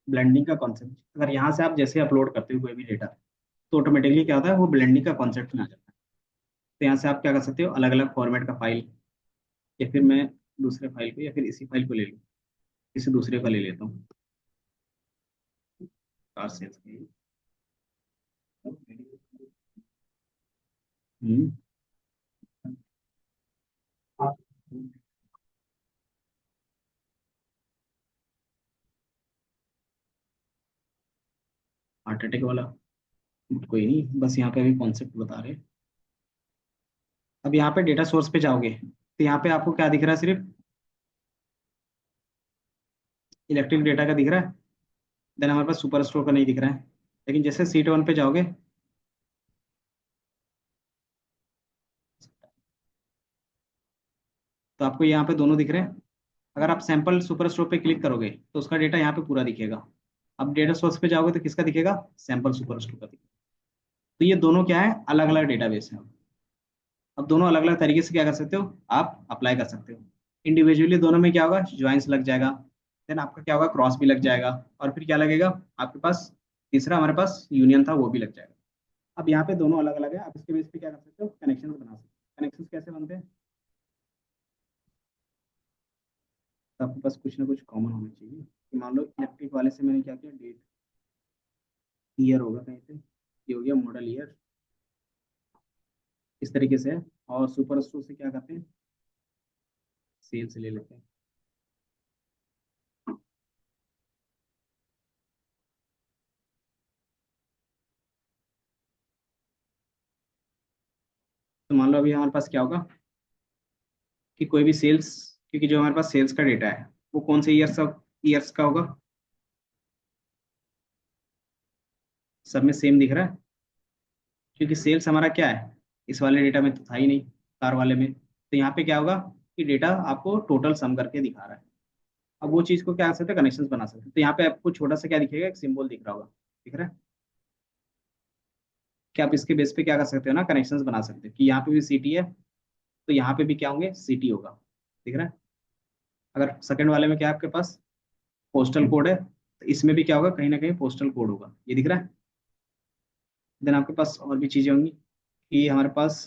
ब्लेंडिंग का कॉन्सेप्ट, अगर यहाँ से आप जैसे अपलोड करते हो कोई भी डेटा, तो ऑटोमेटिकली क्या होता है, वो ब्लेंडिंग का कॉन्सेप्ट में आ जाता है। तो यहाँ से आप क्या कर सकते हो, अलग अलग फॉर्मेट का फाइल, या फिर मैं दूसरे फाइल को या फिर इसी फाइल को ले लूँ, किसी दूसरे का ले लेता हूँ, कार सेल्स की। हम्म। हार्ट अटैक वाला, कोई नहीं, बस यहाँ पे अभी कॉन्सेप्ट बता रहे हैं। अब यहाँ पे डेटा सोर्स पे जाओगे तो यहाँ पे आपको क्या दिख रहा है, सिर्फ इलेक्ट्रिक डेटा का दिख रहा है। देन हमारे पास सुपर स्टोर का नहीं दिख रहा है। लेकिन जैसे सीट वन पे जाओगे, तो आपको यहाँ पे दोनों दिख रहे हैं। अगर आप सैंपल सुपर स्टोर पे क्लिक करोगे तो उसका डेटा यहाँ पे पूरा दिखेगा। अब डेटा सोर्स पे जाओगे तो किसका दिखेगा, सैंपल सुपर स्टोर का दिखेगा। तो ये दोनों क्या है, अलग अलग डेटाबेस है। अब दोनों अलग अलग तरीके से क्या कर सकते हो, आप अप्लाई कर सकते हो। इंडिविजुअली दोनों में क्या होगा, ज्वाइंस लग जाएगा। देन आपका क्या होगा, क्रॉस भी लग जाएगा। और फिर क्या लगेगा आपके पास, तीसरा हमारे पास यूनियन था, वो भी लग जाएगा। अब यहाँ पे दोनों अलग अलग है, आप इसके बेस पे क्या कर सकते हो, कनेक्शन बना सकते हो। कनेक्शन कैसे बनते हैं, तो आपके पास कुछ ना कुछ कॉमन होना चाहिए। कि मान लो इलेक्ट्रिक वाले से मैंने क्या किया, डेट ईयर होगा कहीं पे, ये हो गया मॉडल ईयर, इस तरीके से है। और सुपर स्टोर से क्या करते हैं, सेल्स ले लेते हैं। मतलब ये हमारे पास क्या होगा कि कोई भी सेल्स, क्योंकि जो हमारे पास सेल्स का डेटा है वो कौन से ईयर्स का होगा, सब में सेम दिख रहा है, क्योंकि सेल्स हमारा क्या है, इस वाले डेटा में तो था ही नहीं, कार वाले में, तो यहाँ पे क्या होगा कि डेटा आपको टोटल सम करके दिखा रहा है। अब वो चीज़ को क्या कर सकते हैं, कनेक्शंस बना सकते हैं। तो यहाँ पे आपको छोटा सा क्या दिखेगा, एक सिंबल दिख रहा होगा, दिख रहा है, कि आप इसके बेस पे क्या कर सकते हो ना, कनेक्शंस बना सकते हो कि यहाँ पे भी सिटी है तो यहाँ पे भी क्या होंगे, सिटी होगा, दिख रहा है। अगर सेकंड वाले में क्या है आपके पास पोस्टल कोड है, तो इसमें भी क्या होगा, कहीं ना कहीं पोस्टल कोड होगा, ये दिख रहा है। देन आपके पास और भी चीजें होंगी कि हमारे पास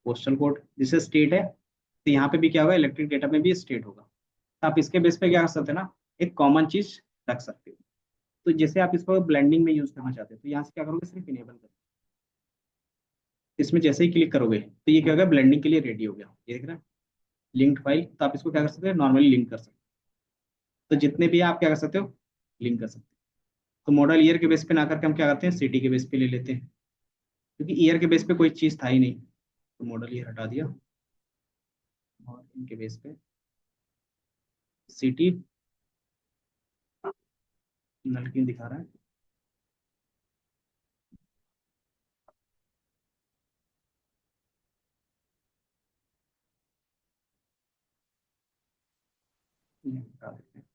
पोस्टल कोड जैसे स्टेट है, तो यहाँ पे भी क्या होगा, इलेक्ट्रिक डेटा में भी स्टेट होगा। तो आप इसके बेस पे क्या कर सकते हैं ना, एक कॉमन चीज रख सकते हो। तो जैसे आप इसको ब्लेंडिंग में यूज करना चाहते हो तो यहाँ से क्या करोगे, सिर्फ इनेबल करो, इसमें जैसे ही क्लिक करोगे तो ये क्या होगा, ब्लेंडिंग के लिए रेडी हो गया, ये दिख रहा है। लिंक्ड फाइल, तो आप इसको क्या कर सकते हो, नॉर्मली लिंक कर सकते हो। तो जितने भी आप क्या कर सकते हो, लिंक कर सकते हो। तो मॉडल ईयर के बेस पे ना करके हम क्या करते हैं, सिटी के बेस पे ले लेते हैं, क्योंकि ईयर के बेस पे कोई चीज था ही नहीं, तो मॉडल ईयर हटा दिया और इनके बेस पे सिटी नल क्यों दिखा रहा है, ये हटा देते हैं।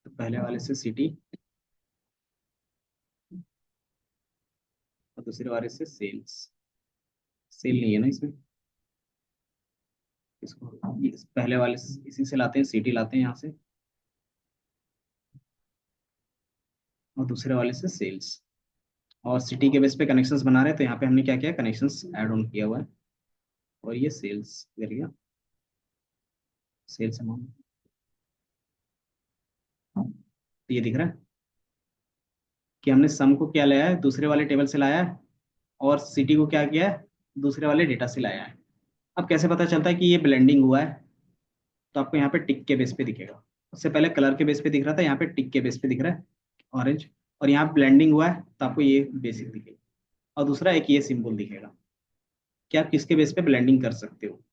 तो पहले वाले से सिटी और दूसरे वाले से सेल्स, सेल नहीं है ना इसमें, इसको इस पहले वाले से इसी से लाते हैं, सिटी लाते हैं यहाँ से, और दूसरे वाले से सेल्स, और सिटी के बेस पे कनेक्शंस बना रहे हैं, तो यहाँ पे हमने क्या किया, कनेक्शंस ऐड ऑन किया हुआ है, और ये सेल्स करिएगा, सेल्स अमाउंट, तो ये दिख रहा है कि हमने सम को क्या लाया है, दूसरे वाले टेबल से लाया है, और सिटी को क्या किया है, दूसरे वाले डेटा से लाया है। अब कैसे पता चलता है कि ये ब्लेंडिंग हुआ है, तो आपको यहाँ पे टिक के बेस पे दिखेगा। उससे पहले कलर के बेस पे दिख रहा था, यहाँ पे टिक के बेस पे दिख रहा है, ऑरेंज। और यहाँ ब्लेंडिंग हुआ है तो आपको ये बेसिक दिखेगा, और दूसरा एक ये सिंबल दिखेगा कि आप किसके बेस पे ब्लेंडिंग कर सकते हो।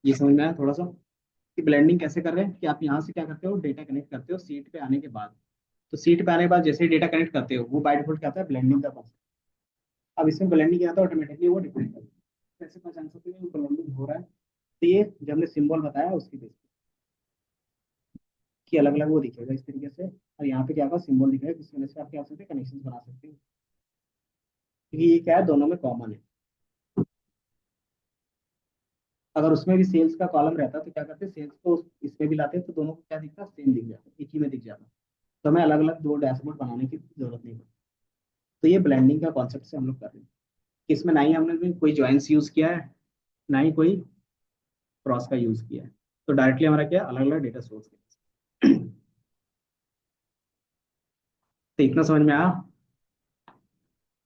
ये समझ में आया थोड़ा सा कि ब्लेंडिंग कैसे कर रहे हैं, कि आप यहाँ से क्या करते हो, डेटा कनेक्ट करते हो सीट पे आने के बाद। तो सीट पे आने के बाद जैसे ही डेटा कनेक्ट करते हो वो बाय डिफॉल्ट क्या आता है, ब्लेंडिंग का कॉन्सेप्ट। अब इसमें ब्लेंडिंग क्या आता है, ऑटोमेटिकली वो डिफाइन कर कैसे पहचान सकते हैं ब्लेंडिंग हो रहा है, तो ये जो हमने सिंबल बताया उसकी बेस पे कि अलग अलग वो दिखेगा इस तरीके से, और यहाँ पे क्या होगा, सिंबल दिखेगा, जिसकी वजह से आप क्या कर सकते हैं, कनेक्शन बना सकते हैं, क्योंकि ये क्या है, दोनों में कॉमन है। अगर उसमें भी सेल्स का कॉलम रहता तो क्या करते हैं, सेल्स को इसमें भी लाते तो दोनों को क्या दिखता, सेम दिख जाता, एक ही में दिख जाता, तो हमें अलग अलग दो डैशबोर्ड बनाने की जरूरत नहीं पड़ती। तो ये ब्लेंडिंग का कॉन्सेप्ट से हम लोग कर रहे हैं। इसमें ना ही हमने भी कोई ज्वाइंस यूज किया है, ना ही कोई क्रॉस का यूज किया है, तो डायरेक्टली हमारा क्या अलग अलग डेटा सोर्स है। तो इतना समझ में आया,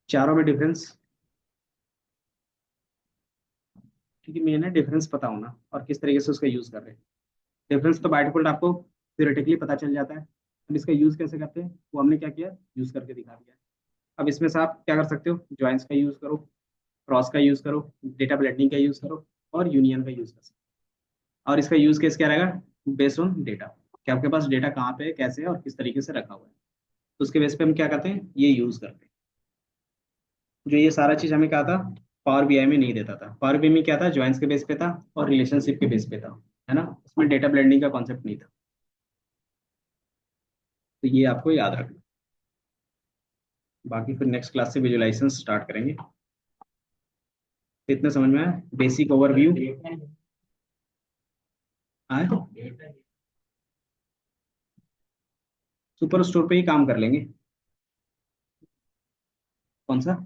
चारों में डिफरेंस, क्योंकि मेन है डिफरेंस पता होना और किस तरीके से उसका यूज कर रहे हैं। डिफरेंस तो बाय डिफॉल्ट आपको थ्योरेटिकली पता चल जाता है, अब इसका यूज कैसे करते हैं वो हमने क्या किया, यूज करके दिखा दिया है। अब इसमें से आप क्या कर सकते हो, ज्वाइंस का यूज करो, क्रॉस का यूज करो, डेटा ब्लेंडिंग का यूज करो, और यूनियन का यूज कर सकते हो। और इसका यूज केस क्या रहेगा, बेस्ड ऑन डेटा, कि आपके पास डेटा कहाँ पे है, कैसे है, और किस तरीके से रखा हुआ है, तो उसके बेस पे हम क्या करते हैं, ये यूज करते हैं। जो ये सारा चीज हमें क्या था, पावर बीआई में नहीं देता था। पावर बीआई में क्या था, ज्वाइंस के बेस पे था और रिलेशनशिप के बेस पे था, है ना, उसमें डेटा ब्लेंडिंग का कॉन्सेप्ट नहीं था। तो ये आपको याद रखना। बाकी फिर नेक्स्ट क्लास से विजुअलाइजेशन स्टार्ट करेंगे। तो इतना समझ में आया, बेसिक ओवरव्यू आए, सुपर स्टोर पे ही काम कर लेंगे। कौन सा,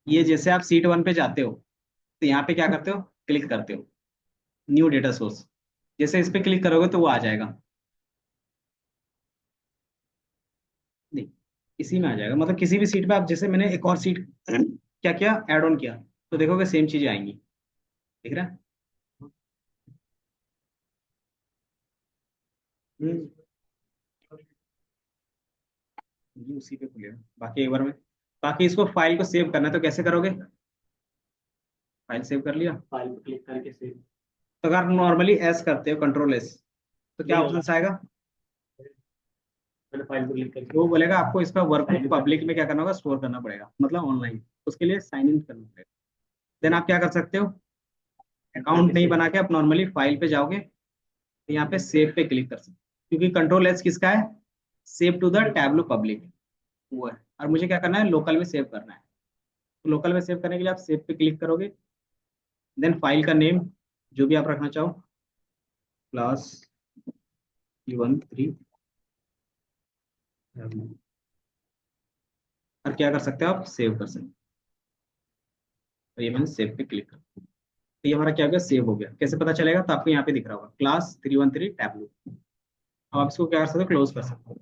ये जैसे आप सीट वन पे जाते हो तो यहाँ पे क्या करते हो, क्लिक करते हो न्यू डेटा सोर्स, जैसे इस पे क्लिक करोगे तो वो आ जाएगा, नहीं इसी में आ जाएगा, मतलब किसी भी सीट पे आप, जैसे मैंने एक और सीट क्या किया, ऐड ऑन किया, तो देखोगे सेम चीजें आएंगी, दिख रहा है। हम्म, ये उसी पे खुलेगा बाकी एक बार में। बाकी इसको फाइल को सेव करना है तो कैसे करोगे? फाइल सेव कर लिया। फाइल पर क्लिक करके सेव। तो अगर नॉर्मली एस करते हो कंट्रोल एस तो क्या नहीं होगा, ऑप्शन आएगा? मैंने फाइल पर क्लिक करके तो वो सेव बोलेगा किया। आपको इसका वर्क साइन इन करना पब्लिक में क्या करना होगा, स्टोर करना पड़ेगा, मतलब ऑनलाइन। उसके लिए साइन इन करना पड़ेगा। देन आप क्या कर सकते हो, अकाउंट करके नहीं सेव। बना के आप नॉर्मली फाइल पे जाओगे तो यहाँ पे सेव पे क्लिक कर सकते हो, क्योंकि कंट्रोल एस किसका है, save to the Tableau public, वो है। और मुझे क्या करना है, लोकल में सेव करना है। तो लोकल में सेव करने के लिए आप सेव पे क्लिक करोगे। देन फाइल का नेम जो भी आप रखना चाहो, क्लास E13, और क्या कर सकते हो आप, सेव कर सकते हो। तो ये मैंने सेव पे क्लिक कर, तो ये हमारा क्या हो गया, सेव हो गया। कैसे पता चलेगा, तो आपको यहाँ पे दिख रहा होगा क्लास 313 टैबलू। अब आप इसको क्या कर सकते हो, क्लोज कर सकते हो।